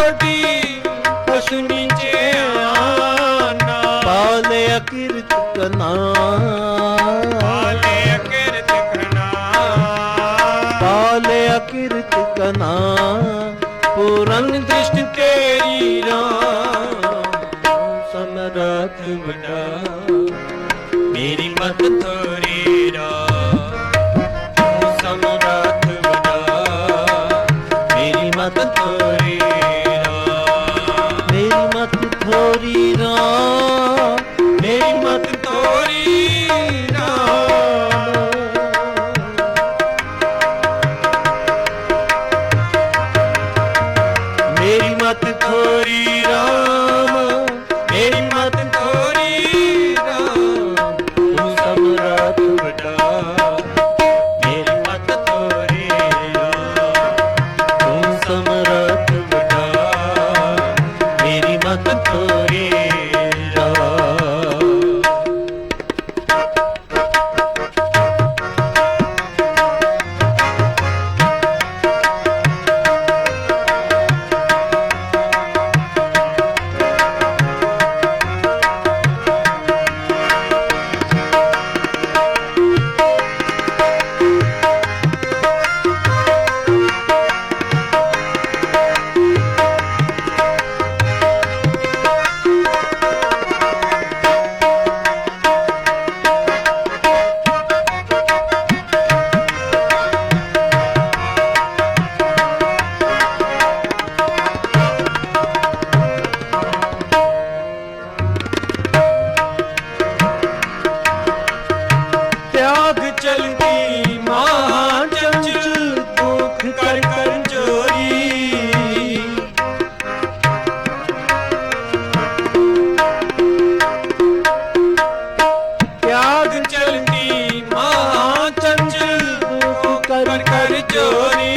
कोटि पशु नीचे आना। पाले अकीर्त कना, पाले अकीर्त कना, पाले अकीर्त कना, पूरन दृष्टि तेरी राम, समरथ बड़ा मेरी मत थोड़ी राम, तू समरथ बड़ा मेरी मत थोड़ी राम। मेरी मत थोड़ी राम, मेरी मत थोड़ी राम, मेरी मत थोड़ी राम, मेरी मत थोड़ी राम, तू समरथ बड़ा मेरी मत थोड़ी राम, तू समरथ बड़ा मेरी मत थोड़ी राम। त्याग चलती महाचंचल दुख कर कर चोरी। त्याग चलती महाचंचल दुख कर कर चोरी।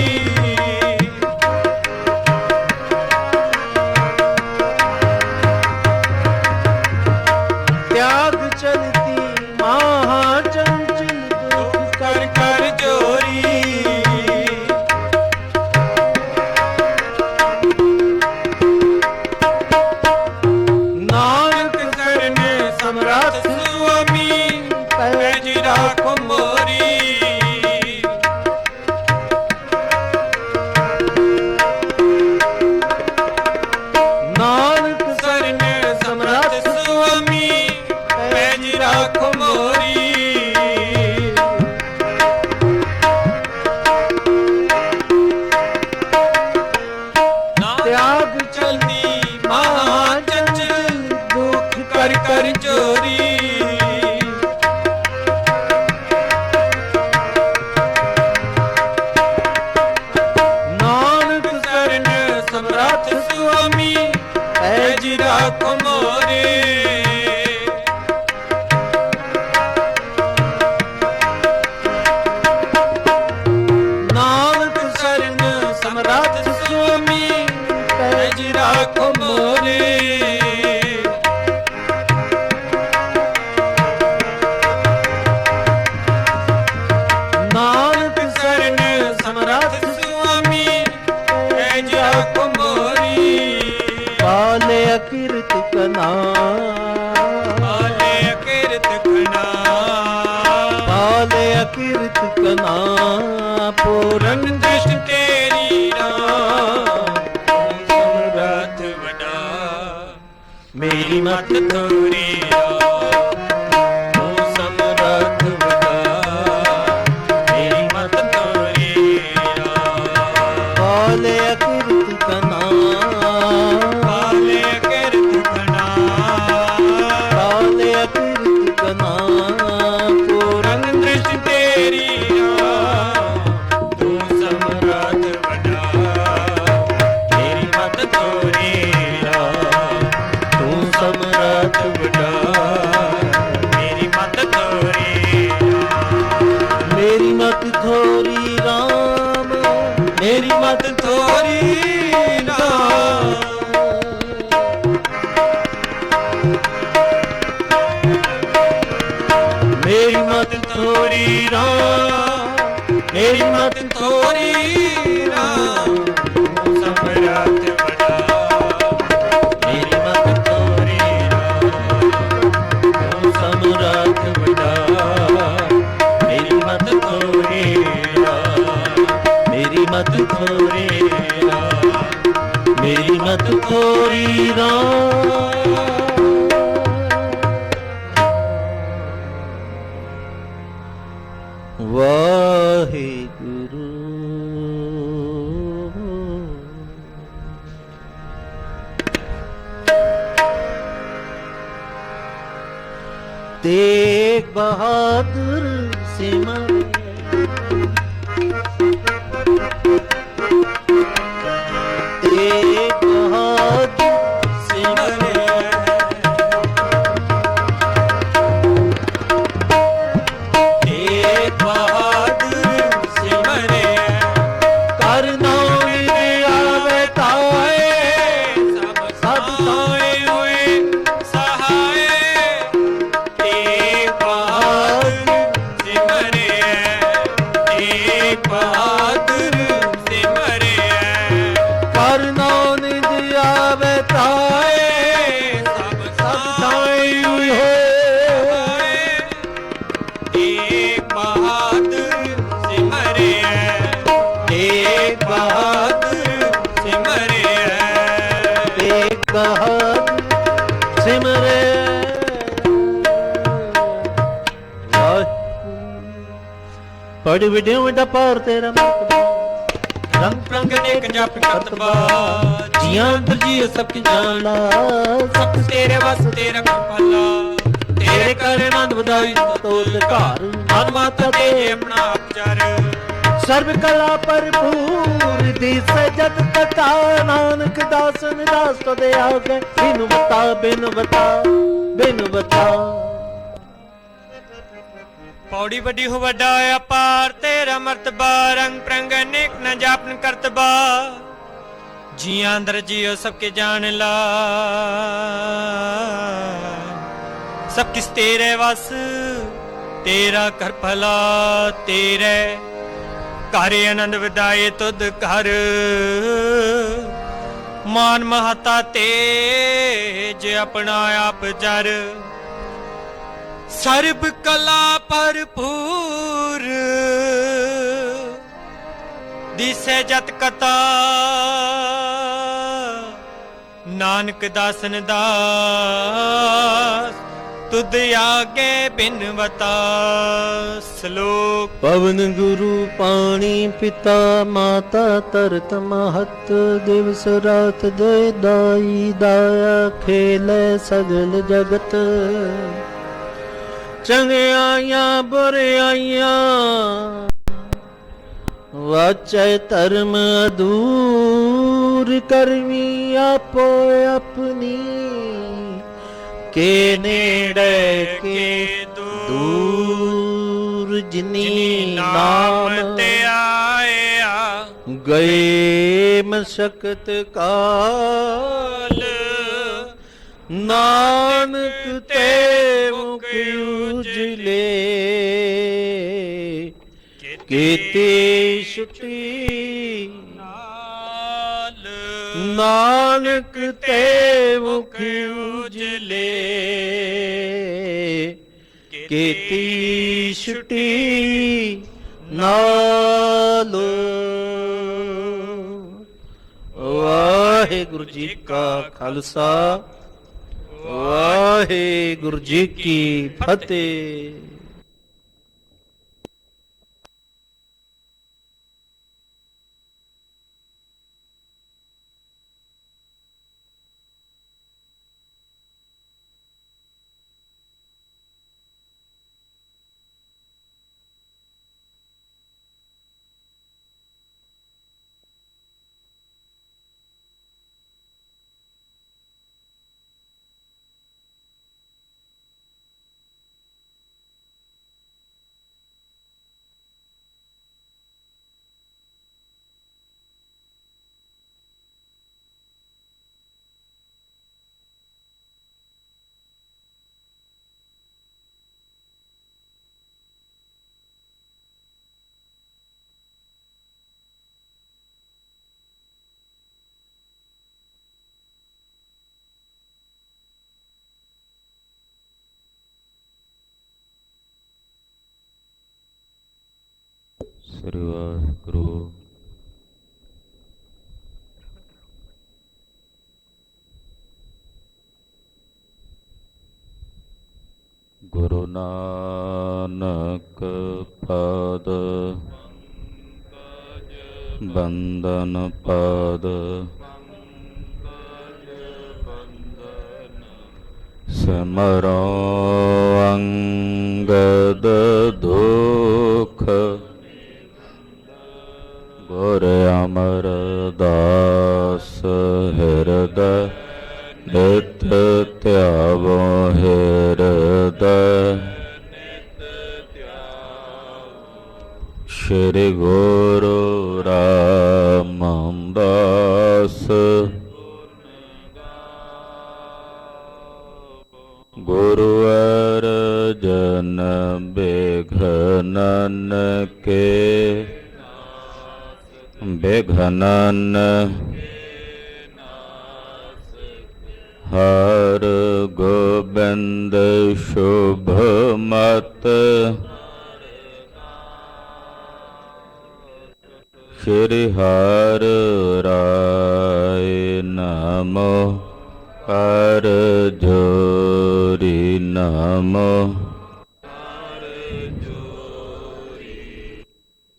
त्याग चलती महाचंचल दुख कर कर चोरी। नानक करने समरथ स्वामी पैज राखो मोरी। नानक करने समरथ स्वामी पैज राखो मोरी। त्याग चलती महाचंचल दुख कर कर चोरी। नानक शरण समरथ स्वामी पैज राखो मोरे। नानक शरण समरथ स्वामी पैज राखो मोरे। नानक शरण समरथ स्वामी पैज राखो मोरी। पाले अकीर्त कना, पाले अकीर्त कना, पाले अकीर्त कना, पूरन पूरन दृष्टि तेरी राम, समरथ बड़ा मेरी मत थोड़ी राम, तू समरथ बड़ा मेरी मत थोड़ी राम। पाले अकीर्त कना, पाले अकीर्त कना, पाले अकीर्त कना, पूरन पूरन दृष्टि तेरी राम, तू समरथ बड़ा मेरी मत थोड़ी राम, तू समरथ बड़ा ਮਤ ਥੋਰੀ ਰਾਮ। ਵਾਹਿਗੁਰੂ। ਤੇਗ ਬਹਾਦਰ ਸਿਮਰਿਆ ਤੇਗ ਬਹਾਦਰ ਸਿਮਰਿਆ ਤੇਗ ਬਹਾਦਰ ਸਿਮਰਿਆ ਕਰ ਨਾਮ ਆਵੇ ਤਾਏ ਸਭ ਸਹਾਏ ਹੋਏ ਸਹਾਏ ਤੇਗ ਬਹਾਦਰ ਸਿਮਰਿਆ ਤੇਗ ਬਹਾਦਰ ਸਿਮਰਿਆ ਕਰ ਨਾਮ ਆਵੇ ਤਾਏ ਸਭ ਸਹਾਈ ਹੋਏ। ਤੇਗ ਬਹਾਦਰ ਸਿਮਰਿਆ ਤੇਗ ਬਹਾਦਰ ਸਿਮਰਿਆ ਤੇਗ ਬਹਾਦਰ ਸਿਮਰੇ। ਪੜ ਵਿਡਿਓ ਵੱਡਾ ਪਾਰ ਤੇਰਾ ਮਤਬਾ ਰੰਗ ਰੰਗ ਅਨੇਕ ਜਪ ਕਰਤਬਾ ਜੀਆਂ ਅੰਦਰ ਜੀ ਸਭ ਕੀ ਜਾਣ ਲਾ ਸਭ ਤੇਰੇ ਵਸ ਤੇਰਾ ਕਿਰਪਾਲਾ ਤੇਰੇ ਕਰ ਆਨੰਦ ਵਧਾਈ ਤੋਰ ਘਰ ਮਨ ਮਾਤਾ ਤੇ ਆਪਣਾ ਆਪਚਾਰ ਸਰਬ ਕਲਾ ਭਰਪੂਰ ਦਿਸ ਜਤ ਕਥਾ ਨਾਨਕ ਦਾਸਨ ਦਾਸ ਤੋ ਦੇ ਆਗੇ ਬਿਨ ਬਤਾ ਬਿਨ ਬਤਾ ਬਿਨ ਬਤਾ। ਪੌੜੀ ਵੱਡੀ ਹੋ ਵੱਡਾ ਅਪਾਰ ਤੇਰਾ ਮਰਤਬਾ ਰੰਗ ਪ੍ਰੰਗ ਅਨੇਕ ਨ ਜਾਪਨ ਕਰਤਬਾ ਜੀਆਂ ਅੰਦਰ ਜੀਓ ਸਭ ਕੇ ਜਾਣ ਲਾ ਸਭ ਕਿਸ ਤੇਰੇ ਵਸ ਤੇਰਾ ਕਰ ਭਲਾ ਤੇਰੇ ਘਰ ਆਨੰਦ ਵਿਦਾਏ ਤੁਧ ਘਰ ਮਾਨ ਮਹਤਾ ਤੇਜ ਆਪਣਾ ਆਪ ਜਰ ਸਰਬ ਕਲਾ ਭਰਪੂਰ ਦਿਸੇ ਜਤ ਕਤਾ ਨਾਨਕ ਦਾਸਨ ਦਾਸ ਤੁਧ ਆਗੇ ਬਿਨਵਤਾ। ਸ਼ਲੋਕ ਪਵਨ ਗੁਰੂ ਪਾਣੀ ਪਿਤਾ ਮਾਤਾ ਤਰਤ ਮਹਤ ਦਿਵਸ ਰਾਤ ਦੇ ਦਾਈ ਦਾਇਆ ਖੇਲੇ ਸਗਲ ਜਗਤ ਚੰਗਿਆਈਆਂ ਬੁਰਿਆਈਆਂ ਵਾਚੈ ਧਰਮ ਅਦੂਰ ਕਰਮੀ ਆਪੋ ਆਪਣੀ ਕੇ ਨੇੜੇ ਕੇ ਦੂਰ ਜਿਨੀ ਨਾਮ ਤੇ ਆਇਆ ਗਏ ਮਸ਼ਕਤ ਕਾਲ ਨਾਨਕ ਤੇ ਮੁਖ ਉਜਲੇ ਕੀਤੀ ਛੁਟੀ ਨਾਨਕ ਤੇ ਮੁਖ ਉਜਲੇ ਕੀਤੀ ਛੁਟੀ ਨਾਲ। ਵਾਹਿਗੁਰੂ ਜੀ ਕਾ ਖਾਲਸਾ ਵਾਹਿਗੁਰੂ ਜੀ ਕੀ ਫਤਿਹ। ਸ੍ਰੀ ਵਾਹਿਗੁਰੂ। ਗੁਰੂ ਨਾਨਕ ਪਾਦ ਬੰਦਨ ਪਾਦ ਸਿਮਰੋ ਅੰਗਦ ਦੁਖ ਗੁਰ ਅਮਰਦਾਸ ਹਿਰਦੈ ਨਿਤ ਧਿਆਵੋ ਹਿਰਦੈ ਸ਼੍ਰੀ ਗੁਰੂ ਰਾਮਦਾਸ ਗੁਰੂ ਅਰਜਨ ਬਿਘਨਨ ਕੇ ਬਿਘਨਨ ਹਰ ਗੋਬਿੰਦ ਸ਼ੁਭ ਮਤ ਸ਼੍ਰੀ ਹਰਿ ਰਾਇ ਨਮੋ ਕਰ ਜੋਰੀ ਨਮੋ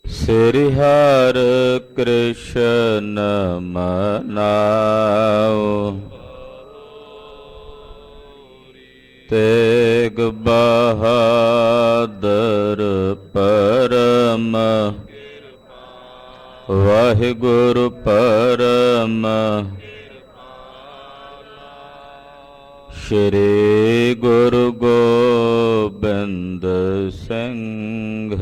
ਸ੍ਰੀ ਹਰਿ ਕ੍ਰਿਸ਼ਨ ਮਨਾਓ ਤੇਗ ਬਹਾਦਰ ਪਰਮ ਵਾਹਿਗੁਰੂ ਪਰਮ ਸ਼੍ਰੀ ਗੁਰੂ ਗੋਬਿੰਦ ਸਿੰਘ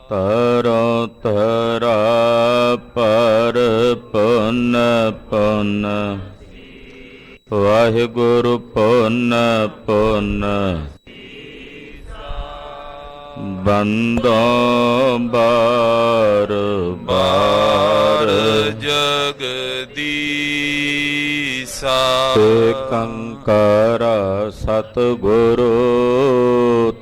ਤਰੋ ਤਰਾ ਪਰ ਪੁਨ ਪੁਨ ਵਾਹਿਗੁਰੂ ਪੁਨ ਪੁਨ ਬੰਦੋ ਬਾਰ ਬਾਰ ਜਗਦੀਸਾ ਤੇ ਕੰਕਰਾ ਸਤਿਗੁਰੂ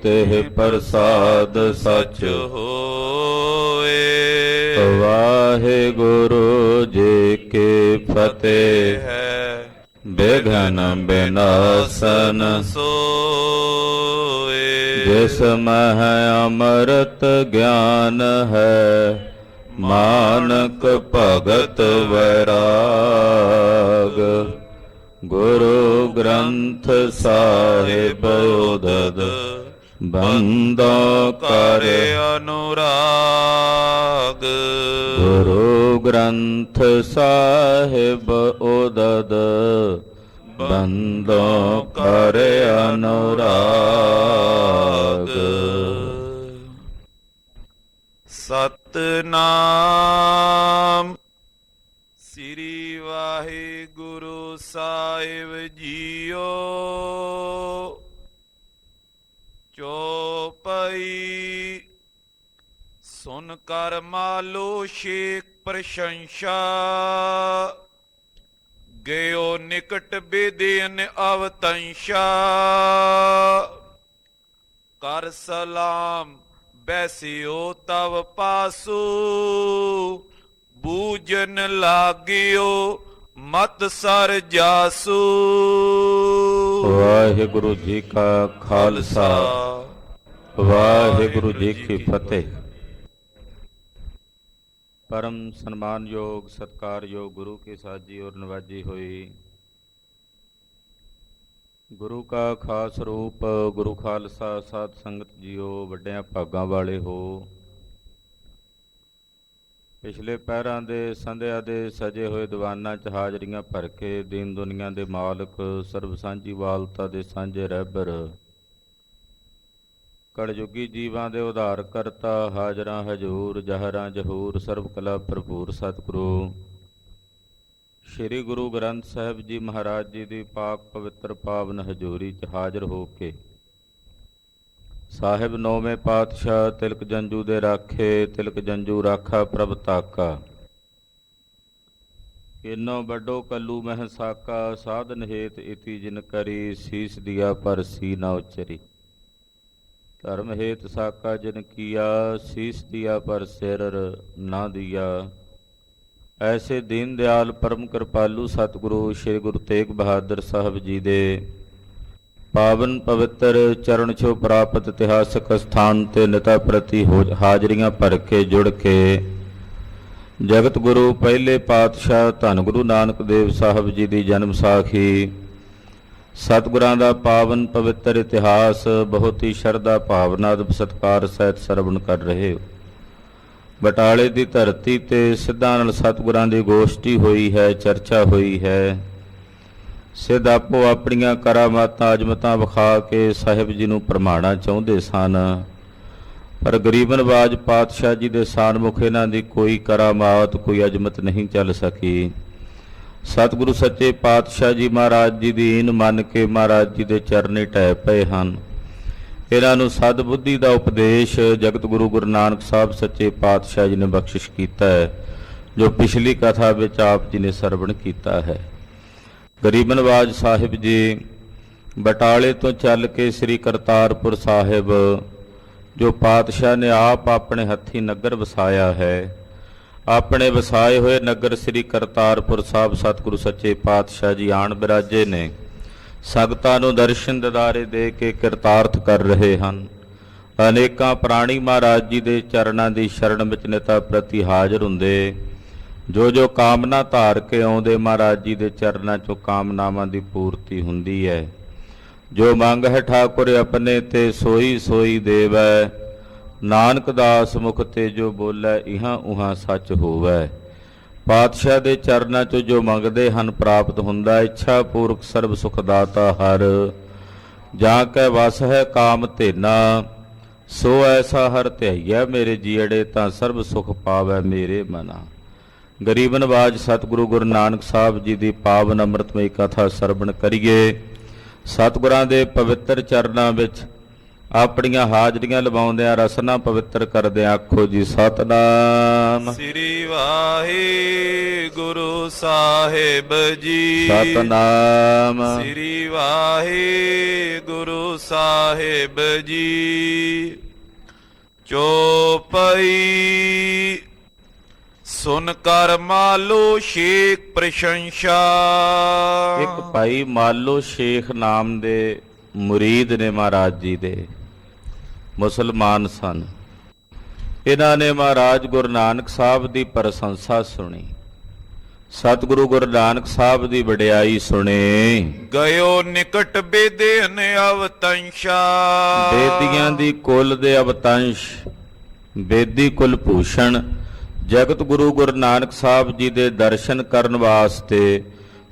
ਤਿਹ ਪ੍ਰਸਾਦ ਸਚ ਹੋਏ ਵਾਹਿਗੁਰੂ ਜੀ ਕੀ ਫਤਿਹ ਹੈ ਬਿਘਨ ਬਿਨਾਸਨ ਸੋਏ ਜਿਸ ਮਹਿ ਅੰਮ੍ਰਿਤ ਗਿਆਨ ਹੈ ਮਾਨਕ ਭਗਤ ਵੈਰਾਗ ਗੁਰੂ ਗ੍ਰੰਥ ਸਾਹਿਬ ਉਦਦ ਬੰਦੋ ਕਰ ਅਨੁਰਾਗ ਗੁਰੂ ਗ੍ਰੰਥ ਸਾਹਿਬ ਉਦਦ ਬੰਦੋ ਕਰ ਅਨੁਰਾਗ ਸਤਨਾਮ ਸ੍ਰੀ ਵਾਹਿਗੁਰੂ ਸਾਹਿਬ ਜੀਓ ਚੋਪਈ ਸੁਨ ਕਰ ਮਾਲੋ ਸ਼ੇਖ ਪ੍ਰਸ਼ੰਸਾ ਗਇਓ ਨਿਕਟ ਬੇਦੇਨ ਅਵਤੰਸ਼ਾ ਕਰ ਸਲਾਮ ਬੈਸਿਓ ਤਵ ਪਾਸੂ ਬੂਜਨ ਲਾਗਿਓ ਮਤ ਸਰ ਜਾਸੂ ਵਾਹਿਗੁਰੂ ਜੀ ਕਾ ਖਾਲਸਾ ਵਾਹਿਗੁਰੂ ਜੀ ਕੀ ਫਤਿਹ। परम सम्मानयोग सत्कारयोग गुरु के साजी और नवाजी हुई गुरु का खास रूप गुरु खालसा साध संगत जीओ ਵੱਡਿਆਂ ਭਾਗਾਂ ਵਾਲੇ ਹੋ। ਪਿਛਲੇ ਪਹਿਰਾਂ ਦੇ ਸੰਧਿਆ ਦੇ ਸਜੇ ਹੋਏ ਦੀਵਾਨਾਂ 'ਚ ਹਾਜ਼ਰੀਆਂ ਭਰ ਕੇ ਦੀਨ ਦੁਨੀਆ ਦੇ ਮਾਲਕ ਸਰਬ ਸਾਂਝੀ ਵਾਲਤਾ ਦੇ ਸਾਂਝੇ ਰਹਿਬਰ ਕਲਯੁਗੀ ਜੀਵਾਂ ਦੇ ਉਧਾਰ ਕਰਤਾ ਹਾਜ਼ਰਾਂ ਹਜੂਰ ਜਹਰਾਂ ਜਹੂਰ ਸਰਬ ਕਲਾ ਭਰਪੂਰ ਸਤਿਗੁਰੂ ਸ਼੍ਰੀ ਗੁਰੂ ਗ੍ਰੰਥ ਸਾਹਿਬ ਜੀ ਮਹਾਰਾਜ ਜੀ ਦੀ ਪਾਕ ਪਵਿੱਤਰ ਪਾਵਨ ਹਜ਼ੂਰੀ 'ਚ ਹਾਜ਼ਰ ਹੋ ਕੇ ਸਾਹਿਬ ਨੌਵੇਂ ਪਾਤਸ਼ਾਹ ਤਿਲਕ ਜੰਜੂ ਦੇ ਰਾਖੇ ਤਿਲਕ ਜੰਜੂ ਰਾਖਾ ਪ੍ਰਭ ਤਾਕਾ ਕਿਨੋ ਵੱਡੋ ਕੱਲੂ ਮਹਿ ਸਾਕਾ ਸਾਧਨ ਹੇਤ ਇਤੀ ਜਿਨ ਕਰੀ ਸੀਸ ਦਿਆ ਪਰ ਸੀ ਨਾ ਉਚਰੀ ਧਰਮ ਹੇਤ ਸਾਕਾ ਜਿਨ ਕੀਆ ਸੀਸ ਦਿਆ ਪਰ ਸਿਰ ਨਾ ਦਿਆ ਐਸੇ ਦੀਨ ਦਿਆਲ ਪਰਮ ਕਿਰਪਾਲੂ ਸਤਿਗੁਰੂ ਸ੍ਰੀ ਗੁਰੂ ਤੇਗ ਬਹਾਦਰ ਸਾਹਿਬ ਜੀ ਦੇ ਪਾਵਨ ਪਵਿੱਤਰ ਚਰਨ ਛੋਹ ਪ੍ਰਾਪਤ ਇਤਿਹਾਸਕ ਸਥਾਨ ਤੇ ਨਿਤਾ ਪ੍ਰਤੀ ਹਾਜ਼ਰੀਆਂ ਭਰ ਕੇ ਜੁੜ ਕੇ ਜਗਤ ਗੁਰੂ ਪਹਿਲੇ ਪਾਤਸ਼ਾਹ ਧੰਨ ਗੁਰੂ ਨਾਨਕ ਦੇਵ ਸਾਹਿਬ ਜੀ ਦੀ ਜਨਮ ਸਾਖੀ ਸਤਿਗੁਰਾਂ ਦਾ ਪਾਵਨ ਪਵਿੱਤਰ ਇਤਿਹਾਸ ਬਹੁਤ ਹੀ ਸ਼ਰਧਾ ਭਾਵਨਾ ਤੇ ਸਤਿਕਾਰ ਸਹਿਤ ਸਰਵਣ ਕਰ ਰਹੇ ਹੋ। ਬਟਾਲੇ ਦੀ ਧਰਤੀ ਤੇ ਸਿੱਧਾਂ ਨਾਲ ਸਤਿਗੁਰਾਂ ਦੀ ਗੋਸ਼ਟੀ ਹੋਈ ਹੈ, ਚਰਚਾ ਹੋਈ ਹੈ। ਸਿੱਧ ਆਪੋ ਆਪਣੀਆਂ ਕਰਾਮਾਤਾਂ ਅਜਮਤਾਂ ਵਿਖਾ ਕੇ ਸਾਹਿਬ ਜੀ ਨੂੰ ਪ੍ਰਮਾਣਾ ਚਾਹੁੰਦੇ ਸਨ, ਪਰ ਗਰੀਬ ਨਵਾਜ ਪਾਤਸ਼ਾਹ ਜੀ ਦੇ ਸਾਨਮੁਖ ਇਹਨਾਂ ਦੀ ਕੋਈ ਕਰਾਮਾਤ ਕੋਈ ਅਜਮਤ ਨਹੀਂ ਚੱਲ ਸਕੀ। ਸਤਿਗੁਰੂ ਸੱਚੇ ਪਾਤਸ਼ਾਹ ਜੀ ਮਹਾਰਾਜ ਜੀ ਦੀ ਈਨ ਮੰਨ ਕੇ ਮਹਾਰਾਜ ਜੀ ਦੇ ਚਰਨੀ ਢਹਿ ਪਏ ਹਨ। ਇਹਨਾਂ ਨੂੰ ਸਦ ਬੁੱਧੀ ਦਾ ਉਪਦੇਸ਼ ਜਗਤ ਗੁਰੂ ਗੁਰੂ ਨਾਨਕ ਸਾਹਿਬ ਸੱਚੇ ਪਾਤਸ਼ਾਹ ਜੀ ਨੇ ਬਖਸ਼ਿਸ਼ ਕੀਤਾ ਹੈ, ਜੋ ਪਿਛਲੀ ਕਥਾ ਵਿੱਚ ਆਪ ਜੀ ਨੇ ਸਰਵਣ ਕੀਤਾ ਹੈ। ਗਰੀਬ ਨਵਾਜ ਸਾਹਿਬ ਜੀ ਬਟਾਲੇ ਤੋਂ ਚੱਲ ਕੇ ਸ੍ਰੀ ਕਰਤਾਰਪੁਰ ਸਾਹਿਬ, ਜੋ ਪਾਤਸ਼ਾਹ ਨੇ ਆਪ ਆਪਣੇ ਹੱਥੀਂ ਨਗਰ ਵਸਾਇਆ ਹੈ, ਆਪਣੇ ਵਸਾਏ ਹੋਏ ਨਗਰ ਸ੍ਰੀ ਕਰਤਾਰਪੁਰ ਸਾਹਿਬ ਸਤਿਗੁਰੂ ਸੱਚੇ ਪਾਤਸ਼ਾਹ ਜੀ ਆਣ ਬਿਰਾਜੇ ਨੇ। ਸੰਗਤਾਂ ਨੂੰ ਦਰਸ਼ਨ ਦਿਦਾਰੇ ਦੇ ਕੇ ਕਿਰਤਾਰਥ ਕਰ ਰਹੇ ਹਨ। ਅਨੇਕਾਂ ਪ੍ਰਾਣੀ ਮਹਾਰਾਜ ਜੀ ਦੇ ਚਰਨਾਂ ਦੀ ਸ਼ਰਨ ਵਿੱਚ ਨਿਤਾ ਪ੍ਰਤੀ ਹਾਜ਼ਰ ਹੁੰਦੇ, ਜੋ ਕਾਮਨਾ ਧਾਰ ਕੇ ਆਉਂਦੇ ਮਹਾਰਾਜ ਜੀ ਦੇ ਚਰਨਾਂ 'ਚੋਂ ਕਾਮਨਾਵਾਂ ਦੀ ਪੂਰਤੀ ਹੁੰਦੀ ਹੈ। ਜੋ ਮੰਗ ਹੈ ਠਾਕੁਰ ਆਪਣੇ ਤੇ ਸੋਈ ਸੋਈ ਦੇਵੈ, ਨਾਨਕ ਦਾਸ ਮੁਖ ਤੇ ਜੋ ਬੋਲੇ ਇਹਾਂ ਉਹਾਂ ਸੱਚ ਹੋਵੈ। ਪਾਤਸ਼ਾਹ ਦੇ ਚਰਨਾਂ 'ਚੋਂ ਜੋ ਮੰਗਦੇ ਹਨ ਪ੍ਰਾਪਤ ਹੁੰਦਾ। ਇੱਛਾ ਪੂਰਕ ਸਰਬ ਸੁਖ ਦਾਤਾ ਹਰ, ਜਾਂ ਕੈ ਵਸ ਹੈ ਕਾਮ ਧੇਨਾ, ਸੋ ਐਸਾ ਹਰ ਧਿਆਈਐ ਮੇਰੇ ਜੀੜੇ, ਤਾਂ ਸਰਬ ਸੁਖ ਪਾਵੈ ਮੇਰੇ ਮਨਾ। ਗਰੀਬ ਨਵਾਜ ਸਤਿਗੁਰੂ ਗੁਰੂ ਨਾਨਕ ਸਾਹਿਬ ਜੀ ਦੀ ਪਾਵਨ ਅੰਮ੍ਰਿਤਮਈ ਕਥਾ ਸਰਵਣ ਕਰੀਏ। ਸਤਿਗੁਰਾਂ ਦੇ ਪਵਿੱਤਰ ਚਰਨਾਂ ਵਿੱਚ ਆਪਣੀਆਂ ਹਾਜ਼ਰੀਆਂ ਲਵਾਉਂਦਿਆਂ ਰਸਨਾ ਪਵਿੱਤਰ ਕਰਦਿਆਂ ਆਖੋ ਜੀ ਸਤਨਾਮ ਸ੍ਰੀ ਵਾਹਿਗੁਰੂ ਸਾਹਿਬ ਜੀ। ਸਤਨਾਮ ਸ੍ਰੀ ਵਾਹਿਗੁਰੂ ਸਾਹਿਬ ਜੀ। ਚੌਪਈ ਸੁਨ ਕਰ ਮਾਲੋ ਸ਼ੇਖ ਪ੍ਰਸ਼ੰਸਾ। ਇੱਕ ਭਾਈ ਮਾਲੋ ਸ਼ੇਖ ਨਾਮ ਦੇ ਮੁਰੀਦ ਨੇ ਮਹਾਰਾਜ ਜੀ ਦੇ, ਮੁਸਲਮਾਨ ਸਨ। ਇਹਨਾਂ ਨੇ ਮਹਾਰਾਜ ਗੁਰੂ ਨਾਨਕ ਸਾਹਿਬ ਦੀ ਪ੍ਰਸ਼ੰਸਾ ਸੁਣੀ, ਸਤਿਗੁਰੂ ਗੁਰੂ ਨਾਨਕ ਸਾਹਿਬ ਦੀ ਵਡਿਆਈ ਸੁਣੀ। ਗਇਓ ਨਿਕਟ ਬੇਦੇਨ ਅਵਤੰਸ਼ਾ। ਬੇਦੀਆਂ ਦੀ ਕੁਲ ਦੇ ਅਵਤੰਸ਼, ਬੇਦੀ ਕੁਲ ਭੂਸ਼ਣ ਜਗਤ ਗੁਰੂ ਗੁਰੂ ਨਾਨਕ ਸਾਹਿਬ ਜੀ ਦੇ ਦਰਸ਼ਨ ਕਰਨ ਵਾਸਤੇ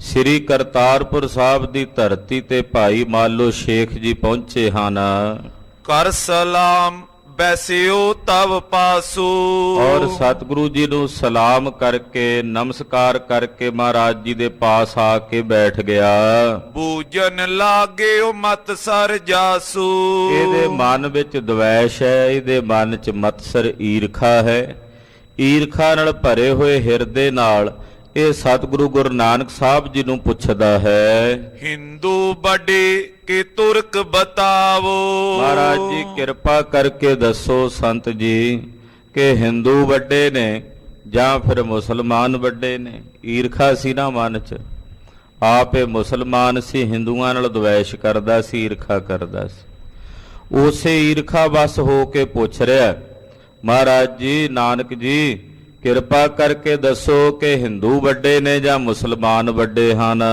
ਸ੍ਰੀ ਕਰਤਾਰਪੁਰ ਸਾਹਿਬ ਦੀ ਧਰਤੀ ਤੇ ਭਾਈ ਮਾਲੋ ਸ਼ੇਖ ਜੀ ਪਹੁੰਚੇ ਹਨ। ਕਰ ਸਲਾਮ ਬੈਸਿਓ ਤਵ ਪਾਸੂ। ਔਰ ਸਤਿਗੁਰੂ ਜੀ ਨੂੰ ਸਲਾਮ ਕਰਕੇ ਨਮਸਕਾਰ ਕਰਕੇ ਮਹਾਰਾਜ ਜੀ ਦੇ ਪਾਸ ਆ ਕੇ ਬੈਠ ਗਿਆ। ਬੂਜਨ ਲਾਗਿਓ ਮਤ ਸਰ ਜਾਸੂ। ਇਹਦੇ ਮਨ ਵਿੱਚ ਦਵੈਸ਼ ਹੈ, ਇਹਦੇ ਮਨ 'ਚ ਮਤਸਰ ਈਰਖਾ ਹੈ। ਈਰਖਾ ਨਾਲ ਭਰੇ ਹੋਏ ਹਿਰਦੇ ਨਾਲ ਇਹ ਸਤਿਗੁਰੂ ਗੁਰੂ ਨਾਨਕ ਸਾਹਿਬ ਜੀ ਨੂੰ ਪੁੱਛਦਾ ਹੈ, ਹਿੰਦੂ ਬੜੇ ਕਿ ਤੁਰਕ ਬਤਾਵੋ। ਮਹਾਰਾਜ ਜੀ ਕਿਰਪਾ ਕਰਕੇ ਦੱਸੋ ਸੰਤ ਜੀ ਕਿ ਹਿੰਦੂ ਵੱਡੇ ਨੇ ਜਾਂ ਫਿਰ ਮੁਸਲਮਾਨ ਵੱਡੇ ਨੇ। ਈਰਖਾ ਸੀ ਨਾ ਮਨ 'ਚ, ਆਪ ਇਹ ਮੁਸਲਮਾਨ ਸੀ, ਹਿੰਦੂਆਂ ਨਾਲ ਦਵੈਸ਼ ਕਰਦਾ ਸੀ, ਈਰਖਾ ਕਰਦਾ ਸੀ। ਉਸੇ ਈਰਖਾ ਵਸ ਹੋ ਕੇ ਪੁੱਛ ਰਿਹਾ, ਮਹਾਰਾਜ ਜੀ ਨਾਨਕ ਜੀ ਕਿਰਪਾ ਕਰਕੇ ਦੱਸੋ ਕਿ ਹਿੰਦੂ ਵੱਡੇ ਨੇ ਜਾਂ ਮੁਸਲਮਾਨ ਵੱਡੇ ਹਨ।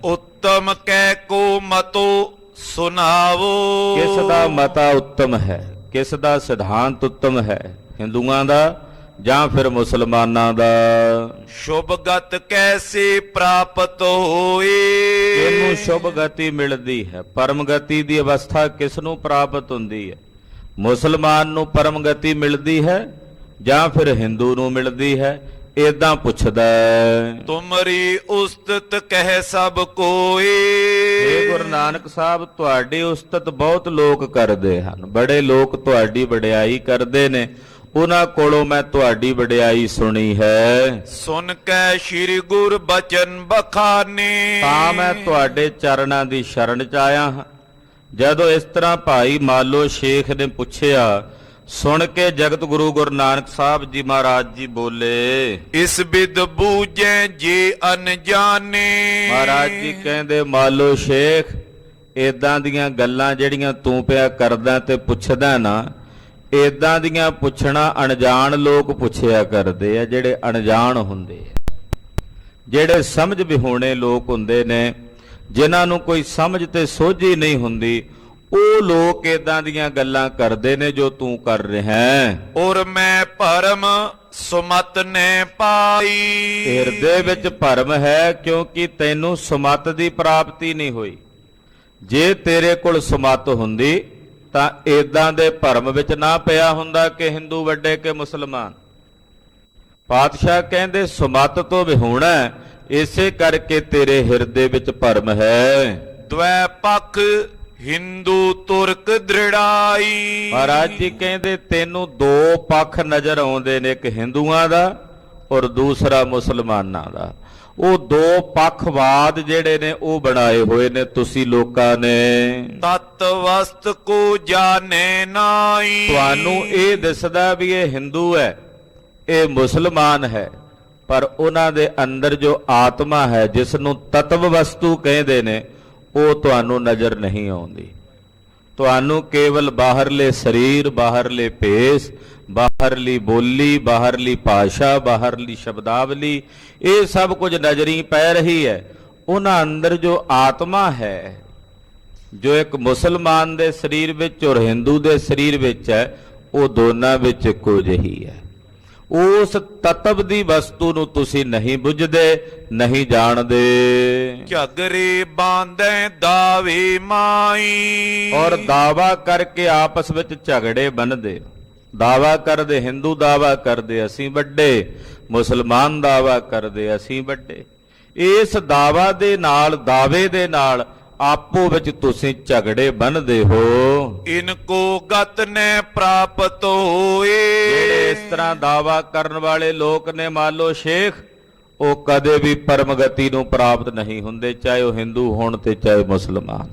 ਉੱਤਮ ਕਹਿ ਕੋ ਮਤੋ ਸੁਣਾਵੋ। ਕਿਸ ਦਾ ਮਤਾ ਉੱਤਮ ਹੈ, ਕਿਸ ਦਾ ਸਿਧਾਂਤ ਉੱਤਮ ਹੈ, ਹਿੰਦੂਆਂ ਦਾ ਜਾਂ ਫਿਰ ਮੁਸਲਮਾਨਾਂ ਦਾ। ਸ਼ੁਭ ਗਤ ਕੈਸੇ ਪ੍ਰਾਪਤ ਹੋਏ। ਇਹਨੂੰ ਸ਼ੁਭ ਗਤੀ ਮਿਲਦੀ ਹੈ, ਪਰਮ ਗਤੀ ਦੀ ਅਵਸਥਾ ਕਿਸ ਨੂੰ ਪ੍ਰਾਪਤ ਹੁੰਦੀ ਹੈ? ਮੁਸਲਮਾਨ ਨੂੰ ਪਰਮ ਗਤੀ ਮਿਲਦੀ ਹੈ ਜਾਂ ਫਿਰ ਹਿੰਦੂ ਨੂੰ ਮਿਲਦੀ ਹੈ? ਏਦਾਂ ਪੁੱਛਦਾ ਤੁਮਰੀ ਉਸਤਤ ਕਹਿ ਸਭ ਕੋਏ। ਇਹ ਗੁਰੂ ਨਾਨਕ ਸਾਹਿਬ ਤੁਹਾਡੀ ਉਸਤਤ ਬਹੁਤ ਲੋਕ ਕਰਦੇ ਹਨ, ਬੜੇ ਲੋਕ ਤੁਹਾਡੀ ਵਡਿਆਈ ਕਰਦੇ ਨੇ, ਉਹਨਾਂ ਕੋਲੋਂ ਮੈਂ ਤੁਹਾਡੀ ਵਡਿਆਈ ਸੁਣੀ ਹੈ। ਸੁਨ ਕੈ ਸ੍ਰੀ ਗੁਰ ਬਚਨ ਬਖਾਨੇ। ਤਾਂ ਮੈਂ ਤੁਹਾਡੇ ਚਰਨਾਂ ਦੀ ਸ਼ਰਨ ਚ ਆਇਆ ਹਾਂ। ਜਦੋਂ ਇਸ ਤਰ੍ਹਾਂ ਭਾਈ ਮਾਲੋ ਸ਼ੇਖ ਨੇ ਪੁੱਛਿਆ ਸੁਣ ਕੇ ਜਗਤ ਗੁਰੂ ਗੁਰੂ ਨਾਨਕ ਸਾਹਿਬ ਜੀ ਮਹਾਰਾਜ ਜੀ ਬੋਲੇ, ਇਸ ਬਿਦ ਬੂਝੈ ਜੇ ਅਨਜਾਣੇ। ਮਹਾਰਾਜ ਜੀ ਕਹਿੰਦੇ ਮਾਲੋ ਸ਼ੇਖ, ਏਦਾਂ ਦੀਆਂ ਗੱਲਾਂ ਜਿਹੜੀਆਂ ਤੂੰ ਪਿਆ ਕਰਦਾ ਤੇ ਪੁੱਛਦਾ ਨਾ, ਏਦਾਂ ਦੀਆਂ ਪੁੱਛਣਾ ਅਣਜਾਣ ਲੋਕ ਪੁੱਛਿਆ ਕਰਦੇ ਆ, ਜਿਹੜੇ ਅਣਜਾਣ ਹੁੰਦੇ ਆ, ਜਿਹੜੇ ਸਮਝ ਵਿਹੂਣੇ ਲੋਕ ਹੁੰਦੇ ਨੇ, ਜਿਨ੍ਹਾਂ ਨੂੰ ਕੋਈ ਸਮਝ ਤੇ ਸੋਝੀ ਨਹੀਂ ਹੁੰਦੀ, ਉਹ ਲੋਕ ਏਦਾਂ ਦੀਆਂ ਗੱਲਾਂ ਕਰਦੇ ਨੇ ਜੋ ਤੂੰ ਕਰ ਰਿਹਾ ਹੈ। ਔਰ ਮੈਂ ਭਰਮ ਸੁਮਤ ਨੇ ਪਾਈ। ਹਿਰਦੇ ਵਿੱਚ ਭਰਮ ਹੈ, ਕਿਉਂਕਿ ਤੈਨੂੰ ਸੁਮਤ ਦੀ ਪ੍ਰਾਪਤੀ ਨਹੀਂ ਹੋਈ। ਜੇ ਤੇਰੇ ਕੋਲ ਸੁਮਤ ਹੁੰਦੀ ਤਾਂ ਏਦਾਂ ਦੇ ਭਰਮ ਵਿੱਚ ਨਾ ਪਿਆ ਹੁੰਦਾ ਕਿ ਹਿੰਦੂ ਵੱਡੇ ਕਿ ਮੁਸਲਮਾਨ। ਪਾਤਸ਼ਾਹ ਕਹਿੰਦੇ ਸੁਮਤ ਤੋਂ ਵਿਹੂਣਾ, ਇਸੇ ਕਰਕੇ ਤੇਰੇ ਹਿਰਦੇ ਵਿੱਚ ਭਰਮ ਹੈ। ਦਵੈ ਪੱਖ ਹਿੰਦੂ ਤੁਰਕ ਦ੍ਰਿੜਾਈ। ਮਹਾਰਾਜ ਜੀ ਕਹਿੰਦੇ ਤੈਨੂੰ ਦੋ ਪੱਖ ਨਜ਼ਰ ਆਉਂਦੇ ਨੇ, ਇੱਕ ਹਿੰਦੂਆਂ ਦਾ ਔਰ ਦੂਸਰਾ ਮੁਸਲਮਾਨਾਂ ਦਾ। ਉਹ ਦੋ ਪੱਖਵਾਦ ਜਿਹੜੇ ਨੇ ਉਹ ਬਣਾਏ ਹੋਏ ਨੇ ਤੁਸੀਂ ਲੋਕਾਂ ਨੇ। ਤਤ ਵਸਤ ਕੋ ਜਾਣੇ ਨਾਈ। ਤੁਹਾਨੂੰ ਇਹ ਦਿਸਦਾ ਵੀ ਇਹ ਹਿੰਦੂ ਹੈ, ਇਹ ਮੁਸਲਮਾਨ ਹੈ, ਪਰ ਉਹਨਾਂ ਦੇ ਅੰਦਰ ਜੋ ਆਤਮਾ ਹੈ, ਜਿਸ ਨੂੰ ਤਤਵ ਵਸਤੂ ਕਹਿੰਦੇ ਨੇ, ਉਹ ਤੁਹਾਨੂੰ ਨਜ਼ਰ ਨਹੀਂ ਆਉਂਦੀ। ਤੁਹਾਨੂੰ ਕੇਵਲ ਬਾਹਰਲੇ ਸਰੀਰ, ਬਾਹਰਲੇ ਭੇਸ, ਬਾਹਰਲੀ ਬੋਲੀ, ਬਾਹਰਲੀ ਭਾਸ਼ਾ, ਬਾਹਰਲੀ ਸ਼ਬਦਾਵਲੀ, ਇਹ ਸਭ ਕੁਝ ਨਜ਼ਰੀ ਪੈ ਰਹੀ ਹੈ। ਉਹਨਾਂ ਅੰਦਰ ਜੋ ਆਤਮਾ ਹੈ, ਜੋ ਇੱਕ ਮੁਸਲਮਾਨ ਦੇ ਸਰੀਰ ਵਿੱਚ ਔਰ ਹਿੰਦੂ ਦੇ ਸਰੀਰ ਵਿੱਚ ਹੈ, ਉਹ ਦੋਨਾਂ ਵਿੱਚ ਇੱਕੋ ਜਿਹੀ ਹੈ। ਉਸ ਤਤਵ ਦੀ ਵਸਤੂ ਨੂੰ ਤੁਸੀਂ ਨਹੀਂ ਬੁੱਝਦੇ, ਨਹੀਂ ਜਾਣਦੇ। ਝਗਰੇ ਬਾਂਧੈ ਦਾਵੇ ਮਾਈ। ਔਰ ਦਾਵਾ ਕਰਕੇ ਆਪਸ ਵਿੱਚ ਝਗੜੇ ਬਣਦੇ। ਦਾਵਾ ਕਰਦੇ, ਹਿੰਦੂ ਦਾਵਾ ਕਰਦੇ ਅਸੀਂ ਵੱਡੇ, ਮੁਸਲਮਾਨ ਦਾਵਾ ਕਰਦੇ ਅਸੀਂ ਵੱਡੇ। ਇਸ ਦਾਵਾ ਦੇ ਨਾਲ, ਦਾਵੇ ਦੇ ਨਾਲ ਆਪੋ ਵਿੱਚ ਤੁਸੀਂ ਝਗੜੇ ਬੰਨਦੇ ਹੋ। ਇਨਕੋ ਗਤ ਨੇ ਪ੍ਰਾਪਤ ਹੋਏ। ਜਿਹੜੇ ਇਸ ਤਰ੍ਹਾਂ ਦਾਵਾ ਕਰਨ ਵਾਲੇ ਲੋਕ ਨੇ ਮਾਲੋ ਸ਼ੇਖ, ਉਹ ਕਦੇ ਵੀ ਪਰਮ ਗਤੀ ਨੂੰ ਪ੍ਰਾਪਤ ਨਹੀਂ ਹੁੰਦੇ, ਚਾਹੇ ਉਹ ਹਿੰਦੂ ਹੋਣ ਤੇ ਚਾਹੇ ਮੁਸਲਮਾਨ।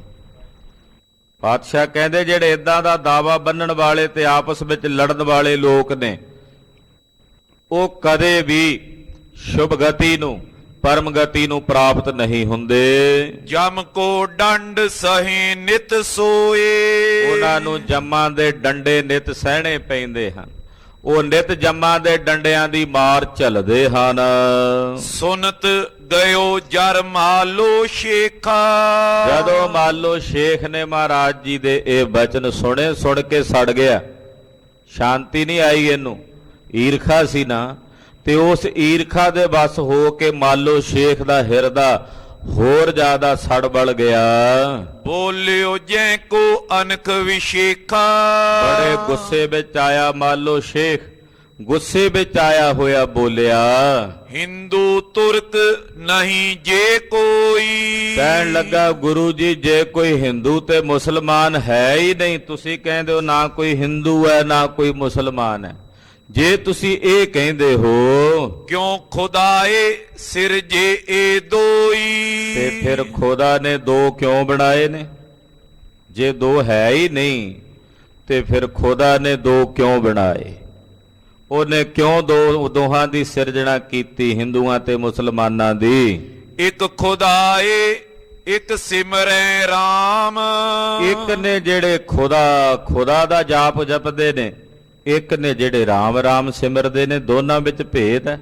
ਪਾਤਸ਼ਾਹ ਕਹਿੰਦੇ ਜਿਹੜੇ ਇਦਾਂ ਦਾ ਦਾਵਾ ਬੰਨਣ ਵਾਲੇ ਤੇ ਆਪਸ ਵਿੱਚ ਲੜਨ ਵਾਲੇ ਲੋਕ ਨੇ, ਉਹ ਕਦੇ ਵੀ ਸ਼ੁਭ ਗਤੀ ਨੂੰ, ਪਰਮ ਗਤੀ ਨੂੰ ਪ੍ਰਾਪਤ ਨਹੀਂ ਹੁੰਦੇ। ਜਮ ਕੋ ਡੰਡ ਸਹੀ ਨਿਤ ਸੋਏ। ਉਹਨਾਂ ਨੂੰ ਜੰਮਾਂ ਦੇ ਡੰਡੇ ਨਿਤ ਸਹਿਣੇ ਪੈਂਦੇ ਹਨ। ਉਹ ਨਿਤ ਜੰਮਾਂ ਦੇ ਡੰਡਿਆਂ ਦੀ ਮਾਰ ਝੱਲਦੇ ਹਨ। ਸੁਨਤ ਗਇਓ ਜਰ ਮਾਲੋ ਸ਼ੇਖਾ। ਜਦੋਂ ਮਾਲੋ ਸ਼ੇਖ ਨੇ ਮਹਾਰਾਜ ਜੀ ਦੇ ਇਹ ਬਚਨ ਸੁਣੇ, ਸੁਣ ਕੇ ਸੜ ਗਿਆ। ਸ਼ਾਂਤੀ ਨਹੀਂ ਆਈ ਇਹਨੂੰ, ਈਰਖਾ ਸੀ ਨਾ, ਤੇ ਉਸ ਈਰਖਾ ਦੇ ਵਸ ਹੋ ਕੇ ਮਾਲੋ ਸ਼ੇਖ ਦਾ ਹਿਰਦਾ ਹੋਰ ਜ਼ਿਆਦਾ ਸੜ ਬਲ ਗਿਆ। ਬੋਲਿਓ ਜੈ ਕੋ ਅਨਖ ਵਿਸ਼ੇਖਾ। ਬੜੇ ਗੁੱਸੇ ਵਿੱਚ ਆਇਆ ਮਾਲੋ ਸ਼ੇਖ, ਗੁੱਸੇ ਵਿੱਚ ਆਇਆ ਹੋਇਆ ਬੋਲਿਆ, ਹਿੰਦੂ ਤੁਰਕ ਨਹੀਂ ਜੇ ਕੋਈ। ਕਹਿਣ ਲੱਗਾ ਗੁਰੂ ਜੀ, ਜੇ ਕੋਈ ਹਿੰਦੂ ਤੇ ਮੁਸਲਮਾਨ ਹੈ ਹੀ ਨਹੀਂ। ਤੁਸੀਂ ਕਹਿੰਦੇ ਹੋ ਨਾ ਕੋਈ ਹਿੰਦੂ ਹੈ ਨਾ ਕੋਈ ਮੁਸਲਮਾਨ ਹੈ। ਜੇ ਤੁਸੀਂ ਇਹ ਕਹਿੰਦੇ ਹੋ, ਕਿਉਂ ਖੁਦਾਏ ਸਿਰਜੇ ਏ ਦੋਈ। ਤੇ ਫਿਰ ਖੁਦਾ ਨੇ ਦੋ ਕਿਉਂ ਬਣਾਏ ਨੇ? ਜੇ ਦੋ ਹੈ ਹੀ ਨਹੀਂ ਤੇ ਫਿਰ ਖੁਦਾ ਨੇ ਦੋ ਕਿਉਂ ਬਣਾਏ? ਉਹਨੇ ਕਿਉਂ ਦੋਹਾਂ ਦੀ ਸਿਰਜਣਾ ਕੀਤੀ, ਹਿੰਦੂਆਂ ਤੇ ਮੁਸਲਮਾਨਾਂ ਦੀ? ਇੱਕ ਖੁਦਾਏ ਇੱਕ ਸਿਮਰੈ ਰਾਮ। ਇੱਕ ਨੇ ਜਿਹੜੇ ਖੁਦਾ ਦਾ ਜਾਪ ਜਪਦੇ ਨੇ, ਇੱਕ ਨੇ ਜਿਹੜੇ ਰਾਮ ਰਾਮ ਸਿਮਰਦੇ ਨੇ। ਦੋਨਾਂ ਵਿੱਚ ਭੇਦ ਹੈ,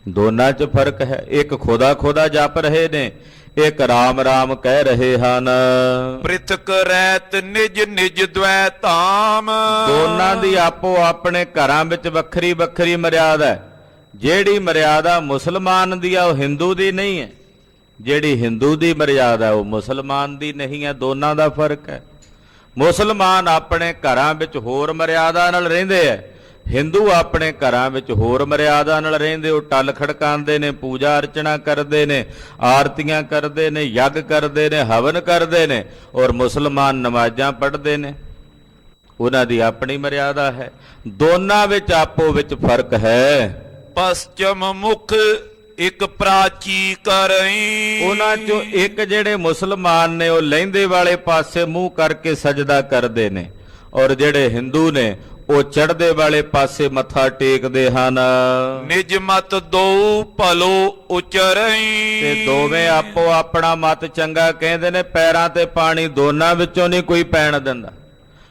ਦੋਨਾਂ 'ਚ ਫਰਕ ਹੈ। ਇੱਕ ਖੁਦਾ ਜਪ ਰਹੇ ਨੇ, ਇੱਕ ਰਾਮ ਰਾਮ ਕਹਿ ਰਹੇ ਹਨ। ਪ੍ਰਿਥਕ ਰਹਿਤ ਨਿਜ ਨਿਜ ਦ્વੈ ਧਾਮ। ਦੋਨਾਂ ਦੀ ਆਪੋ ਆਪਣੇ ਘਰਾਂ ਵਿੱਚ ਵੱਖਰੀ ਵੱਖਰੀ ਮਰਿਆਦਾ ਹੈ। ਜਿਹੜੀ ਮਰਿਆਦਾ ਮੁਸਲਮਾਨ ਦੀ ਆ ਉਹ ਹਿੰਦੂ ਦੀ ਨਹੀਂ ਹੈ, ਜਿਹੜੀ ਹਿੰਦੂ ਦੀ ਮਰਿਆਦਾ ਉਹ ਮੁਸਲਮਾਨ ਦੀ ਨਹੀਂ ਹੈ। ਦੋਨਾਂ ਦਾ ਫਰਕ ਹੈ। ਮੁਸਲਮਾਨ ਆਪਣੇ ਘਰਾਂ ਵਿੱਚ ਹੋਰ ਮਰਿਆਦਾ ਨਾਲ ਰਹਿੰਦੇ ਐ, ਹਿੰਦੂ ਆਪਣੇ ਘਰਾਂ ਵਿੱਚ ਹੋਰ ਮਰਿਆਦਾ ਨਾਲ ਰਹਿੰਦੇ। ਉਹ ਟੱਲ ਖੜਕਾਉਂਦੇ ਨੇ, ਪੂਜਾ ਅਰਚਨਾ ਕਰਦੇ ਨੇ, ਆਰਤੀਆਂ ਕਰਦੇ ਨੇ, ਯੱਗ ਕਰਦੇ ਨੇ, ਹਵਨ ਕਰਦੇ ਨੇ, ਔਰ ਮੁਸਲਮਾਨ ਨਮਾਜ਼ਾਂ ਪੜ੍ਹਦੇ ਨੇ। ਉਹਨਾਂ ਦੀ ਆਪਣੀ ਮਰਿਆਦਾ ਹੈ। ਦੋਨਾਂ ਵਿੱਚ ਆਪੋ ਵਿੱਚ ਫਰਕ ਹੈ। ਪਸ਼ਚਮ ਮੁਖ ਇੱਕ ਪ੍ਰਾਚੀ ਕਰਈ। ਉਹਨਾਂ ਚੋਂ ਇੱਕ ਜਿਹੜੇ ਮੁਸਲਮਾਨ ਨੇ ਉਹ ਲਹਿੰਦੇ ਵਾਲੇ ਪਾਸੇ ਮੂੰਹ ਕਰਕੇ ਸਜਦਾ ਕਰਦੇ ਨੇ, ਔਰ ਜਿਹੜੇ ਹਿੰਦੂ ਨੇ ਉਹ ਚੜ੍ਹਦੇ ਵਾਲੇ ਪਾਸੇ ਮੱਥਾ ਟੇਕਦੇ ਹਨ। ਨਿਜ ਮਤ ਦੋ ਭਲੋ ਉਚਰਈ। ਤੇ ਦੋਵੇਂ ਆਪੋ ਆਪਣਾ ਮਤ ਚੰਗਾ ਕਹਿੰਦੇ ਨੇ, ਪੈਰਾਂ ਤੇ ਪਾਣੀ ਦੋਨਾਂ ਵਿੱਚੋਂ ਨਹੀਂ ਕੋਈ ਪੈਣ ਦਿੰਦਾ।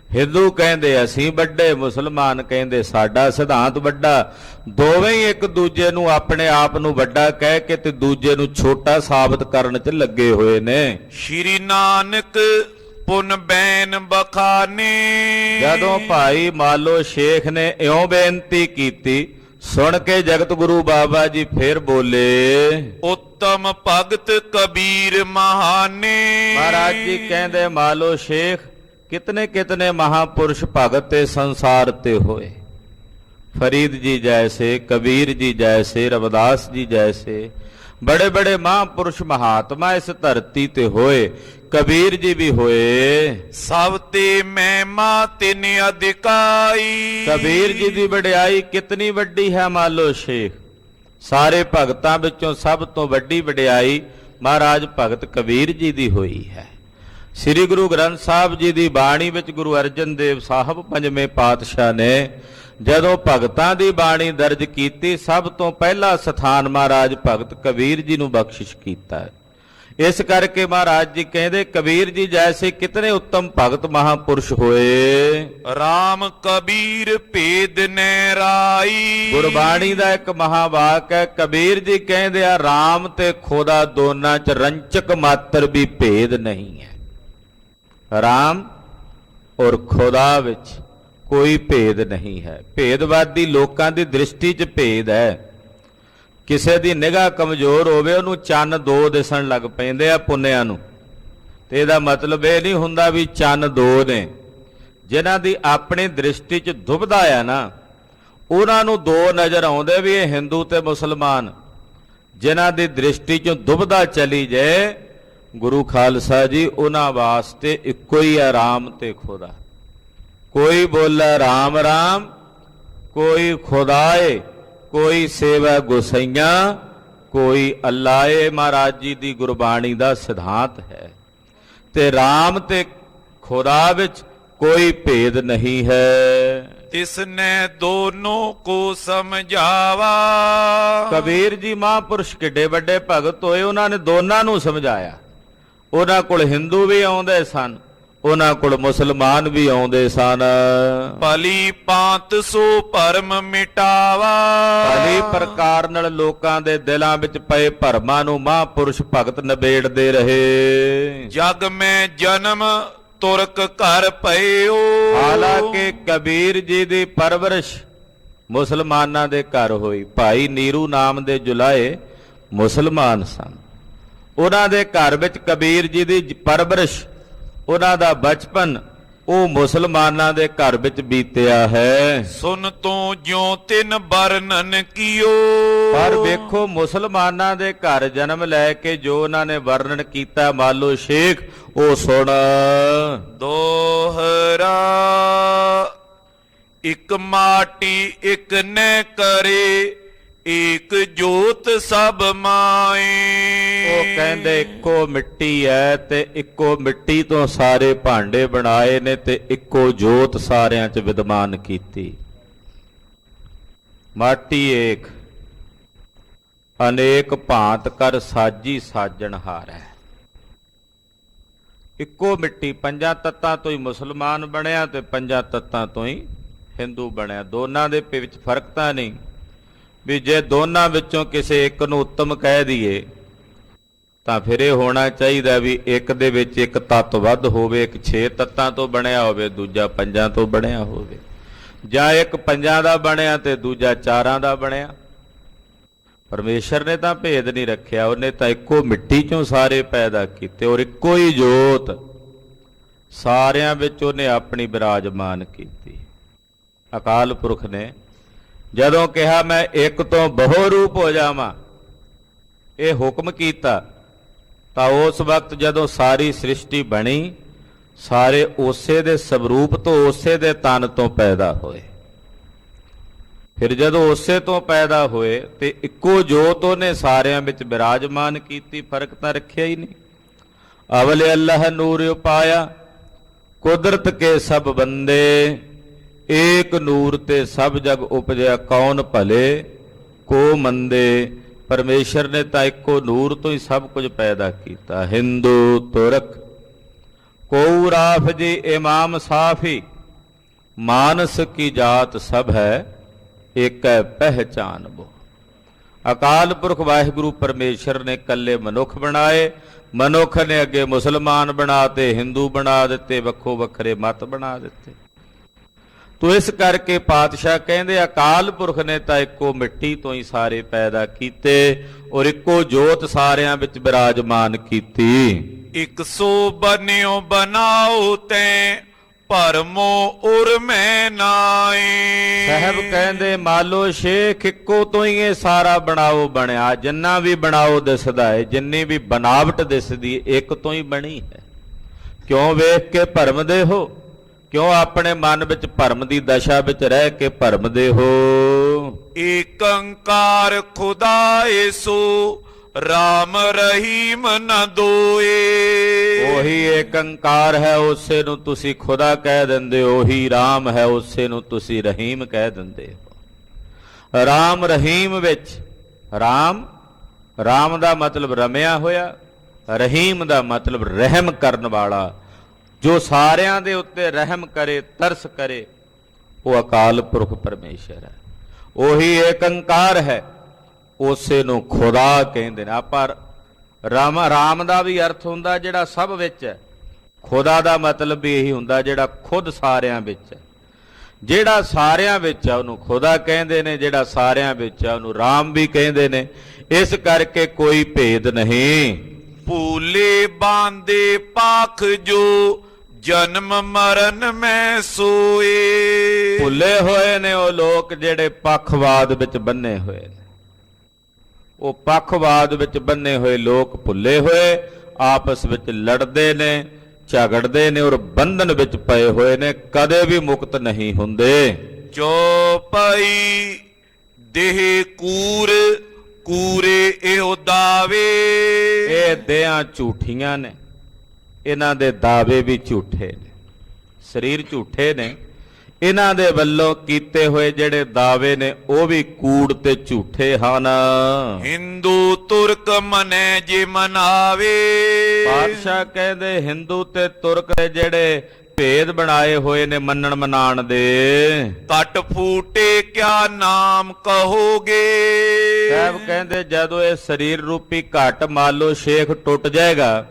ਹਿੰਦੂ ਕਹਿੰਦੇ ਅਸੀਂ ਵੱਡੇ, ਮੁਸਲਮਾਨ ਕਹਿੰਦੇ ਸਾਡਾ ਸਿਧਾਂਤ ਵੱਡਾ। ਦੋਵੇਂ ਹੀ ਇੱਕ ਦੂਜੇ ਨੂੰ ਆਪਣੇ ਆਪ ਨੂੰ ਵੱਡਾ ਕਹਿ ਕੇ ਤੇ ਦੂਜੇ ਨੂੰ ਛੋਟਾ ਸਾਬਤ ਕਰਨ 'ਚ ਲੱਗੇ ਹੋਏ ਨੇ। ਸ਼੍ਰੀ ਨਾਨਕ ਪੁਨ ਬੈਨ ਬਖਾਨੇ। ਜਦੋਂ ਭਾਈ ਮਾਲੋ ਸ਼ੇਖ ਨੇ ਇਉਂ ਬੇਨਤੀ ਕੀਤੀ, ਸੁਣ ਕੇ ਜਗਤ ਗੁਰੂ ਬਾਬਾ ਜੀ ਫਿਰ ਬੋਲੇ, ਉੱਤਮ ਭਗਤ ਕਬੀਰ ਮਹਾਨੇ। ਮਹਾਰਾਜ ਜੀ ਕਹਿੰਦੇ ਮਾਲੋ ਸ਼ੇਖ, ਕਿਤਨੇ ਕਿਤਨੇ ਮਹਾਪੁਰਸ਼ ਭਗਤ ਤੇ ਸੰਸਾਰ ਤੇ ਹੋਏ। ਫਰੀਦ ਜੀ ਜੈਸੇ, ਕਬੀਰ ਜੀ ਜੈਸੇ, ਰਵਿਦਾਸ ਜੀ ਜੈਸੇ बड़े बड़े महापुरुष महात्मा इस धरती ते होए। कबीर जी भी होए। सब ते महिमा तिन अधिकाई। कबीर जी की वडियाई कितनी वड्डी है मालो शेख। सारे भगतां विचों सब तो वड्डी वडियाई महाराज भगत कबीर जी की होई है। श्री गुरु ग्रंथ साहब जी की बाणी विच गुरु अर्जन देव साहब पंजवें पातशाह ने ਜਦੋਂ ਭਗਤਾਂ ਦੀ ਬਾਣੀ ਦਰਜ ਕੀਤੀ, ਸਭ ਤੋਂ ਪਹਿਲਾ ਸਥਾਨ ਮਹਾਰਾਜ ਭਗਤ ਕਬੀਰ ਜੀ ਨੂੰ ਬਖਸ਼ਿਸ਼ ਕੀਤਾ ਹੈ। ਇਸ ਕਰਕੇ ਮਹਾਰਾਜ ਜੀ ਕਹਿੰਦੇ ਕਬੀਰ ਜੀ ਜੈਸੇ ਕਿਤਨੇ ਉੱਤਮ ਭਗਤ ਮਹਾਪੁਰਸ਼ ਹੋਏ। ਰਾਮ ਕਬੀਰ ਭੇਦ ਨਹਿਰਾਈ। ਗੁਰਬਾਣੀ ਦਾ ਇੱਕ ਮਹਾਵਾਕ ਹੈ, ਕਬੀਰ ਜੀ ਕਹਿੰਦੇ ਆ ਰਾਮ ਤੇ ਖੁਦਾ ਦੋਨਾਂ 'ਚ ਰੰਚਕ ਮਾਤਰ ਵੀ ਭੇਦ ਨਹੀਂ ਹੈ। ਰਾਮ ਔਰ ਖੁਦਾ ਵਿੱਚ ਕੋਈ ਭੇਦ ਨਹੀਂ ਹੈ। ਭੇਦਵਾਦੀ ਲੋਕਾਂ ਦੀ ਦ੍ਰਿਸ਼ਟੀ 'ਚ ਭੇਦ ਹੈ। ਕਿਸੇ ਦੀ ਨਿਗਾਹ ਕਮਜ਼ੋਰ ਹੋਵੇ ਉਹਨੂੰ ਚੰਨ ਦੋ ਦਿਸਣ ਲੱਗ ਪੈਂਦੇ ਆ ਪੁੰਨਿਆਂ ਨੂੰ, ਤੇ ਇਹਦਾ ਮਤਲਬ ਇਹ ਨਹੀਂ ਹੁੰਦਾ ਵੀ ਚੰਨ ਦੋ ਨੇ। ਜਿਨ੍ਹਾਂ ਦੀ ਆਪਣੀ ਦ੍ਰਿਸ਼ਟੀ 'ਚ ਦੁਬਦਾ ਆ ਨਾ, ਉਹਨਾਂ ਨੂੰ ਦੋ ਨਜ਼ਰ ਆਉਂਦੇ ਵੀ ਇਹ ਹਿੰਦੂ ਤੇ ਮੁਸਲਮਾਨ। ਜਿਨ੍ਹਾਂ ਦੀ ਦ੍ਰਿਸ਼ਟੀ 'ਚੋਂ ਦੁਬਦਾ ਚਲੀ ਜਾਏ, ਗੁਰੂ ਖਾਲਸਾ ਜੀ ਉਹਨਾਂ ਵਾਸਤੇ ਇੱਕੋ ਹੀ ਆ ਰਾਮ ਤੇ ਖੁਦਾ। कोई बोला राम राम, कोई खुदाए, कोई सेवा गुसैया, कोई अल्लाहे। महाराज जी दी गुरबाणी दा सिद्धांत है। ते राम ते खुदा विच कोई भेद नहीं है। तिसने दोनों को समझावा। कबीर जी महापुरुष किड्डे वड्डे भगत होए, उन्होंने दोनों नूं समझाया। उन्हां कोल हिंदू भी आउंदे सन, ਉਹਨਾਂ ਕੋਲ ਮੁਸਲਮਾਨ ਵੀ ਆਉਂਦੇ ਸਨ। ਭਲੀ ਭਾਂਤ ਸੋ ਭਰਮ ਮਿਟਾਵਾ। ਭਲੀ ਪ੍ਰਕਾਰ ਨਾਲ ਲੋਕਾਂ ਦੇ ਦਿਲਾਂ ਵਿੱਚ ਪਏ ਭਰਮਾਂ ਨੂੰ ਮਹਾਂਪੁਰਸ਼ ਭਗਤ ਨਿਬੇੜਦੇ ਰਹੇ। ਜਗ ਮੈਂ ਜਨਮ ਤੁਰਕ ਘਰ ਪਇਓ। ਹਾਲਾਂਕਿ ਕਬੀਰ ਜੀ ਦੀ ਪਰਵਰਿਸ਼ ਮੁਸਲਮਾਨਾਂ ਦੇ ਘਰ ਹੋਈ। ਭਾਈ ਨੀਰੂ ਨਾਮ ਦੇ ਜੁਲਾਏ ਮੁਸਲਮਾਨ ਸਨ। ਉਹਨਾਂ ਦੇ ਘਰ ਵਿੱਚ ਕਬੀਰ ਜੀ ਦੀ ਪਰਵਰਿਸ਼, ਉਹਨਾਂ ਦਾ ਬਚਪਨ ਉਹ ਮੁਸਲਮਾਨਾਂ ਦੇ ਘਰ ਵਿੱਚ ਬੀਤਿਆ ਹੈ। ਸੁਨ ਤੋਂ ਜਿਉ ਤਿਨ ਵਰਣਨ ਕੀਓ। ਪਰ ਵੇਖੋ ਮੁਸਲਮਾਨਾਂ ਦੇ ਘਰ ਜਨਮ ਲੈ ਕੇ ਜੋ ਉਹਨਾਂ ਨੇ ਵਰਣਨ ਕੀਤਾ ਮਾਲੋ ਸ਼ੇਖ, ਉਹ ਸੁਣ। ਦੋਹਰਾ ਇੱਕ ਮਾਟੀ ਇੱਕ ਨੈ ਕਰੇ, ਏਕ ਜੋਤ ਸਭ ਮਾਏ। ਉਹ ਕਹਿੰਦੇ ਇੱਕੋ ਮਿੱਟੀ ਹੈ ਤੇ ਇੱਕੋ ਮਿੱਟੀ ਤੋਂ ਸਾਰੇ ਭਾਂਡੇ ਬਣਾਏ ਨੇ ਤੇ ਇੱਕੋ ਜੋਤ ਸਾਰਿਆਂ 'ਚ ਵਿਦਮਾਨ ਕੀਤੀ। ਮਾਟੀ ਏਕ ਅਨੇਕ ਭਾਂਤ ਕਰ ਸਾਜੀ ਸਾਜਣਹਾਰ ਹੈ। ਇੱਕੋ ਮਿੱਟੀ, ਪੰਜਾਂ ਤੱਤਾਂ ਤੋਂ ਹੀ ਮੁਸਲਮਾਨ ਬਣਿਆ ਤੇ ਪੰਜਾਂ ਤੱਤਾਂ ਤੋਂ ਹੀ ਹਿੰਦੂ ਬਣਿਆ। ਦੋਨਾਂ ਦੇ ਵਿੱਚ ਫਰਕ ਤਾਂ ਨਹੀਂ ਵੀ ਜੇ ਦੋਨਾਂ ਵਿੱਚੋਂ ਕਿਸੇ ਇੱਕ ਨੂੰ ਉੱਤਮ ਕਹਿ ਦਈਏ ਤਾਂ ਫਿਰ ਇਹ ਹੋਣਾ ਚਾਹੀਦਾ ਵੀ ਇੱਕ ਦੇ ਵਿੱਚ ਇੱਕ ਤੱਤ ਵੱਧ ਹੋਵੇ, ਇੱਕ 6 ਤੱਤਾਂ ਤੋਂ ਬਣਿਆ ਹੋਵੇ, ਦੂਜਾ 5 ਤੋਂ ਬਣਿਆ ਹੋਵੇ, ਜਾਂ ਇੱਕ 5 ਦਾ ਬਣਿਆ ਤੇ ਦੂਜਾ 4 ਦਾ ਬਣਿਆ। ਪਰਮੇਸ਼ਰ ਨੇ ਤਾਂ ਭੇਦ ਨਹੀਂ ਰੱਖਿਆ, ਉਹਨੇ ਤਾਂ ਇੱਕੋ ਮਿੱਟੀ ਚੋਂ ਸਾਰੇ ਪੈਦਾ ਕੀਤੇ ਔਰ ਇੱਕੋ ਹੀ ਜੋਤ ਸਾਰਿਆਂ ਵਿੱਚ ਉਹਨੇ ਆਪਣੀ ਬਿਰਾਜਮਾਨ ਕੀਤੀ। ਅਕਾਲ ਪੁਰਖ ਨੇ ਜਦੋਂ ਕਿਹਾ ਮੈਂ ਇੱਕ ਤੋਂ ਬਹੁ ਰੂਪ ਹੋ ਜਾਵਾਂ, ਇਹ ਹੁਕਮ ਕੀਤਾ, ਤਾਂ ਉਸ ਵਕਤ ਜਦੋਂ ਸਾਰੀ ਸ੍ਰਿਸ਼ਟੀ ਬਣੀ, ਸਾਰੇ ਉਸੇ ਦੇ ਸਵਰੂਪ ਤੋਂ, ਉਸੇ ਦੇ ਤਨ ਤੋਂ ਪੈਦਾ ਹੋਏ। ਫਿਰ ਜਦੋਂ ਉਸੇ ਤੋਂ ਪੈਦਾ ਹੋਏ ਤੇ ਇੱਕੋ ਜੋਤ ਉਹਨੇ ਸਾਰਿਆਂ ਵਿੱਚ ਬਿਰਾਜਮਾਨ ਕੀਤੀ, ਫਰਕ ਤਾਂ ਰੱਖਿਆ ਹੀ ਨਹੀਂ। ਅਵਲ ਅੱਲਾਹ ਨੂਰ ਉਪਾਇਆ, ਕੁਦਰਤ ਕੇ ਸਭ ਬੰਦੇ, ਏਕ ਨੂਰ ਤੇ ਸਭ ਜਗ ਉਪਜਿਆ, ਕੌਣ ਭਲੇ ਕੋ ਮੰਦੇ। ਪਰਮੇਸ਼ਰ ਨੇ ਤਾਂ ਇੱਕੋ ਨੂਰ ਤੋਂ ਹੀ ਸਭ ਕੁਝ ਪੈਦਾ ਕੀਤਾ। ਹਿੰਦੂ ਤੁਰਕ ਕੋ ਰਾਫ ਜੀ ਇਮਾਮ ਸਾਫੀ, ਮਾਨਸ ਕੀ ਜਾਤ ਸਭ ਹੈ, ਏਕੈ ਪਹਿਚਾਨ ਬੋ। ਅਕਾਲ ਪੁਰਖ ਵਾਹਿਗੁਰੂ ਪਰਮੇਸ਼ਰ ਨੇ ਇਕੱਲੇ ਮਨੁੱਖ ਬਣਾਏ, ਮਨੁੱਖ ਨੇ ਅੱਗੇ ਮੁਸਲਮਾਨ ਬਣਾਤੇ, ਹਿੰਦੂ ਬਣਾ ਦਿੱਤੇ, ਵੱਖੋ ਵੱਖਰੇ ਮਤ ਬਣਾ ਦਿੱਤੇ। ਤੋ ਇਸ ਕਰਕੇ ਪਾਤਸ਼ਾਹ ਕਹਿੰਦੇ ਅਕਾਲ ਪੁਰਖ ਨੇ ਤਾਂ ਇੱਕੋ ਮਿੱਟੀ ਤੋਂ ਹੀ ਸਾਰੇ ਪੈਦਾ ਕੀਤੇ ਔਰ ਇੱਕੋ ਜੋਤ ਸਾਰਿਆਂ ਵਿੱਚ ਬਿਰਾਜਮਾਨ ਕੀਤੀ। ਇਕ ਸੋ ਬਨਿਓ ਬਣਾਓ ਤੈਂ, ਭਰਮੋ ਉਰ ਮੈਂ ਨਾਏ। ਸਾਹਿਬ ਕਹਿੰਦੇ ਮਾਲੋ ਸ਼ੇਖ ਇੱਕੋ ਤੋਂ ਹੀ ਇਹ ਸਾਰਾ ਬਣਾਓ ਬਣਿਆ, ਜਿੰਨਾ ਵੀ ਬਣਾਓ ਦਿਸਦਾ ਹੈ, ਜਿੰਨੀ ਵੀ ਬਨਾਵਟ ਦਿਸਦੀ ਇੱਕ ਤੋਂ ਹੀ ਬਣੀ ਹੈ। ਕਿਉਂ ਵੇਖ ਕੇ ਭਰਮਦੇ ਹੋ? ਕਿਉਂ ਆਪਣੇ ਮਨ ਵਿੱਚ ਭਰਮ ਦੀ ਦਸ਼ਾ ਵਿੱਚ ਰਹਿ ਕੇ ਭਰਮਦੇ ਹੋ? ਏਕ ਓੰਕਾਰ ਖੁਦਾ ਏਸੋ, ਰਾਮ ਰਹੀਮ ਨ ਦੋਏ। ਉਹੀ ਏਕ ਓੰਕਾਰ ਹੈ, ਉਸੇ ਨੂੰ ਤੁਸੀਂ ਖੁਦਾ ਕਹਿ ਦਿੰਦੇ ਹੋ। ਉਹੀ ਰਾਮ ਹੈ, ਉਸੇ ਨੂੰ ਤੁਸੀਂ ਰਹੀਮ ਕਹਿ ਦਿੰਦੇ ਹੋ। ਰਾਮ ਰਹੀਮ ਵਿੱਚ ਰਾਮ ਦਾ ਮਤਲਬ ਰਮਿਆ ਹੋਇਆ, ਰਹੀਮ ਦਾ ਮਤਲਬ ਰਹਿਮ ਕਰਨ ਵਾਲਾ, ਜੋ ਸਾਰਿਆਂ ਦੇ ਉੱਤੇ ਰਹਿਮ ਕਰੇ, ਤਰਸ ਕਰੇ, ਉਹ ਅਕਾਲ ਪੁਰਖ ਪਰਮੇਸ਼ਰ ਹੈ। ਉਹੀ ਏਕ ਓੰਕਾਰ ਹੈ, ਉਸੇ ਨੂੰ ਖੁਦਾ ਕਹਿੰਦੇ ਨੇ। ਆਪਾਂ ਰਾਮ ਦਾ ਵੀ ਅਰਥ ਹੁੰਦਾ ਜਿਹੜਾ ਸਭ ਵਿੱਚ ਹੈ। ਖੁਦਾ ਦਾ ਮਤਲਬ ਵੀ ਇਹੀ ਹੁੰਦਾ ਜਿਹੜਾ ਖੁਦ ਸਾਰਿਆਂ ਵਿੱਚ ਹੈ। ਜਿਹੜਾ ਸਾਰਿਆਂ ਵਿੱਚ ਹੈ ਉਹਨੂੰ ਖੁਦਾ ਕਹਿੰਦੇ ਨੇ, ਜਿਹੜਾ ਸਾਰਿਆਂ ਵਿੱਚ ਹੈ ਉਹਨੂੰ ਰਾਮ ਵੀ ਕਹਿੰਦੇ ਨੇ। ਇਸ ਕਰਕੇ ਕੋਈ ਭੇਦ ਨਹੀਂ। ਭੂਲੇ ਬਾਂਦੇ ਪਾਖ ਜੋ, ਜਨਮ ਮਰਨ ਮੈਂ ਸੋਏ। ਭੁੱਲੇ ਹੋਏ ਨੇ ਉਹ ਲੋਕ ਜਿਹੜੇ ਪੱਖਵਾਦ ਵਿੱਚ ਬੰਨੇ ਹੋਏ ਨੇ। ਉਹ ਪੱਖਵਾਦ ਵਿੱਚ ਬੰਨੇ ਹੋਏ ਲੋਕ ਭੁੱਲੇ ਹੋਏ, ਆਪਸ ਵਿੱਚ ਲੜਦੇ ਨੇ, ਝਗੜਦੇ ਨੇ ਔਰ ਬੰਧਨ ਵਿੱਚ ਪਏ ਹੋਏ ਨੇ, ਕਦੇ ਵੀ ਮੁਕਤ ਨਹੀਂ ਹੁੰਦੇ। ਜੋ ਪਈ ਦੇਹ ਕੂਰੇ ਇਹੋ ਦਾਵੇ। ਇਹ ਦੇਹਾਂ ਝੂਠੀਆਂ ਨੇ, ਇਹਨਾਂ ਦੇ ਦਾਅਵੇ ਵੀ ਝੂਠੇ ਨੇ। ਸਰੀਰ ਝੂਠੇ ਨੇ, ਇਹਨਾਂ ਦੇ ਵੱਲੋਂ ਕੀਤੇ ਹੋਏ ਜਿਹੜੇ ਦਾਅਵੇ ਨੇ ਉਹ ਵੀ ਕੂੜ ਤੇ ਝੂਠੇ ਹਨ। ਹਿੰਦੂ ਤੁਰਕ ਮਨੈ ਜੇ ਮਨਾਵੇ। ਪਾਤਸ਼ਾਹ ਕਹਿੰਦੇ ਹਿੰਦੂ ਤੇ ਤੁਰਕ ਦੇ ਜਿਹੜੇ ਭੇਦ ਬਣਾਏ ਹੋਏ ਨੇ ਮੰਨਣ ਮਨਾਣ ਦੇ, ਤਟ ਫੂਟੇ ਕਿਆ ਨਾਮ ਕਹੋਗੇ। ਸਾਹਿਬ ਕਹਿੰਦੇ ਜਦੋਂ ਇਹ ਸਰੀਰ ਰੂਪੀ ਘਟ ਮੰਨ ਲਓ ਸ਼ੇਖ ਟੁੱਟ ਜਾਏਗਾ,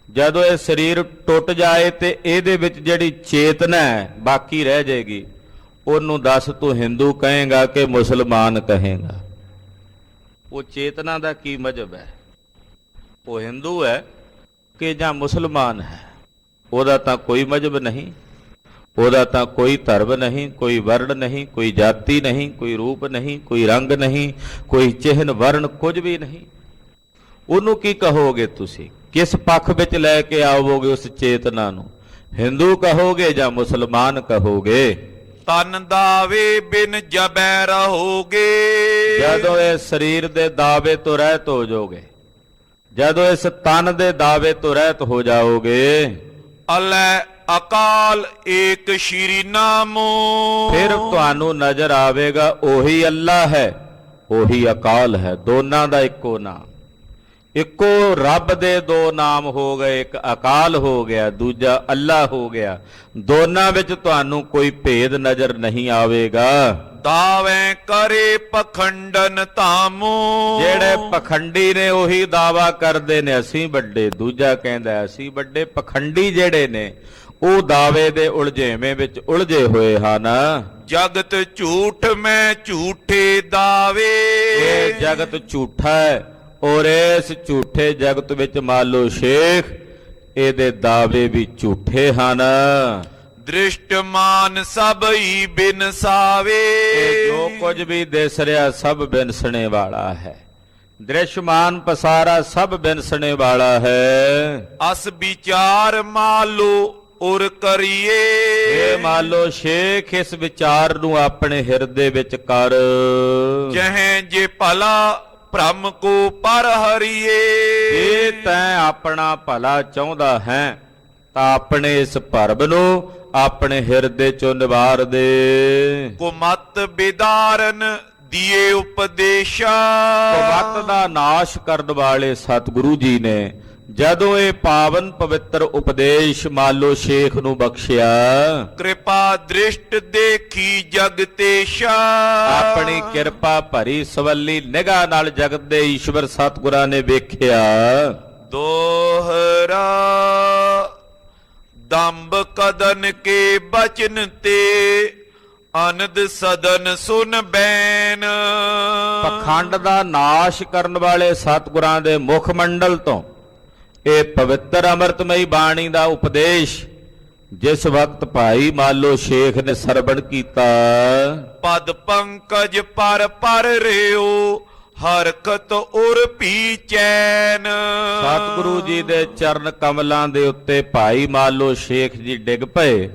ਜਦੋਂ ਇਹ ਸਰੀਰ ਟੁੱਟ ਜਾਏ ਤੇ ਇਹਦੇ ਵਿੱਚ ਜਿਹੜੀ ਚੇਤਨਾ ਹੈ ਬਾਕੀ ਰਹਿ ਜਾਏਗੀ, ਉਹਨੂੰ ਦੱਸ ਤੂੰ ਹਿੰਦੂ ਕਹੇਗਾ ਕਿ ਮੁਸਲਮਾਨ ਕਹੇਗਾ? ਉਹ ਚੇਤਨਾ ਦਾ ਕੀ ਮਜ਼ਹਬ ਹੈ? ਉਹ ਹਿੰਦੂ ਹੈ ਕਿ ਜਾਂ ਮੁਸਲਮਾਨ ਹੈ? ਉਹਦਾ ਤਾਂ ਕੋਈ ਮਜ਼ਹਬ ਨਹੀਂ, ਉਹਦਾ ਤਾਂ ਕੋਈ ਧਰਮ ਨਹੀਂ, ਕੋਈ ਵਰਣ ਨਹੀਂ, ਕੋਈ ਜਾਤੀ ਨਹੀਂ, ਕੋਈ ਰੂਪ ਨਹੀਂ, ਕੋਈ ਰੰਗ ਨਹੀਂ, ਕੋਈ ਚਿਹਨ ਵਰਣ, ਕੁਝ ਵੀ ਨਹੀਂ। ਉਹਨੂੰ ਕੀ ਕਹੋਗੇ ਤੁਸੀਂ? ਕਿਸ ਪੱਖ ਵਿੱਚ ਲੈ ਕੇ ਆਵੋਗੇ ਉਸ ਚੇਤਨਾ ਨੂੰ? ਹਿੰਦੂ ਕਹੋਗੇ ਜਾਂ ਮੁਸਲਮਾਨ ਕਹੋਗੇ? ਤਨ ਦਾਵੇ ਬਿਨ ਜਬੈ ਰਹੋਗੇ। ਜਦੋਂ ਇਸ ਸਰੀਰ ਦੇ ਦਾਅਵੇ ਤੋਂ ਰਹਿਤ ਹੋ ਜਾਓਗੇ, ਜਦੋਂ ਇਸ ਤਨ ਦੇ ਦਾਅਵੇ ਤੋਂ ਰਹਿਤ ਹੋ ਜਾਓਗੇ, ਅਲੈ ਅਕਾਲ ਏਕ ਸ਼੍ਰੀ ਨਾਮੋ। ਫਿਰ ਤੁਹਾਨੂੰ ਨਜ਼ਰ ਆਵੇਗਾ ਉਹੀ ਅੱਲਾ ਹੈ, ਉਹੀ ਅਕਾਲ ਹੈ। ਦੋਨਾਂ ਦਾ ਇੱਕੋ ਨਾਮ, ਇੱਕੋ ਰੱਬ ਦੇ ਦੋ ਨਾਮ ਹੋ ਗਏ, ਇੱਕ ਅਕਾਲ ਹੋ ਗਿਆ, ਦੂਜਾ ਅੱਲਾ ਹੋ ਗਿਆ। ਦੋਨਾਂ ਵਿੱਚ ਤੁਹਾਨੂੰ ਕੋਈ ਭੇਦ ਨਜ਼ਰ ਨਹੀਂ ਆਵੇਗਾ। ਦਾਵੇ ਕਰੇ ਪਖੰਡਨ ਧਾਮੋ। ਜਿਹੜੇ ਪਖੰਡੀ ਨੇ ਉਹੀ ਦਾਵਾ ਕਰਦੇ ਨੇ ਅਸੀਂ ਵੱਡੇ, ਦੂਜਾ ਕਹਿੰਦਾ ਅਸੀਂ ਵੱਡੇ। ਪਖੰਡੀ ਜਿਹੜੇ ਨੇ ਉਹ ਦਾਅਵੇ ਦੇ ਉਲਝੇਵੇਂ ਵਿੱਚ ਉਲਝੇ ਹੋਏ ਹਨ। ਜਗਤ ਝੂਠ ਮੈਂ ਝੂਠੇ ਦਾਵੇ। ਇਹ ਜਗਤ ਝੂਠਾ ਹੈ ਔਰ ਇਸ ਝੂਠੇ ਜਗਤ ਵਿੱਚ ਮੰਨ ਲਓ ਸ਼ੇਖ ਇਹਦੇ ਦਾਅਵੇ ਵੀ ਝੂਠੇ ਹਨ। ਦ੍ਰਿਸ਼ਟਮਾਨ ਸਭ ਹੀ ਬਿਨਸਾਵੇ। ਜੋ ਕੁਝ ਵੀ ਦਿਸ ਰਿਹਾ ਸਭ ਬਿਨਸਣੇ ਵਾਲਾ ਹੈ। ਦ੍ਰਿਸ਼ਮਾਨ ਪਸਾਰਾ ਸਭ ਬਿਨਸਣੇ ਵਾਲਾ ਹੈ। ਅਸ ਵਿਚਾਰ ਮਾਲੋ ਉਰ ਕਰੀਏ। ਇਹ ਮੰਨ ਲਓ ਸ਼ੇਖ ਇਸ ਵਿਚਾਰ ਨੂੰ ਆਪਣੇ ਹਿਰਦੇ ਵਿੱਚ ਕਰ। ਜਹੇ ਜੇ ਭਲਾ ਭ੍ਰਮ ਕੋ ਪਰ ਹਰੀਏ। ਜੇ ਤੈਂ ਆਪਣਾ ਭਲਾ ਚਾਹੁੰਦਾ ਹੈ ਤਾਂ ਆਪਣੇ ਇਸ ਭਰਮ ਨੂੰ ਆਪਣੇ ਹਿਰਦੇ ਚੋਂ ਨਿਵਾਰ ਦੇ। ਕੁਮਤ ਬਿਦਾਰਨ ਦੀਏ ਉਪਦੇਸ਼ਾ। ਕੁਮਤ ਦਾ ਨਾਸ਼ ਕਰਨ ਵਾਲੇ ਸਤਿਗੁਰੂ ਜੀ ਨੇ ਜਦੋਂ ਇਹ ਪਾਵਨ ਪਵਿੱਤਰ ਉਪਦੇਸ਼ ਮਾਲੋ ਸ਼ੇਖ ਨੂੰ ਬਖਸ਼ਿਆ, ਕਿਰਪਾ ਦ੍ਰਿਸ਼ਟ ਦੇਖੀ ਜਗਤੇਸ਼ਾ। ਆਪਣੀ ਕਿਰਪਾ ਭਰੀ ਸਵੱਲੀ ਨਿਗਾਹ ਨਾਲ ਜਗਤ ਦੇ ਈਸ਼ਵਰ ਸਤਿਗੁਰਾਂ ਨੇ ਵੇਖਿਆ। ਦੋਹਰਾ ਦੰਬ ਕਦਨ ਕੇ ਬਚਨ ਤੇ ਅਨੰਦ ਸਦਨ ਸੁਨ ਬੈਨ। ਪਖੰਡ ਦਾ ਨਾਸ਼ ਕਰਨ ਵਾਲੇ ਸਤਿਗੁਰਾਂ ਦੇ ਮੁਖ ਮੰਡਲ ਤੋਂ ਇਹ ਪਵਿੱਤਰ ਅੰਮ੍ਰਿਤਮਈ ਬਾਣੀ ਦਾ ਉਪਦੇਸ਼ ਜਿਸ ਵਕਤ ਭਾਈ ਮਾਲੋ ਸ਼ੇਖ ਨੇ ਸਰਵਣ ਕੀਤਾ, ਪਦ ਪੰਕਜ ਪਰ ਰਿਓ ਹਰਕਤ ਉਰ ਪੀ ਚੈਨ। ਸਤਿਗੁਰੂ ਜੀ ਦੇ ਚਰਨ ਕਮਲਾਂ ਦੇ ਉੱਤੇ ਭਾਈ ਮਾਲੋ ਸ਼ੇਖ ਜੀ ਡਿੱਗ ਪਏ,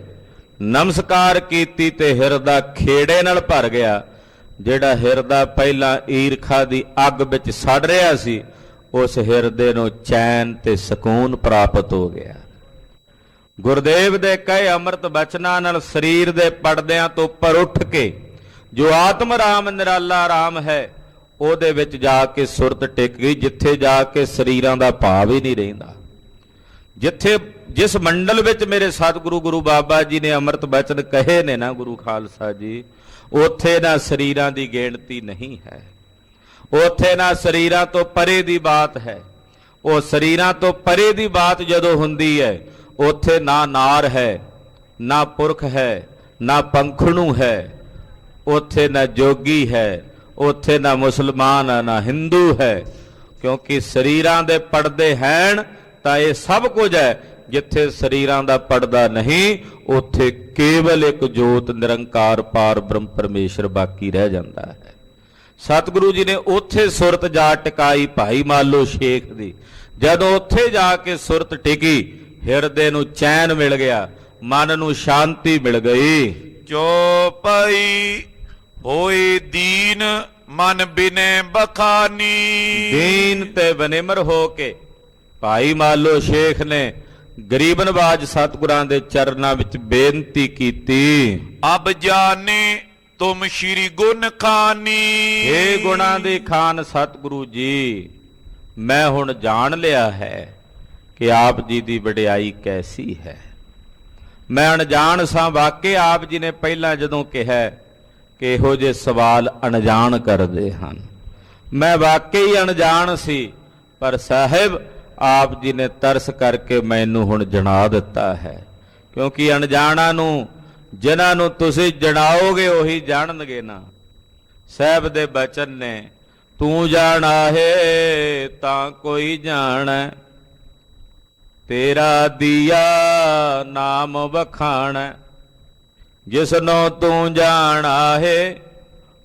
ਨਮਸਕਾਰ ਕੀਤੀ ਤੇ ਹਿਰਦਾ ਖੇੜੇ ਨਾਲ ਭਰ ਗਿਆ। ਜਿਹੜਾ ਹਿਰਦਾ ਪਹਿਲਾਂ ਈਰਖਾ ਦੀ ਅੱਗ ਵਿੱਚ ਸੜ ਰਿਹਾ ਸੀ, ਉਸ ਹਿਰਦੇ ਨੂੰ ਚੈਨ ਤੇ ਸਕੂਨ ਪ੍ਰਾਪਤ ਹੋ ਗਿਆ। ਗੁਰਦੇਵ ਦੇ ਕਹੇ ਅੰਮ੍ਰਿਤ ਬਚਨਾਂ ਨਾਲ ਸਰੀਰ ਦੇ ਪਰਦਿਆਂ ਤੋਂ ਉੱਪਰ ਉੱਠ ਕੇ ਜੋ ਆਤਮ ਰਾਮ ਨਿਰਾਲਾ ਰਾਮ ਹੈ, ਉਹਦੇ ਵਿੱਚ ਜਾ ਕੇ ਸੁਰਤ ਟਿਕ ਗਈ, ਜਿੱਥੇ ਜਾ ਕੇ ਸਰੀਰਾਂ ਦਾ ਭਾਵ ਹੀ ਨਹੀਂ ਰਹਿੰਦਾ। ਜਿਸ ਮੰਡਲ ਵਿੱਚ ਮੇਰੇ ਸਤਿਗੁਰੂ ਗੁਰੂ ਬਾਬਾ ਜੀ ਨੇ ਅੰਮ੍ਰਿਤ ਬਚਨ ਕਹੇ ਨੇ ਨਾ ਗੁਰੂ ਖਾਲਸਾ ਜੀ, ਉੱਥੇ ਨਾ ਸਰੀਰਾਂ ਦੀ ਗਿਣਤੀ ਨਹੀਂ ਹੈ, ਉੱਥੇ ਨਾ ਸਰੀਰਾਂ ਤੋਂ ਪਰੇ ਦੀ ਬਾਤ ਹੈ। ਉਹ ਸਰੀਰਾਂ ਤੋਂ ਪਰੇ ਦੀ ਬਾਤ ਜਦੋਂ ਹੁੰਦੀ ਹੈ, ਉੱਥੇ ਨਾ ਨਾਰ ਹੈ, ਨਾ ਪੁਰਖ ਹੈ, ਨਾ ਪੰਖਣੂ ਹੈ, ਉੱਥੇ ਨਾ ਜੋਗੀ ਹੈ, ਉੱਥੇ ਨਾ ਮੁਸਲਮਾਨ ਹੈ, ਨਾ ਹਿੰਦੂ ਹੈ। ਕਿਉਂਕਿ ਸਰੀਰਾਂ ਦੇ ਪਰਦੇ ਹਨ ਤਾਂ ਇਹ ਸਭ ਕੁਝ ਹੈ। ਜਿੱਥੇ ਸਰੀਰਾਂ ਦਾ ਪਰਦਾ ਨਹੀਂ, ਉੱਥੇ ਕੇਵਲ ਇੱਕ ਜੋਤ ਨਿਰੰਕਾਰ ਪਾਰ ਬ੍ਰਹਮ ਪਰਮੇਸ਼ਰ ਬਾਕੀ ਰਹਿ ਜਾਂਦਾ ਹੈ। ਸਤਿਗੁਰੂ ਜੀ ਨੇ ਉੱਥੇ ਸੁਰਤ ਜਾ ਟਿਕਾਈ ਭਾਈ ਮਾਲੋ ਸ਼ੇਖ ਦੀ। ਜਦੋਂ ਉੱਥੇ ਜਾ ਕੇ ਸੁਰਤ ਟਿਕੀ, ਹਿਰਦੇ ਨੂੰ ਚੈਨ ਮਿਲ ਗਿਆ, ਮਨ ਨੂੰ ਸ਼ਾਂਤੀ ਮਿਲ ਗਈ। ਚੋਪਈ ਹੋਏ ਦੀਨ ਮਨ ਬਿਨੈ ਬਖਾਨੀ। ਦੀਨ ਤੇ ਬਨਿਮਰ ਹੋ ਕੇ ਭਾਈ ਮਾਲੋ ਸ਼ੇਖ ਨੇ ਗਰੀਬ ਨਵਾਜ ਸਤਿਗੁਰਾਂ ਦੇ ਚਰਨਾਂ ਵਿੱਚ ਬੇਨਤੀ ਕੀਤੀ, ਅਬ ਜਾਣੇ ਤੁਮ ਸ਼੍ਰੀ ਗੁਣ ਖਾਨੀ। ਇਹ ਗੁਣਾਂ ਦੇ ਖਾਨ ਸਤਿਗੁਰੂ ਜੀ, ਮੈਂ ਹੁਣ ਜਾਣ ਲਿਆ ਹੈ ਕਿ ਆਪ ਜੀ ਦੀ ਵਡਿਆਈ ਕੈਸੀ ਹੈ। ਮੈਂ ਅਣਜਾਣ ਸਾਂ। ਵਾਕਈ ਆਪ ਜੀ ਨੇ ਪਹਿਲਾਂ ਜਦੋਂ ਕਿਹਾ ਕਿ ਇਹੋ ਜਿਹੇ ਸਵਾਲ ਅਣਜਾਣ ਕਰਦੇ ਹਨ, ਮੈਂ ਵਾਕਈ ਅਣਜਾਣ ਸੀ, ਪਰ ਸਾਹਿਬ ਆਪ ਜੀ ਨੇ ਤਰਸ ਕਰਕੇ ਮੈਨੂੰ ਹੁਣ ਜਣਾ ਦਿੱਤਾ ਹੈ। ਕਿਉਂਕਿ ਅਣਜਾਣਾਂ ਨੂੰ, ਜਿਨ੍ਹਾਂ ਨੂੰ ਤੁਸੀਂ ਜਣਾਓਗੇ ਉਹੀ ਜਾਣਨਗੇ ਨਾ। ਸਾਹਿਬ ਦੇ ਬਚਨ ਨੇ, ਤੂੰ ਜਾਣਾ ਹੈ ਤਾਂ ਕੋਈ ਜਾਣੈ, ਤੇਰਾ ਦੀਆ ਨਾਮ ਵਖਾਣੈ। ਜਿਸਨੋਂ ਤੂੰ ਜਾਣਾ ਹੈ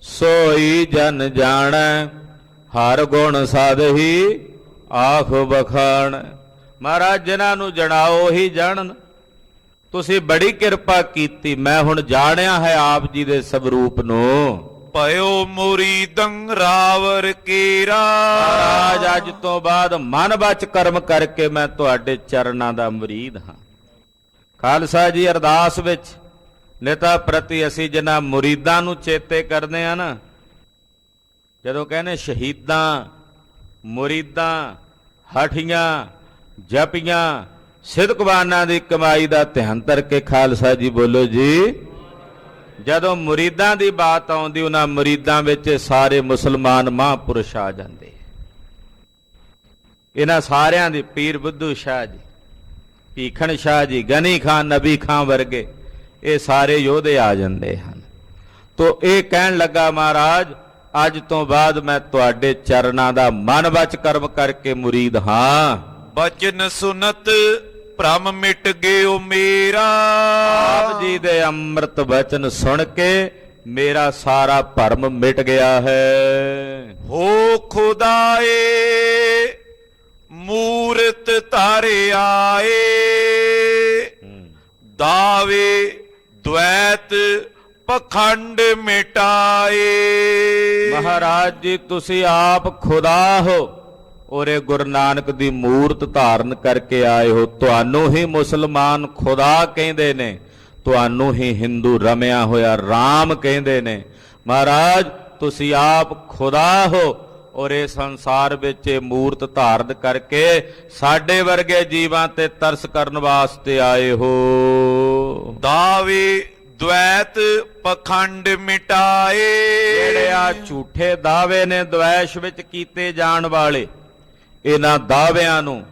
ਸੋਈ ਜਨ ਜਾਣੈ, ਹਰ ਗੁਣ ਸਾਧਹੀ ਆਖ ਬਖਾਣ। ਮਹਾਰਾਜ ਜਿਨ੍ਹਾਂ ਨੂੰ ਜਣਾਓ ਹੀ ਜਾਣਨ। ਤੁਸੀਂ ਬੜੀ ਕਿਰਪਾ ਕੀਤੀ, ਮੈਂ ਹੁਣ ਜਾਣਿਆ ਹੈ ਆਪ ਜੀ ਦੇ ਸਵਰੂਪ ਨੂੰ। ਭਇਓ ਮੁਰੀਦੰ ਰਾਵਰ ਕੇਰਾ। ਮਹਾਰਾਜ ਅੱਜ ਤੋਂ ਬਾਅਦ ਮਨ ਬਚ ਕਰਮ ਕਰਕੇ ਮੈਂ ਤੁਹਾਡੇ ਚਰਨਾਂ ਦਾ ਮੁਰੀਦ ਹਾਂ। ਖਾਲਸਾ ਜੀ, ਅਰਦਾਸ ਵਿੱਚ ਨਿਤਾ ਪ੍ਰਤੀ ਅਸੀਂ ਜਿਨ੍ਹਾਂ ਮੁਰੀਦਾਂ ਨੂੰ ਚੇਤੇ ਕਰਦੇ ਆ ਨਾ, ਜਦੋਂ ਕਹਿੰਦੇ ਸ਼ਹੀਦਾਂ, ਮੁਰੀਦਾਂ, ਹਠੀਆਂ, ਜਪੀਆਂ, ਸਿਦਕਵਾਨਾਂ ਦੀ ਕਮਾਈ ਦਾ ਧਿਆਨ ਕਰਕੇ ਖਾਲਸਾ ਜੀ ਬੋਲੋ ਜੀ। ਜਦੋਂ ਮੁਰੀਦਾਂ ਦੀ ਬਾਤ ਆਉਂਦੀ, ਉਹਨਾਂ ਮੁਰੀਦਾਂ ਵਿੱਚ ਸਾਰੇ ਮੁਸਲਮਾਨ ਮਹਾਂਪੁਰਸ਼ ਆ ਜਾਂਦੇ। ਇਹਨਾਂ ਸਾਰਿਆਂ ਦੀ ਪੀਰ ਬੁੱਧੂ ਸ਼ਾਹ ਜੀ, ਭੀਖਣ ਸ਼ਾਹ ਜੀ, ਗਨੀ ਖਾਨ, ਨਬੀ ਖਾਨ ਵਰਗੇ ਇਹ ਸਾਰੇ ਯੋਧੇ ਆ ਜਾਂਦੇ ਹਨ। ਤੋ ਇਹ ਕਹਿਣ ਲੱਗਾ, ਮਹਾਰਾਜ ਅੱਜ ਤੋਂ ਬਾਅਦ ਮੈਂ ਤੁਹਾਡੇ ਚਰਨਾਂ ਦਾ ਮਨ ਵਿੱਚ ਕਰਮ ਕਰਕੇ ਮੁਰੀਦ ਹਾਂ। ਬਚਨ ਸੁਨਤ ਭ੍ਰਮ ਮਿਟ ਗਿਓ ਮੇਰਾ। ਆਪ ਜੀ ਦੇ ਅੰਮ੍ਰਿਤ ਬਚਨ ਸੁਣ ਕੇ ਮੇਰਾ ਸਾਰਾ ਭਰਮ ਮਿਟ ਗਿਆ ਹੈ। ਹੋ ਖੁਦਾਏ ਮੂਰਤ ਧਾਰੇ ਆਏ, ਦਾਵੇ ਦ્વੈਤ ਪਖੰਡ ਮਿਟਾਏ। ਮਹਾਰਾਜ ਜੀ ਤੁਸੀਂ ਆਪ ਖੁਦਾ ਹੋ, ਔਰ ਇਹ ਗੁਰੂ ਨਾਨਕ ਦੀ ਮੂਰਤ ਧਾਰਨ ਕਰਕੇ ਆਏ ਹੋ। ਤੁਹਾਨੂੰ ਹੀ ਮੁਸਲਮਾਨ ਖੁਦਾ ਕਹਿੰਦੇ ਨੇ, ਤੁਹਾਨੂੰ ਹੀ ਹਿੰਦੂ ਰਮਿਆ ਹੋਇਆ ਰਾਮ ਕਹਿੰਦੇ ਨੇ। ਮਹਾਰਾਜ ਤੁਸੀਂ ਆਪ ਖੁਦਾ ਹੋ ਔਰ ਇਹ ਸੰਸਾਰ ਵਿੱਚ ਇਹ ਮੂਰਤ ਧਾਰਨ ਕਰਕੇ ਸਾਡੇ ਵਰਗੇ ਜੀਵਾਂ ਤੇ ਤਰਸ ਕਰਨ ਵਾਸਤੇ ਆਏ ਹੋ। ਦਾਵੇ ਦ્વੈਤ ਪਖੰਡ ਮਿਟਾਏ। ਜਿਹੜੇ ਆ ਝੂਠੇ ਦਾਅਵੇ ਨੇ ਦ્વੈਸ਼ ਵਿੱਚ ਕੀਤੇ ਜਾਣ ਵਾਲੇ, ਇਹਨਾਂ ਦਾਅਵਿਆਂ ਨੂੰ,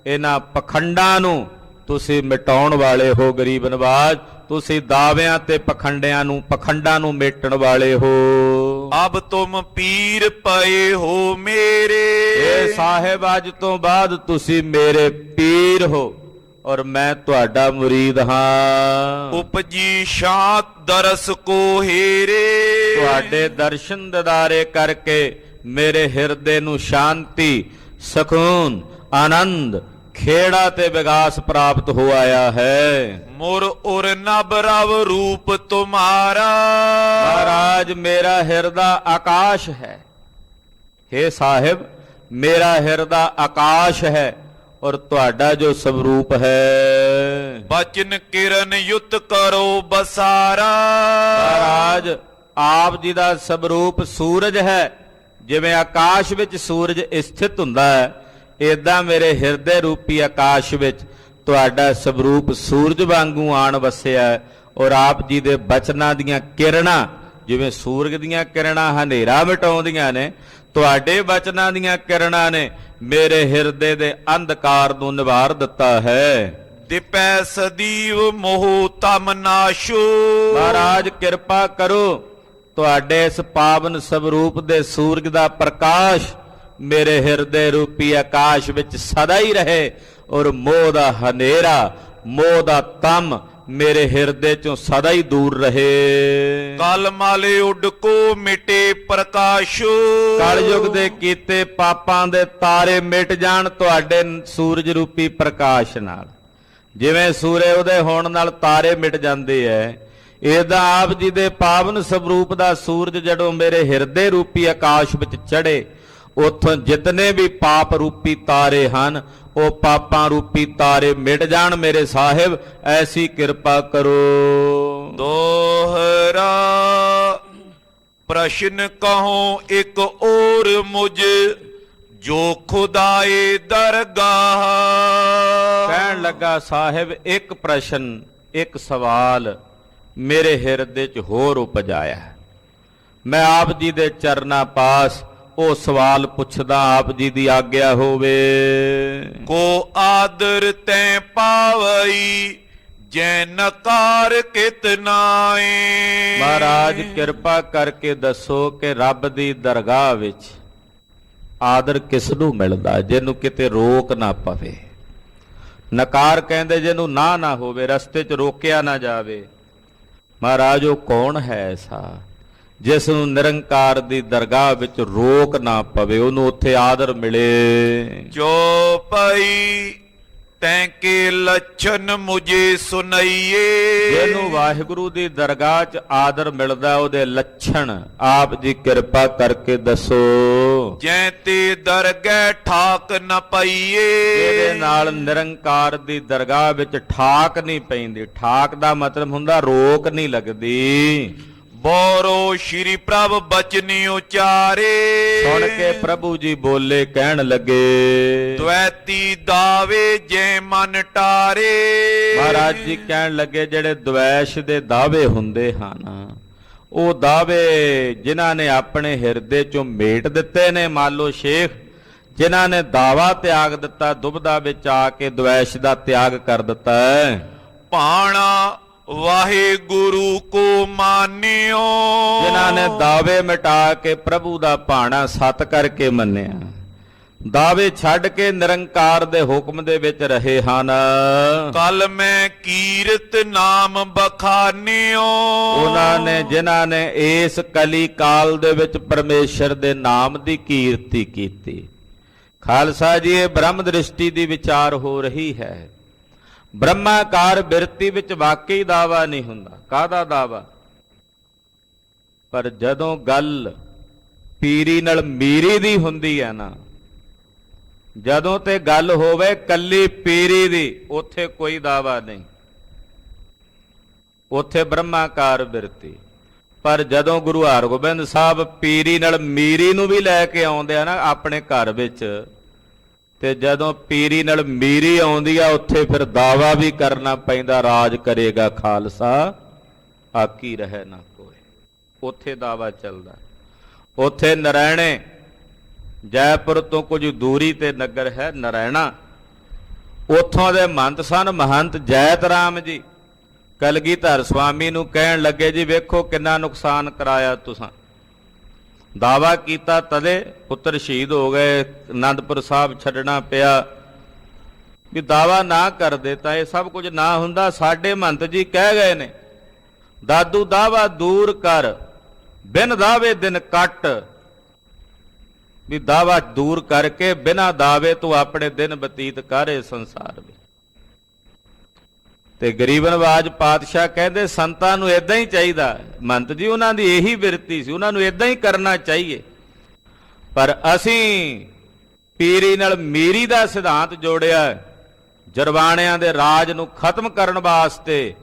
ਇਹਨਾਂ ਪਖੰਡਾਂ ਨੂੰ ਤੁਸੀਂ ਮਿਟਾਉਣ ਵਾਲੇ ਹੋ। ਗਰੀਬ ਨਵਾਜ ਤੁਸੀਂ ਦਾਅਵਿਆਂ ਤੇ ਪਖੰਡਾਂ ਨੂੰ ਮੇਟਣ ਵਾਲੇ ਹੋ। ਅਬ ਤੁਮ ਪੀਰ ਪਏ ਹੋ ਮੇਰੇ। ਇਹ ਸਾਹਿਬ ਅੱਜ ਤੋਂ ਬਾਅਦ ਤੁਸੀਂ ਮੇਰੇ ਪੀਰ ਹੋ ਔਰ ਮੈਂ ਤੁਹਾਡਾ ਮੁਰੀਦ ਹਾਂ। ਉਪਜੀ ਸ਼ਾਂਤ ਦਰਸ ਕੋ ਹੀਰੇ। ਤੁਹਾਡੇ ਦਰਸ਼ਨ ਦਿਦਾਰੇ ਕਰਕੇ ਮੇਰੇ ਹਿਰਦੇ ਨੂੰ ਸ਼ਾਂਤੀ, ਸਕੂਨ, ਆਨੰਦ, ਖੇੜਾ ਤੇ ਵਿਗਾਸ ਪ੍ਰਾਪਤ ਹੋ ਆਇਆ ਹੈ। ਮੁਰ ਉਰ ਨਭ ਰਵ ਰੂਪ ਤੁਮਾਰਾ। ਮਹਾਰਾਜ ਮੇਰਾ ਹਿਰਦਾ ਆਕਾਸ਼ ਹੈ। हे ਸਾਹਿਬ ਮੇਰਾ ਹਿਰਦਾ ਆਕਾਸ਼ ਹੈ ਔਰ ਤੁਹਾਡਾ ਜੋ ਸਵਰੂਪ ਹੈ ਬਚਨ ਕਿਰਨ ਯੁਤ ਕਰੋ ਬਸਾਰਾ। ਮਹਾਰਾਜ ਆਪ ਜੀ ਦਾ ਸਵਰੂਪ ਸੂਰਜ ਹੈ। ਜਿਵੇਂ ਆਕਾਸ਼ ਵਿੱਚ ਸੂਰਜ ਸਥਿਤ ਹੁੰਦਾ ਹੈ, ਏਦਾਂ ਮੇਰੇ ਹਿਰਦੇ ਰੂਪੀ ਆਕਾਸ਼ ਵਿੱਚ ਤੁਹਾਡਾ ਸਵਰੂਪ ਸੂਰਜ ਵਾਂਗੂ ਆਣ ਵਸਿਆ ਔਰ ਆਪ ਜੀ ਦੇ ਬਚਨਾਂ ਦੀਆਂ ਕਿਰਨਾਂ, ਜਿਵੇਂ ਸੂਰਜ ਦੀਆਂ ਕਿਰਨਾਂ ਹਨੇਰਾ ਮਿਟਾਉਂਦੀਆਂ ਨੇ, ਤੁਹਾਡੇ ਬਚਨਾਂ ਦੀਆਂ ਕਿਰਨਾਂ ਨੇ ਮੇਰੇ ਹਿਰਦੇ ਦੇ ਅੰਧਕਾਰ ਨੂੰ ਨਿਵਾਰ ਦਿੱਤਾ ਹੈ। ਦਿਪੈ ਸਦੀਵ ਮੋਹ ਤਮ ਨਾਸ਼ੋ। ਮਹਾਰਾਜ ਕਿਰਪਾ ਕਰੋ, ਤੁਹਾਡੇ ਇਸ ਪਾਵਨ ਸਵਰੂਪ ਦੇ ਸੂਰਜ ਦਾ ਪ੍ਰਕਾਸ਼ ਮੇਰੇ ਹਿਰਦੇ ਰੂਪੀ ਆਕਾਸ਼ ਵਿੱਚ ਸਦਾ ਹੀ ਰਹੇ ਔਰ ਮੋਹ ਦਾ ਹਨੇਰਾ, ਮੋਹ ਦਾ ਤਮ ਮੇਰੇ ਹਿਰਦੇ ਚੋਂ ਸਦਾ ਹੀ ਦੂਰ ਰਹੇ। ਕਲ ਮਾਲੇ ਉੱਡ ਕੋ ਮਿਟੇ ਪ੍ਰਕਾਸ਼ੋ। ਕਲਯੁਗ ਦੇ ਕੀਤੇ ਪਾਪਾਂ ਦੇ ਤਾਰੇ ਮਿਟ ਜਾਣ ਤੁਹਾਡੇ ਸੂਰਜ ਰੂਪੀ ਪ੍ਰਕਾਸ਼ ਨਾਲ। ਜਿਵੇਂ ਸੂਰਜ ਉਦੇ ਹੋਣ ਨਾਲ ਤਾਰੇ ਮਿਟ ਜਾਂਦੇ ਐ, ਇਹਦਾ ਆਪ ਜੀ ਦੇ ਪਾਵਨ ਸਵਰੂਪ ਦਾ ਸੂਰਜ ਜਦੋਂ ਮੇਰੇ ਹਿਰਦੇ ਰੂਪੀ ਆਕਾਸ਼ ਵਿੱਚ ਚੜੇ, ਉੱਥੋਂ ਜਿਤਨੇ ਵੀ ਪਾਪ ਰੂਪੀ ਤਾਰੇ ਹਨ ਉਹ ਪਾਪਾਂ ਰੂਪੀ ਤਾਰੇ ਮਿਟ ਜਾਣ। ਮੇਰੇ ਸਾਹਿਬ ਐਸੀ ਕਿਰਪਾ ਕਰੋ। ਦੋਹਰਾ ਪ੍ਰਸ਼ਨ ਕਹੋ ਇੱਕ ਔਰ ਮੁਝ ਜੋ ਖੁਦਾਏ ਦਰਗਾਹ। ਕਹਿਣ ਲੱਗਾ ਸਾਹਿਬ ਇੱਕ ਪ੍ਰਸ਼ਨ, ਇੱਕ ਸਵਾਲ ਮੇਰੇ ਹਿਰਦੇ 'ਚ ਹੋਰ ਉਪਜਾਇਆ। ਮੈਂ ਆਪ ਜੀ ਦੇ ਚਰਨਾਂ ਪਾਸ ਉਹ ਸਵਾਲ ਪੁੱਛਦਾ, ਆਪ ਜੀ ਦੀ ਆਗਿਆ ਹੋਵੇ। ਕੋ ਆਦਰ ਤੈ ਪਾਵਈ ਜੈ ਨਕਾਰ ਕਿਤਨਾਏ। ਮਹਾਰਾਜ ਕਿਰਪਾ ਕਰਕੇ ਦੱਸੋ ਕਿ ਰੱਬ ਦੀ ਦਰਗਾਹ ਵਿੱਚ ਆਦਰ ਕਿਸ ਨੂੰ ਮਿਲਦਾ ਜਿਹਨੂੰ ਕਿਤੇ ਰੋਕ ਨਾ ਪਵੇ। ਨਕਾਰ ਕਹਿੰਦੇ ਜਿਹਨੂੰ ਨਾ ਹੋਵੇ, ਰਸਤੇ 'ਚ ਰੋਕਿਆ ਨਾ ਜਾਵੇ। ਮਹਾਰਾਜ ਉਹ ਕੌਣ ਹੈ ਐਸਾ ਜਿਸ ਨੂੰ ਨਿਰੰਕਾਰ ਦੀ ਦਰਗਾਹ ਵਿੱਚ ਰੋਕ ਨਾ ਪਵੇ, ਉਹਨੂੰ ਉੱਥੇ ਆਦਰ ਮਿਲੇ। ਜੋ ਪਈ ਤੈਂ ਕੇ ਲੱਛਣ ਮੁਝੇ ਸੁਣਾਈਏ। ਜਿਹਨੂੰ ਵਾਹਿਗੁਰੂ ਦੀ ਦਰਗਾਹ 'ਚ ਆਦਰ ਮਿਲਦਾ ਉਹਦੇ ਲੱਛਣ ਆਪ ਜੀ ਕਿਰਪਾ ਕਰਕੇ ਦੱਸੋ। ਜੈ ਤੇ ਦਰਗਹਿ ਠਾਕ ਨ ਪਈਏ। ਇਹਦੇ ਨਾਲ ਨਿਰੰਕਾਰ ਦੀ ਦਰਗਾਹ ਵਿੱਚ ਠਾਕ ਨਹੀਂ ਪੈਂਦੀ। ਠਾਕ ਦਾ ਮਤਲਬ ਹੁੰਦਾ ਰੋਕ ਨਹੀਂ ਲੱਗਦੀ। ਬੋਰੋ ਸ਼੍ਰੀ ਪ੍ਰਭ ਬਚਨੀ ਉਚਾਰੇ। ਸੁਣ ਕੇ ਪ੍ਰਭੂ ਜੀ ਬੋਲੇ, ਕਹਿਣ ਲੱਗੇ ਦ્વੈਤੀ ਦਾਵੇ ਜੇ ਮਨ ਟਾਰੇ। ਮਹਾਰਾਜ ਜੀ ਕਹਿਣ ਲੱਗੇ ਜਿਹੜੇ ਦ્વੈਸ਼ ਦੇ ਦਾਅਵੇ ਹੁੰਦੇ ਹਨ, ਉਹ ਦਾਅਵੇ ਜਿਨ੍ਹਾਂ ਨੇ ਆਪਣੇ ਹਿਰਦੇ ਚੋਂ ਮੇਟ ਦਿੱਤੇ ਨੇ, ਮੰਨ ਲਓ ਸ਼ੇਖ ਜਿਨ੍ਹਾਂ ਨੇ ਦਾਵਾ ਤਿਆਗ ਦਿੱਤਾ, ਦੁਬਦਾ ਵਿੱਚ ਆ ਕੇ ਦ્વੈਸ਼ ਦਾ ਤਿਆਗ ਕਰ ਦਿੱਤਾ ਹੈ। ਭਾਣਾ ਵਾਹਿਗੁਰੂ ਕੋ ਮਾਨਿਓ। ਜਿਨ੍ਹਾਂ ਨੇ ਦਾਅਵੇ ਮਿਟਾ ਕੇ ਪ੍ਰਭੂ ਦਾ ਭਾਣਾ ਸਤ ਕਰਕੇ ਮੰਨਿਆ, ਦਾਅਵੇ ਛੱਡ ਕੇ ਨਿਰੰਕਾਰ ਦੇ ਹੁਕਮ ਦੇ ਵਿੱਚ ਰਹੇ ਹਨ। ਕਲ ਮੈਂ ਕੀਰਤ ਨਾਮ ਬਖਾਨਿਓ। ਉਹਨਾਂ ਨੇ ਜਿਨ੍ਹਾਂ ਨੇ ਇਸ ਕਲੀ ਕਾਲ ਦੇ ਵਿੱਚ ਪਰਮੇਸ਼ਰ ਦੇ ਨਾਮ ਦੀ ਕੀਰਤੀ ਕੀਤੀ। ਖਾਲਸਾ ਜੀ ਇਹ ਬ੍ਰਹਮ ਦ੍ਰਿਸ਼ਟੀ ਦੀ ਵਿਚਾਰ ਹੋ ਰਹੀ ਹੈ। ਬ੍ਰਹਮਾਕਾਰ ਬਿਰਤੀ ਵਿੱਚ ਵਾਕਈ ਦਾਵਾ ਨਹੀਂ ਹੁੰਦਾ। ਕਾਹਦਾ ਦਾਵਾ? ਪਰ ਜਦੋਂ ਗੱਲ ਪੀਰੀ ਨਾਲ ਮੀਰੀ ਦੀ ਹੁੰਦੀ ਹੈ ਨਾ, ਜਦੋਂ ਤੇ ਗੱਲ ਹੋਵੇ ਕੱਲੀ ਪੀਰੀ ਦੀ ਉੱਥੇ ਕੋਈ ਦਾਵਾ ਨਹੀਂ, ਉੱਥੇ ਬ੍ਰਹਮਾਕਾਰ ਬਿਰਤੀ। ਪਰ ਜਦੋਂ ਗੁਰੂ ਹਰਗੋਬਿੰਦ ਸਾਹਿਬ ਪੀਰੀ ਨਾਲ ਮੀਰੀ ਨੂੰ ਵੀ ਲੈ ਕੇ ਆਉਂਦੇ ਆ ਨਾ ਆਪਣੇ ਘਰ ਵਿੱਚ, ਤੇ ਜਦੋਂ ਪੀਰੀ ਨਾਲ ਮੀਰੀ ਆਉਂਦੀ ਆ ਉੱਥੇ ਫਿਰ ਦਾਵਾ ਵੀ ਕਰਨਾ ਪੈਂਦਾ, ਰਾਜ ਕਰੇਗਾ ਖਾਲਸਾ ਆਕੀ ਰਹੇ ਨਾ ਕੋਈ। ਉੱਥੇ ਦਾਵਾ ਚੱਲਦਾ। ਉੱਥੇ ਨਰੈਣੇ, ਜੈਪੁਰ ਤੋਂ ਕੁਝ ਦੂਰੀ ਤੇ ਨਗਰ ਹੈ ਨਰੈਣਾ, ਉੱਥੋਂ ਦੇ ਮਹੰਤ ਸਨ ਮਹੰਤ ਜੈਤ ਰਾਮ ਜੀ। ਕਲਗੀਧਰ ਸਵਾਮੀ ਨੂੰ ਕਹਿਣ ਲੱਗੇ, ਜੀ ਵੇਖੋ ਕਿੰਨਾ ਨੁਕਸਾਨ ਕਰਾਇਆ ਤੁਸਾਂ, ਦਾਵਾ ਕੀਤਾ ਤਦੇ ਪੁੱਤਰ ਸ਼ਹੀਦ ਹੋ ਗਏ, ਅਨੰਦਪੁਰ ਸਾਹਿਬ ਛੱਡਣਾ ਪਿਆ। ਵੀ ਦਾਵਾ ਨਾ ਕਰਦੇ ਤਾਂ ਇਹ ਸਭ ਕੁਝ ਨਾ ਹੁੰਦਾ। ਸਾਡੇ ਮਹੰਤ ਜੀ ਕਹਿ ਗਏ ਨੇ, ਦਾਦੂ ਦਾਵਾ ਦੂਰ ਕਰ, ਬਿਨ ਦਾਵੇ ਦਿਨ ਕੱਟ। ਵੀ ਦਾਵਾ ਦੂਰ ਕਰਕੇ ਬਿਨਾਂ ਦਾਵੇ ਤੂੰ ਆਪਣੇ ਦਿਨ ਬਤੀਤ ਕਰ ਇਸ ਸੰਸਾਰ ਵਿੱਚ। ਤੇ ਗਰੀਬ ਨਵਾਜ ਪਾਤਸ਼ਾਹ ਕਹਿੰਦੇ ਸੰਤਾਂ ਨੂੰ ਇਦਾਂ ਹੀ ਚਾਹੀਦਾ। ਮਹੰਤ ਜੀ ਉਹਨਾਂ ਦੀ ਇਹੀ ਬਿਰਤੀ ਸੀ, ਉਹਨਾਂ ਨੂੰ ਇਦਾਂ ਹੀ ਕਰਨਾ ਚਾਹੀਏ। ਪਰ ਅਸੀਂ ਪੀਰੀ ਨਾਲ ਮੀਰੀ ਦਾ ਸਿਧਾਂਤ ਜੋੜਿਆ, ਜਰਵਾਣਿਆਂ ਦੇ ਰਾਜ ਨੂੰ ਖਤਮ ਕਰਨ ਵਾਸਤੇ,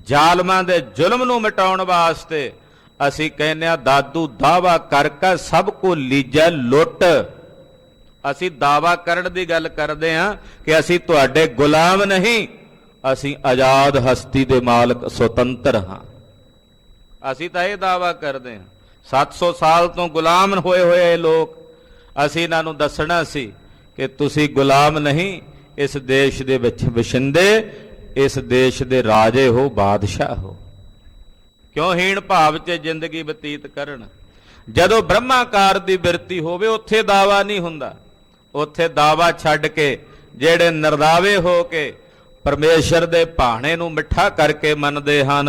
ਜ਼ਾਲਮਾਂ ਦੇ ਜ਼ੁਲਮ ਨੂੰ ਮਿਟਾਉਣ ਵਾਸਤੇ। ਅਸੀਂ ਕਹਿੰਦੇ ਆ ਦਾਦੂ ਦਾਵਾ ਕਰਕੇ ਸਭ ਕੋ ਲੀਜੈ ਲੁੱਟ। ਅਸੀਂ ਦਾਵਾ ਕਰਨ ਦੀ ਗੱਲ ਕਰਦੇ ਆ ਕਿ ਅਸੀਂ ਤੁਹਾਡੇ ਗੁਲਾਮ ਨਹੀਂ, ਅਸੀਂ ਆਜ਼ਾਦ ਹਸਤੀ ਦੇ ਮਾਲਕ ਸੁਤੰਤਰ ਹਾਂ। ਅਸੀਂ ਤਾਂ ਇਹ ਦਾਵਾ ਕਰਦੇ ਹਾਂ। 700 ਸਾਲ ਤੋਂ ਗੁਲਾਮ ਹੋਏ ਹੋਏ ਇਹ ਲੋਕ, ਅਸੀਂ ਇਹਨਾਂ ਨੂੰ ਦੱਸਣਾ ਸੀ ਕਿ ਤੁਸੀਂ ਗੁਲਾਮ ਨਹੀਂ, ਇਸ ਦੇਸ਼ ਦੇ ਵਿੱਚ ਵਸਿੰਦੇ, ਇਸ ਦੇਸ਼ ਦੇ ਰਾਜੇ ਹੋ, ਬਾਦਸ਼ਾਹ ਹੋ। ਕਿਉਂ ਹੀਣ ਭਾਵ 'ਚ ਜ਼ਿੰਦਗੀ ਬਤੀਤ ਕਰਨ। ਜਦੋਂ ਬ੍ਰਹਮਾਕਾਰ ਦੀ ਬਿਰਤੀ ਹੋਵੇ ਉੱਥੇ ਦਾਵਾ ਨਹੀਂ ਹੁੰਦਾ। ਉੱਥੇ ਦਾਵਾ ਛੱਡ ਕੇ ਜਿਹੜੇ ਨਿਰਦਾਵੇ ਹੋ ਕੇ ਪਰਮੇਸ਼ਰ ਦੇ ਭਾਣੇ ਨੂੰ ਮਿੱਠਾ ਕਰਕੇ ਮੰਨਦੇ ਹਨ।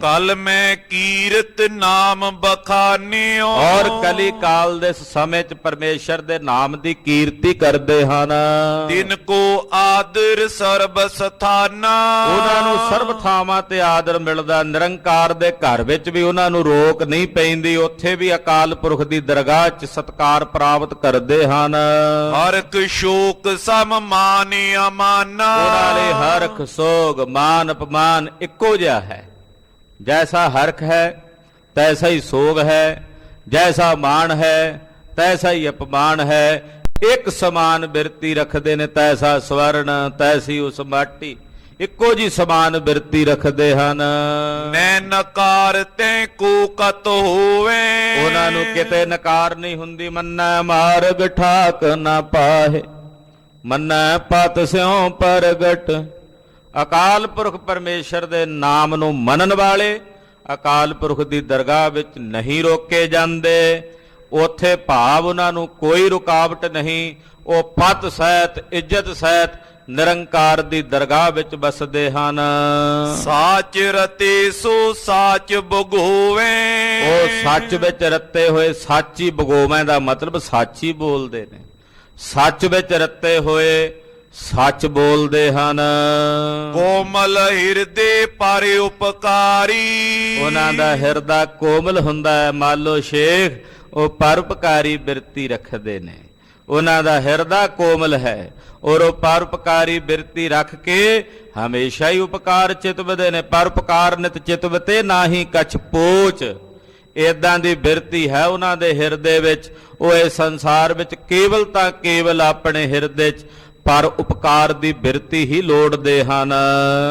ਕਲ ਮੈਂ ਕੀਰਤ ਨਾਮ ਬਖਾਨਿਓ, ਔਰ ਕਲੀ ਕਾਲ ਦੇ ਸਮੇਂ 'ਚ ਪਰਮੇਸ਼ਰ ਦੇ ਨਾਮ ਦੀ ਕੀਰਤੀ ਕਰਦੇ ਹਨ। ਤਿਨ ਕੋ ਆਦਰ ਸਰਬ ਸਥਾਨਾ, ਉਹਨਾਂ ਨੂੰ ਸਰਬ ਥਾਵਾਂ ਤੇ ਆਦਰ ਮਿਲਦਾ। ਨਿਰੰਕਾਰ ਦੇ ਘਰ ਵਿੱਚ ਵੀ ਉਹਨਾਂ ਨੂੰ ਰੋਕ ਨਹੀਂ ਪੈਂਦੀ, ਉੱਥੇ ਵੀ ਅਕਾਲ ਪੁਰਖ ਦੀ ਦਰਗਾਹ 'ਚ ਸਤਕਾਰ ਪ੍ਰਾਪਤ ਕਰਦੇ ਹਨ। ਹਰਕ ਸ਼ੋਕ ਸਮ ਮਾਨ ਅਮਾਨਾ, ਨਾਲੇ ਹਰਖ ਸੋਗ ਮਾਨ ਅਪਮਾਨ ਇੱਕੋ ਜਿਹਾ ਹੈ। ਜੈਸਾ ਹਰਖ ਹੈ ਤੈਸਾ ਹੀ ਸੋਗ ਹੈ, ਜੈਸਾ ਮਾਣ ਹੈ ਤੈਸਾ ਹੀ ਅਪਮਾਨ ਹੈ। ਇੱਕ ਸਮਾਨ ਬਿਰਤੀ ਰੱਖਦੇ ਨੇ, ਤੈਸਾ ਸਵਰਨ ਤੈਸੀ ਉਸ ਮਾਟੀ, ਇੱਕੋ ਜੀ ਸਮਾਨ ਬਿਰਤੀ ਰੱਖਦੇ ਹਨ। ਨੈ ਨਕਾਰ ਤੈ ਕੋ ਕਤ ਹੋਵੇ, ਉਹਨਾਂ ਨੂੰ ਕਿਤੇ ਨਕਾਰ ਨਹੀਂ ਹੁੰਦੀ। ਮੰਨੈ ਮਾਰਗ ਠਾਕ ਨਾ ਪਾਹੇ, ਮੰਨੈ ਪਤ ਸਿਉ ਪ੍ਰਗਟ। ਅਕਾਲ ਪੁਰਖ ਪਰਮੇਸ਼ਰ ਦੇ ਨਾਮ ਨੂੰ ਮੰਨਣ ਵਾਲੇ ਅਕਾਲ ਪੁਰਖ ਦੀ ਦਰਗਾਹ ਵਿੱਚ ਨਹੀਂ ਰੋਕੇ ਜਾਂਦੇ। ਉੱਥੇ ਭਾਵ ਉਹਨਾਂ ਨੂੰ ਕੋਈ ਰੁਕਾਵਟ ਨਹੀਂ। ਉਹ ਪਤ ਸਹਿਤ ਇੱਜ਼ਤ ਸਹਿਤ ਨਿਰੰਕਾਰ ਦੀ ਦਰਗਾਹ ਵਿੱਚ ਬਸਦੇ ਹਨ। ਸਾਚ ਰਤੇ ਸੋ ਸਾਚ ਬਗੋਵੇ, ਉਹ ਸੱਚ ਵਿੱਚ ਰੱਤੇ ਹੋਏ ਸੱਚ ਹੀ ਬਗੋਵੇਂ ਦਾ ਮਤਲਬ ਸੱਚ ਹੀ ਬੋਲਦੇ ਨੇ। ਸੱਚ ਵਿੱਚ ਰੱਤੇ ਹੋਏ ਸੱਚ ਬੋਲਦੇ ਹਨ। ਕੋਮਲ ਹਿਰਦੇ ਪਰ ਉਪਕਾਰੀ, ਉਹਨਾਂ ਦਾ ਹਿਰਦਾ ਕੋਮਲ ਹੁੰਦਾ ਹੈ। ਮਾਲੋ ਸ਼ੇਖ ਉਹ ਪਰਉਪਕਾਰੀ ਬਿਰਤੀ ਰੱਖਦੇ ਨੇ, ਉਹਨਾਂ ਦਾ ਹਿਰਦਾ ਕੋਮਲ ਹੈ ਔਰ ਉਹ ਪਰਉਪਕਾਰੀ ਬਿਰਤੀ ਰੱਖ ਕੇ ਹਮੇਸ਼ਾ ਹੀ ਉਪਕਾਰ ਚਿਤਵਦੇ ਨੇ। ਪਰਉਪਕਾਰ ਨਿਤ ਚਿਤਵਤੇ ਨਾਹੀ ਕਛ ਪੋਚ, ਏਦਾਂ ਦੀ ਬਿਰਤੀ ਹੈ ਉਹਨਾਂ ਦੇ ਹਿਰਦੇ ਵਿੱਚ। ਉਹ ਇਸ ਸੰਸਾਰ ਵਿੱਚ ਕੇਵਲ ਤਾਂ ਕੇਵਲ ਆਪਣੇ ਹਿਰਦੇ 'ਚ ਪਰ ਉਪਕਾਰ ਦੀ ਬਿਰਤੀ ਹੀ ਲੋੜਦੇ ਹਨ।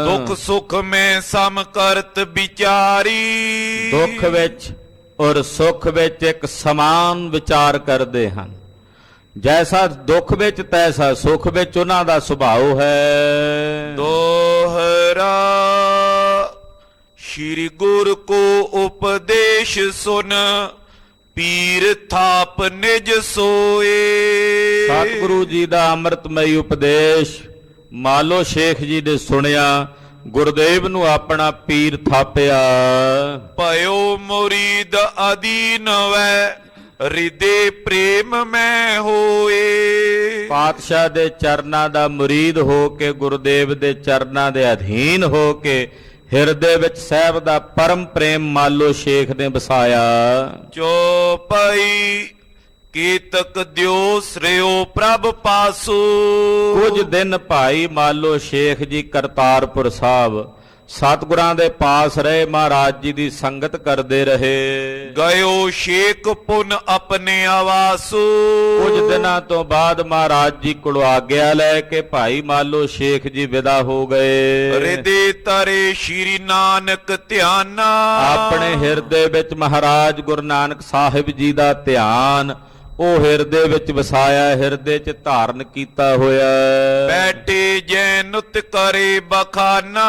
ਦੁੱਖ ਸੁਖ ਮੈਂ ਸਮ ਕਰਤ ਵਿਚਾਰੀ, ਦੁੱਖ ਵਿੱਚ ਔਰ ਸੁੱਖ ਵਿੱਚ ਇੱਕ ਸਮਾਨ ਵਿਚਾਰ ਕਰਦੇ ਹਨ। ਜੈਸਾ ਦੁੱਖ ਵਿੱਚ ਤੈਸਾ ਸੁੱਖ ਵਿੱਚ ਉਹਨਾਂ ਦਾ ਸੁਭਾਅ ਹੈ। ਦੋਹਰਾ ਸ਼੍ਰੀ ਗੁਰ ਕੋ ਉਪਦੇਸ਼ ਸੁਨ, ਪੀਰ ਥਾਪ ਨਿਜ ਸੋਏ। ਸਤਿਗੁਰੂ ਜੀ ਦਾ ਅੰਮ੍ਰਿਤਮਈ ਉਪਦੇਸ਼ ਮਾਲੋ ਸ਼ੇਖ ਜੀ ਨੇ ਸੁਣਿਆ, ਗੁਰਦੇਵ ਨੂੰ ਆਪਣਾ ਪੀਰ ਥਾਪਿਆ। ਭਇਓ ਮੁਰੀਦ ਅਦੀਨ ਵੈ, ਹਿਰਦੇ ਪ੍ਰੇਮ ਮੈਂ ਹੋਏ। ਪਾਤਸ਼ਾਹ ਦੇ ਚਰਨਾਂ ਦਾ ਮੁਰੀਦ ਹੋ ਕੇ, ਗੁਰਦੇਵ ਦੇ ਚਰਨਾਂ ਦੇ ਅਧੀਨ ਹੋ ਕੇ ਹਿਰਦੇ ਵਿੱਚ ਸਾਹਿਬ ਦਾ ਪਰਮ ਪ੍ਰੇਮ ਮਾਲੋ ਸ਼ੇਖ ਨੇ ਵਸਾਇਆ। ਚੋਪਈ ਕੀਤਕ ਦਿਓ ਸ੍ਰਿਓ ਪ੍ਰਭ ਪਾਸੂ। ਕੁਝ ਦਿਨ ਭਾਈ ਮਾਲੋ ਸ਼ੇਖ ਜੀ ਕਰਤਾਰਪੁਰ ਸਾਹਿਬ ਸਤਿਗੁਰਾਂ ਦੇ ਪਾਸ ਰਹੇ, ਮਹਾਰਾਜ ਜੀ ਦੀ ਸੰਗਤ ਕਰਦੇ ਰਹੇ। ਗਇਓ ਸ਼ੇਖ ਪੁਨ ਆਪਣੇ ਆਵਾਸੂ। ਕੁਝ ਦਿਨਾਂ ਤੋਂ ਬਾਅਦ ਮਹਾਰਾਜ ਜੀ ਕੋਲੋਂ ਆਗਿਆ ਲੈ ਕੇ ਭਾਈ ਮਾਲੋ ਸ਼ੇਖ ਜੀ ਵਿਦਾ ਹੋ ਗਏ। ਹਿਰਦੇ ਤਰੇ ਸ਼੍ਰੀ ਨਾਨਕ ਧਿਆਨਾ। ਆਪਣੇ ਹਿਰਦੇ ਵਿੱਚ ਮਹਾਰਾਜ ਗੁਰੂ ਨਾਨਕ ਸਾਹਿਬ ਜੀ ਦਾ ਧਿਆਨ ਉਹ ਹਿਰਦੇ ਵਿੱਚ ਵਸਾਇਆ, ਹਿਰਦੇ 'ਚ ਧਾਰਨ ਕੀਤਾ ਹੋਇਆ। ਬੈਠੇ ਜੈ ਨੁਤ ਕਰੇ ਬਖਾਨਾ।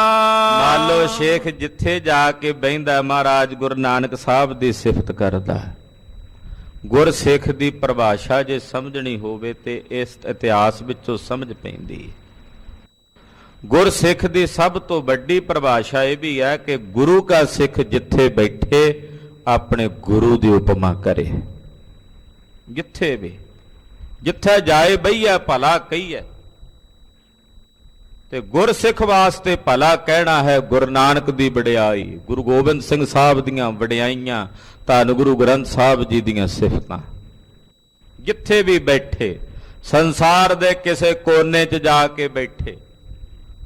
ਮਾਲੋ ਸ਼ੇਖ ਜਿੱਥੇ ਜਾ ਕੇ ਬਹਿੰਦਾ ਮਹਾਰਾਜ ਗੁਰੂ ਨਾਨਕ ਸਾਹਿਬ ਦੀ ਸਿਫਤ ਕਰਦਾ। ਗੁਰਸਿੱਖ ਦੀ ਪਰਿਭਾਸ਼ਾ ਜੇ ਸਮਝਣੀ ਹੋਵੇ ਤੇ ਇਸ ਇਤਿਹਾਸ ਵਿੱਚੋਂ ਸਮਝ ਪੈਂਦੀ। ਗੁਰਸਿੱਖ ਦੀ ਸਭ ਤੋਂ ਵੱਡੀ ਪਰਿਭਾਸ਼ਾ ਇਹ ਵੀ ਹੈ ਕਿ ਗੁਰੂ ਕਾ ਸਿੱਖ ਜਿੱਥੇ ਬੈਠੇ ਆਪਣੇ ਗੁਰੂ ਦੀ ਉਪਮਾ ਕਰੇ। ਜਿੱਥੇ ਵੀ ਜਿੱਥੇ ਜਾਏ ਬਈਆ ਭਲਾ ਕਹੀਏ, ਤੇ ਗੁਰਸਿੱਖ ਵਾਸਤੇ ਭਲਾ ਕਹਿਣਾ ਹੈ ਗੁਰੂ ਨਾਨਕ ਦੀ ਵਡਿਆਈ, ਗੁਰੂ ਗੋਬਿੰਦ ਸਿੰਘ ਸਾਹਿਬ ਦੀਆਂ ਵਡਿਆਈਆਂ, ਧੰਨ ਗੁਰੂ ਗ੍ਰੰਥ ਸਾਹਿਬ ਜੀ ਦੀਆਂ ਸਿਫਤਾਂ। ਜਿੱਥੇ ਵੀ ਬੈਠੇ, ਸੰਸਾਰ ਦੇ ਕਿਸੇ ਕੋਨੇ 'ਚ ਜਾ ਕੇ ਬੈਠੇ,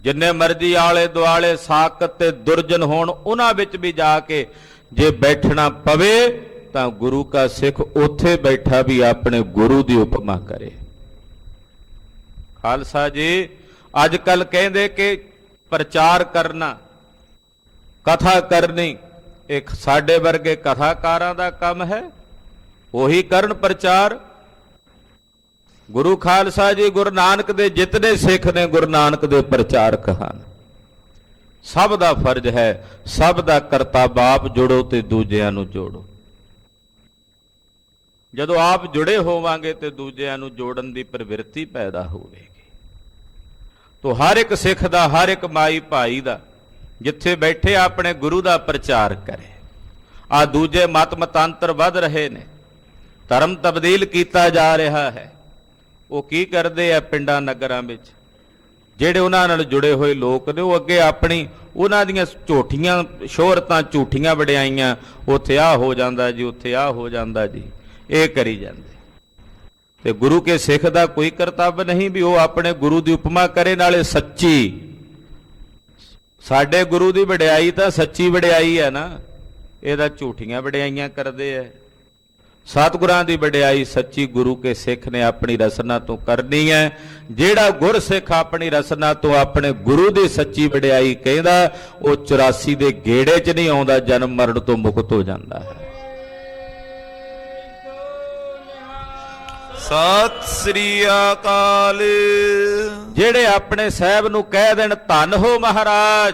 ਜਿੰਨੇ ਮਰਜ਼ੀ ਆਲੇ ਦੁਆਲੇ ਸਾਕਤ ਤੇ ਦੁਰਜਨ ਹੋਣ, ਉਹਨਾਂ ਵਿੱਚ ਵੀ ਜਾ ਕੇ ਜੇ ਬੈਠਣਾ ਪਵੇ ਤਾਂ ਗੁਰੂ ਕਾ ਸਿੱਖ ਉੱਥੇ ਬੈਠਾ ਵੀ ਆਪਣੇ ਗੁਰੂ ਦੀ ਉਪਮਾ ਕਰੇ। ਖਾਲਸਾ ਜੀ ਅੱਜ ਕੱਲ ਕਹਿੰਦੇ ਕਿ ਪ੍ਰਚਾਰ ਕਰਨਾ, ਕਥਾ ਕਰਨੀ ਇੱਕ ਸਾਡੇ ਵਰਗੇ ਕਥਾਕਾਰਾਂ ਦਾ ਕੰਮ ਹੈ, ਉਹੀ ਕਰਨ ਪ੍ਰਚਾਰ। ਗੁਰੂ ਖਾਲਸਾ ਜੀ ਗੁਰੂ ਨਾਨਕ ਦੇ ਜਿਤਨੇ ਸਿੱਖ ਨੇ ਗੁਰੂ ਨਾਨਕ ਦੇ ਪ੍ਰਚਾਰਕ ਹਨ। ਸਭ ਦਾ ਫਰਜ਼ ਹੈ, ਸਭ ਦਾ ਕਰਤੱਵ ਆਪ ਜੁੜੋ ਤੇ ਦੂਜਿਆਂ ਨੂੰ ਜੋੜੋ। ਜਦੋਂ ਆਪ ਜੁੜੇ ਹੋਵਾਂਗੇ ਤੇ ਦੂਜਿਆਂ ਨੂੰ ਜੋੜਨ ਦੀ ਪ੍ਰਵਿਰਤੀ ਪੈਦਾ ਹੋਵੇਗੀ। ਤੋ ਹਰ ਇੱਕ ਸਿੱਖ ਦਾ, ਹਰ ਇੱਕ ਮਾਈ ਭਾਈ ਦਾ ਜਿੱਥੇ ਬੈਠੇ ਆਪਣੇ ਗੁਰੂ ਦਾ ਪ੍ਰਚਾਰ ਕਰੇ। ਆ ਦੂਜੇ ਮਤ ਮਤਾਂਤਰ ਵੱਧ ਰਹੇ ਨੇ, ਧਰਮ ਤਬਦੀਲ ਕੀਤਾ ਜਾ ਰਿਹਾ ਹੈ। ਉਹ ਕੀ ਕਰਦੇ ਆ ਪਿੰਡਾਂ ਨਗਰਾਂ ਵਿੱਚ, ਜਿਹੜੇ ਉਹਨਾਂ ਨਾਲ ਜੁੜੇ ਹੋਏ ਲੋਕ ਨੇ ਉਹ ਅੱਗੇ ਆਪਣੀ ਉਹਨਾਂ ਦੀਆਂ ਝੂਠੀਆਂ ਸ਼ੋਹਰਤਾਂ, ਝੂਠੀਆਂ ਵਡਿਆਈਆਂ, ਉੱਥੇ ਆ ਹੋ ਜਾਂਦਾ ਜੀ, ਉੱਥੇ ਆ ਹੋ ਜਾਂਦਾ ਜੀ, ਇਹ ਕਰੀ ਜਾਂਦੇ। ਤੇ ਗੁਰੂ ਕੇ ਸਿੱਖ ਦਾ ਕੋਈ ਕਰਤੱਵ ਨਹੀਂ ਵੀ ਉਹ ਆਪਣੇ ਗੁਰੂ ਦੀ ਉਪਮਾ ਕਰੇ, ਨਾਲੇ ਸੱਚੀ। ਸਾਡੇ ਗੁਰੂ ਦੀ ਵਡਿਆਈ ਤਾਂ ਸੱਚੀ ਵਡਿਆਈ ਹੈ ਨਾ, ਇਹਦਾ ਝੂਠੀਆਂ ਵਡਿਆਈਆਂ ਕਰਦੇ ਐ। ਸਤਿਗੁਰਾਂ ਦੀ ਵਡਿਆਈ ਸੱਚੀ ਗੁਰੂ ਕੇ ਸਿੱਖ ਨੇ ਆਪਣੀ ਰਸਨਾ ਤੋਂ ਕਰਨੀ ਹੈ। ਜਿਹੜਾ ਗੁਰਸਿੱਖ ਆਪਣੀ ਰਸਨਾ ਤੋਂ ਆਪਣੇ ਗੁਰੂ ਦੀ ਸੱਚੀ ਵਡਿਆਈ ਕਹਿੰਦਾ, ਉਹ 84 ਦੇ ਗੇੜੇ 'ਚ ਨਹੀਂ ਆਉਂਦਾ, ਜਨਮ ਮਰਨ ਤੋਂ ਮੁਕਤ ਹੋ ਜਾਂਦਾ ਹੈ। ਸਤਿ ਸ੍ਰੀ ਅਕਾਲ। ਜਿਹੜੇ ਆਪਣੇ ਸਾਹਿਬ ਨੂੰ ਕਹਿ ਦੇਣ ਧੰਨ ਹੋ ਮਹਾਰਾਜ,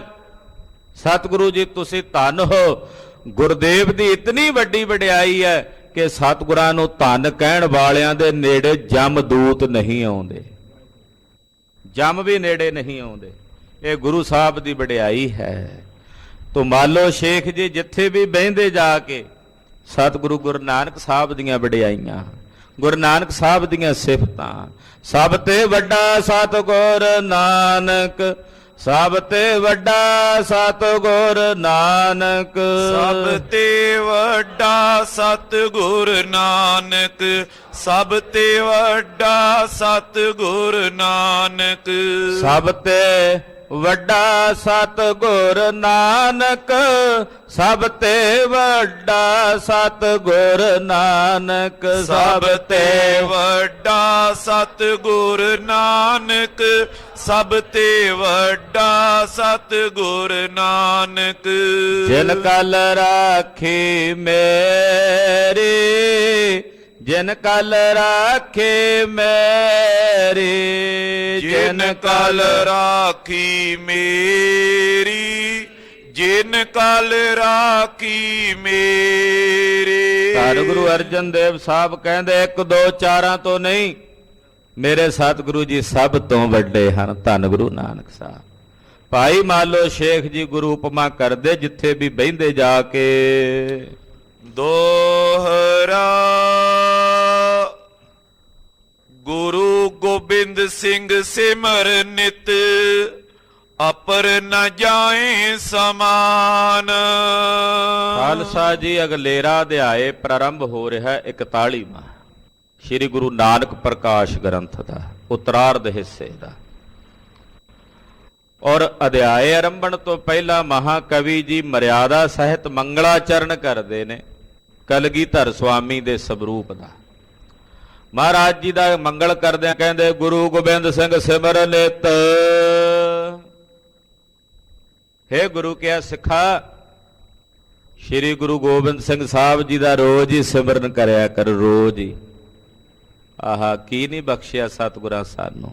ਸਤਿਗੁਰੂ ਜੀ ਤੁਸੀਂ ਧੰਨ ਹੋ। ਗੁਰਦੇਵ ਦੀ ਇਤਨੀ ਵੱਡੀ ਵਡਿਆਈ ਹੈ ਕਿ ਸਤਿਗੁਰਾਂ ਨੂੰ ਧੰਨ ਕਹਿਣ ਵਾਲਿਆਂ ਦੇ ਨੇੜੇ ਜਮਦੂਤ ਨਹੀਂ ਆਉਂਦੇ, ਜਮ ਵੀ ਨੇੜੇ ਨਹੀਂ ਆਉਂਦੇ। ਇਹ ਗੁਰੂ ਸਾਹਿਬ ਦੀ ਵਡਿਆਈ ਹੈ। ਤੋ ਮਾਲੋ ਸ਼ੇਖ ਜੀ ਜਿੱਥੇ ਵੀ ਬਹਿੰਦੇ ਜਾ ਕੇ ਸਤਿਗੁਰੂ ਗੁਰੂ ਨਾਨਕ ਸਾਹਿਬ ਦੀਆਂ ਵਡਿਆਈਆਂ, ਗੁਰੂ ਨਾਨਕ ਸਾਹਿਬ ਦੀਆਂ ਸਿਫਤਾਂ। ਸਭ ਤੇ ਵੱਡਾ ਸਤਿਗੁਰ ਨਾਨਕ, ਸਭ ਤੇ ਵੱਡਾ ਸਤਿਗੁਰ ਨਾਨਕ, ਸਭ ਤੇ ਵੱਡਾ ਸਤਿਗੁਰ ਨਾਨਕ, ਸਭ ਤੇ ਵੱਡਾ ਸਤਿਗੁਰ ਨਾਨਕ, ਸਭ ਤੇ ਵੱਡਾ ਸਤਿਗੁਰ ਨਾਨਕ, ਸਭ ਤੇ ਵੱਡਾ ਸਤਿਗੁਰ ਨਾਨਕ, ਸਭ ਤੇ ਵੱਡਾ ਸਤਿਗੁਰ ਨਾਨਕ, ਸਭ ਤੇ ਵੱਡਾ ਸਤਿਗੁਰ ਨਾਨਕ। ਜਿਨ ਕਲ ਰਾਖੀ ਮੇਰੀ, ਜਿਨ ਕਲ ਰਾਖੇ ਮੇਰੀ, ਜਿਨ ਕਲ ਰਾਖੀ ਮੇਰੀ, ਜਿਨ ਕਲ ਰਾਖੀ ਮੇਰੀ। ਧੰਨ ਗੁਰੂ ਅਰਜਨ ਦੇਵ ਸਾਹਿਬ ਕਹਿੰਦੇ ਇੱਕ ਦੋ ਚਾਰਾਂ ਤੋਂ ਨਹੀਂ, ਮੇਰੇ ਸਤਿਗੁਰੂ ਜੀ ਸਭ ਤੋਂ ਵੱਡੇ ਹਨ। ਧੰਨ ਗੁਰੂ ਨਾਨਕ ਸਾਹਿਬ। ਭਾਈ ਮਾਲੋ ਸ਼ੇਖ ਜੀ ਗੁਰੂ ਉਪਮਾ ਕਰਦੇ ਜਿੱਥੇ ਵੀ ਬਹਿੰਦੇ ਜਾ ਕੇ। ਦੋਹਰਾ ਗੁਰੂ ਗੋਬਿੰਦ ਸਿੰਘ ਸਿਮਰ ਨਿਤ, ਅਪਰ ਨ ਜਾਏ ਸਮਾਨ। ਖਾਲਸਾ ਜੀ ਅਗਲੇਰਾ ਅਧਿਆਏ ਪ੍ਰਾਰੰਭ ਹੋ ਰਿਹਾ 41ਵਾਂ। ਸ੍ਰੀ ਗੁਰੂ ਨਾਨਕ ਪ੍ਰਕਾਸ਼ ਗ੍ਰੰਥ ਦਾ ਉਤਰਾਰਧ ਹਿੱਸੇ ਦਾ। ਔਰ ਅਧਿਆਏ ਆਰੰਭਣ ਤੋਂ ਪਹਿਲਾਂ ਮਹਾਕਵੀ ਜੀ ਮਰਿਆਦਾ ਸਹਿਤ ਮੰਗਲਾਚਰਨ ਕਰਦੇ ਨੇ ਕਲਗੀਧਰ ਸੁਆਮੀ ਦੇ ਸਵਰੂਪ ਦਾ। ਮਹਾਰਾਜ ਜੀ ਦਾ ਮੰਗਲ ਕਰਦਿਆਂ ਕਹਿੰਦੇ, ਗੁਰੂ ਗੋਬਿੰਦ ਸਿੰਘ ਸਿਮਰ ਨਿਤ। ਹੇ ਗੁਰੂ ਕਿਹਾ ਸਿੱਖਾ, ਸ਼੍ਰੀ ਗੁਰੂ ਗੋਬਿੰਦ ਸਿੰਘ ਸਾਹਿਬ ਜੀ ਦਾ ਰੋਜ਼ ਹੀ ਸਿਮਰਨ ਕਰਿਆ ਕਰ, ਰੋਜ਼ ਹੀ। ਆਹਾ ਕੀ ਨਹੀਂ ਬਖਸ਼ਿਆ ਸਤਿਗੁਰਾਂ ਸਾਨੂੰ।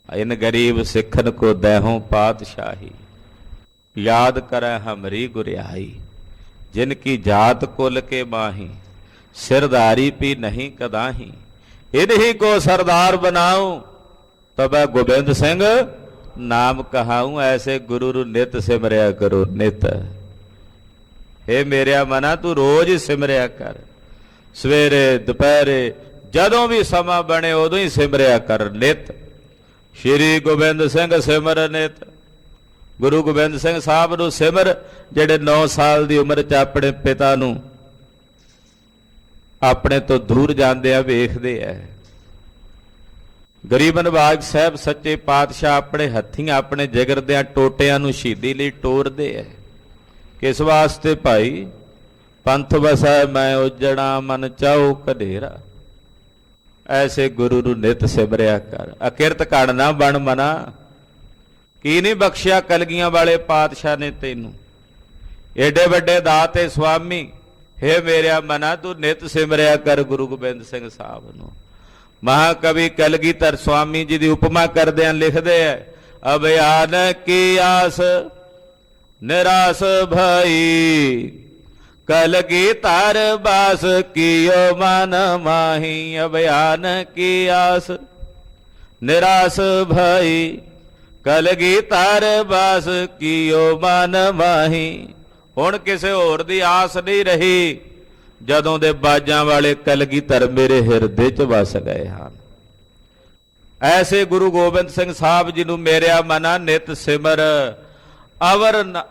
ਇਨ ਗਰੀਬ ਸਿੱਖਨ ਕੋ ਦਹਿਉ ਪਾਤਸ਼ਾਹੀ, ਯਾਦ ਕਰੈ ਹਮਰੀ ਗੁਰਿਆਈ। ਜਿਨ ਕੀ ਜਾਤ ਕੁਲ ਕੇ ਮਾਹੀ, ਸਿਰਧਾਰੀ ਪੀ ਨਹੀਂ ਕਦਾਹੀ। ਇਨਹੀ ਕੋ ਸਰਦਾਰ ਬਣਾਉ, ਤਬੈ ਗੋਬਿੰਦ ਸਿੰਘ ਨਾਮ ਕਹਾਉ। ਐਸੇ ਗੁਰੂ ਨੂੰ ਨਿਤ ਸਿਮਰਿਆ ਕਰੋ, ਨਿਤ। ਇਹ ਮੇਰਿਆ ਮਨਾ ਤੂੰ ਰੋਜ਼ ਹੀ ਸਿਮਰਿਆ ਕਰ, ਸਵੇਰੇ ਦੁਪਹਿਰੇ ਜਦੋਂ ਵੀ ਸਮਾਂ ਬਣੇ ਉਦੋਂ ਹੀ ਸਿਮਰਿਆ ਕਰ, ਨਿਤ। ਸ਼੍ਰੀ ਗੋਬਿੰਦ ਸਿੰਘ ਸਿਮਰ ਨਿਤ। ਗੁਰੂ ਗੋਬਿੰਦ ਸਿੰਘ ਸਾਹਿਬ ਨੂੰ ਸਿਮਰ, ਜਿਹੜੇ 9 ਸਾਲ ਦੀ ਉਮਰ 'ਚ ਆਪਣੇ ਪਿਤਾ ਨੂੰ ਆਪਣੇ ਤੋਂ ਦੂਰ ਜਾਂਦੇ ਆ ਵੇਖਦੇ ਆ। ਗਰੀਬ ਨਵਾਜ ਸਾਹਿਬ ਸੱਚੇ ਪਾਤਸ਼ਾਹ ਆਪਣੇ ਹੱਥੀਂ ਆਪਣੇ ਜਿਗਰ ਦੇ ਟੋਟਿਆਂ ਨੂੰ ਸ਼ਹੀਦੀ ਲਈ ਟੋਰਦੇ ਆ। ਕਿਸ ਵਾਸਤੇ ਭਾਈ? ਪੰਥ ਵਸੈ ਮੈਂ ਉਜਣਾ, ਮਨ ਚਾਹੋ ਕਢੇਰਾ। ਐਸੇ ਗੁਰੂ ਨੂੰ ਨਿਤ ਸਿਮਰਿਆ ਕਰ, ਅਕਿਰਤ ਘੜ ਨਾ ਬਣ ਮਨਾ। ਕੀ ਨਹੀਂ ਬਖਸ਼ਿਆ ਕਲਗੀਆਂ ਵਾਲੇ ਪਾਤਸ਼ਾਹ ਨੇ ਤੈਨੂੰ, ਏਡੇ ਵੱਡੇ ਦਾਤੇ ਸੁਆਮੀ। ਹੇ ਮੇਰਿਆ ਮਨਾ ਤੂੰ ਨਿਤ ਸਿਮਰਿਆ ਕਰ ਗੁਰੂ ਗੋਬਿੰਦ ਸਿੰਘ ਸਾਹਿਬ ਨੂੰ। ਮਹਾਕਵੀ ਕਲਗੀਧਰ ਸੁਆਮੀ ਜੀ ਦੀ ਉਪਮਾ ਕਰਦਿਆਂ ਲਿਖਦੇ ਐ, ਅਭਿਆਨ ਕੀ ਆਸ ਨਿਰਾਸ ਭਈ, ਕਲਗੀਧਰ ਬਾਸ ਕੀਓ ਮਨ ਮਾਹੀ। ਅਭਿਆਨ ਕੀ ਆਸ ਨਿਰਾਸ ਭਈ, ਕਲਗੀਧਰ ਬਾਸ ਕੀਓ ਮਨ ਮਾਹੀ। ਹੁਣ ਕਿਸੇ ਹੋਰ ਦੀ ਆਸ ਨਹੀਂ ਰਹੀ, ਜਦੋਂ ਦੇ ਬਾਜਾਂ ਵਾਲੇ ਕਲਗੀਧਰ ਮੇਰੇ ਹਿਰਦੇ 'ਚ ਵਸ ਗਏ ਹਨ। ਐਸੇ ਗੁਰੂ ਗੋਬਿੰਦ ਸਿੰਘ ਸਾਹਿਬ ਜੀ ਨੂੰ ਮੇਰਿਆ ਮਨਾ ਨਿਤ ਸਿਮਰ,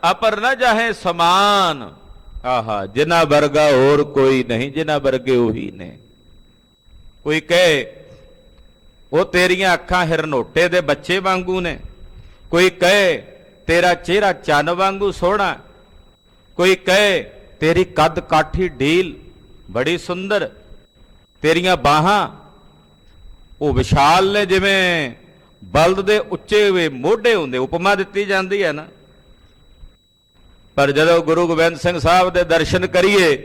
ਅਪਰ ਨਾ ਜਾਹੇ ਸਮਾਨ। ਆਹਾ ਜਿਨ੍ਹਾਂ ਵਰਗਾ ਹੋਰ ਕੋਈ ਨਹੀਂ, ਜਿਨ੍ਹਾਂ ਵਰਗੇ ਉਹੀ ਨੇ। ਕੋਈ ਕਹੇ ਉਹ ਤੇਰੀਆਂ ਅੱਖਾਂ ਹਿਰਨੋਟੇ ਦੇ ਬੱਚੇ ਵਾਂਗੂ ਨੇ, ਕੋਈ ਕਹੇ ਤੇਰਾ ਚਿਹਰਾ ਚੰਨ ਵਾਂਗੂ ਸੋਹਣਾ, ਕੋਈ ਕਹੇ ਤੇਰੀ ਕੱਦ ਕਾਠੀ ਢੀਲ ਬੜੀ ਸੁੰਦਰ, ਤੇਰੀਆਂ ਬਾਹਾਂ ਉਹ ਵਿਸ਼ਾਲ ਨੇ ਜਿਵੇਂ ਬਲਦ ਦੇ ਉੱਚੇ ਹੋਏ ਮੋਢੇ ਹੁੰਦੇ। ਉਪਮਾ ਦਿੱਤੀ ਜਾਂਦੀ ਹੈ ਨਾ। ਪਰ ਜਦੋਂ ਗੁਰੂ ਗੋਬਿੰਦ ਸਿੰਘ ਸਾਹਿਬ ਦੇ ਦਰਸ਼ਨ ਕਰੀਏ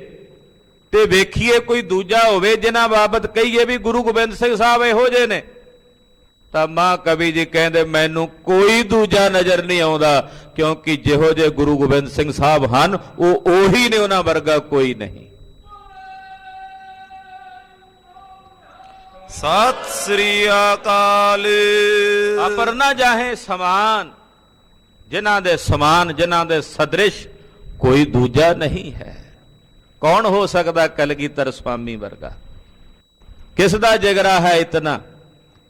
ਤੇ ਵੇਖੀਏ ਕੋਈ ਦੂਜਾ ਹੋਵੇ ਜਿਨ੍ਹਾਂ ਬਾਬਤ ਕਹੀਏ ਵੀ ਗੁਰੂ ਗੋਬਿੰਦ ਸਿੰਘ ਸਾਹਿਬ ਇਹੋ ਜਿਹੇ ਨੇ, ਤਾਂ ਮਹਾਕਵੀ ਜੀ ਕਹਿੰਦੇ ਮੈਨੂੰ ਕੋਈ ਦੂਜਾ ਨਜ਼ਰ ਨਹੀਂ ਆਉਂਦਾ, ਕਿਉਂਕਿ ਜਿਹੋ ਜਿਹੇ ਗੁਰੂ ਗੋਬਿੰਦ ਸਿੰਘ ਸਾਹਿਬ ਹਨ ਉਹ ਉਹੀ ਨੇ, ਉਹਨਾਂ ਵਰਗਾ ਕੋਈ ਨਹੀਂ। ਸਤਿ ਸ੍ਰੀ ਅਕਾਲ। ਅਪਰ ਨਾ ਜਾਹੇ ਸਮਾਨ, ਜਿਨ੍ਹਾਂ ਦੇ ਸਮਾਨ, ਜਿਨ੍ਹਾਂ ਦੇ ਸਦ੍ਰਿਸ਼ ਕੋਈ ਦੂਜਾ ਨਹੀਂ ਹੈ। ਕੌਣ ਹੋ ਸਕਦਾ ਕਲਗੀਧਰ ਸੁਆਮੀ ਵਰਗਾ? ਕਿਸ ਦਾ ਜਿਗਰਾ ਹੈ ਇਤਨਾ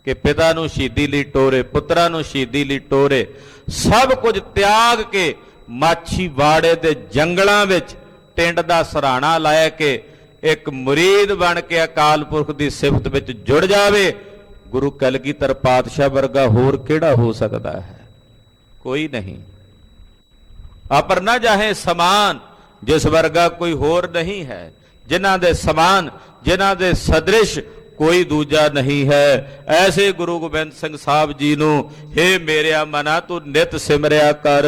ਕਿ ਪਿਤਾ ਨੂੰ ਸ਼ਹੀਦੀ ਲਈ ਟੋਰੇ, ਪੁੱਤਰਾਂ ਨੂੰ ਸ਼ਹੀਦੀ ਲਈ ਟੋਰੇ, ਸਭ ਕੁਝ ਤਿਆਗ ਕੇ ਮਾਛੀਵਾੜੇ ਦੇ ਜੰਗਲਾਂ ਵਿੱਚ ਟਿੰਡ ਦਾ ਸਰਾਣਾ ਲਾਇਆ ਕਿ ਇੱਕ ਮੁਰੀਦ ਬਣ ਕੇ ਅਕਾਲ ਪੁਰਖ ਦੀ ਸਿਫਤ ਵਿੱਚ ਜੁੜ ਜਾਵੇ। ਗੁਰੂ ਕਲਗੀਧਰ ਪਾਤਸ਼ਾਹ ਵਰਗਾ ਹੋਰ ਕਿਹੜਾ ਹੋ ਸਕਦਾ ਹੈ? ਕੋਈ ਨਹੀਂ। ਅਪਰ ਨਾ ਜਾਹੇ ਸਮਾਨ, ਜਿਸ ਵਰਗਾ ਕੋਈ ਹੋਰ ਨਹੀਂ ਹੈ। ਜਿਨ੍ਹਾਂ ਦੇ ਸਮਾਨ, ਜਿਨ੍ਹਾਂ ਦੇ ਸਦ੍ਰਿਸ਼ ਕੋਈ ਦੂਜਾ ਨਹੀਂ ਹੈ। ਐਸੇ ਗੁਰੂ ਗੋਬਿੰਦ ਸਿੰਘ ਸਾਹਿਬ ਜੀ ਨੂੰ ਹੇ ਮੇਰਿਆ ਮਨਾ ਤੂੰ ਨਿਤ ਸਿਮਰਿਆ ਕਰ।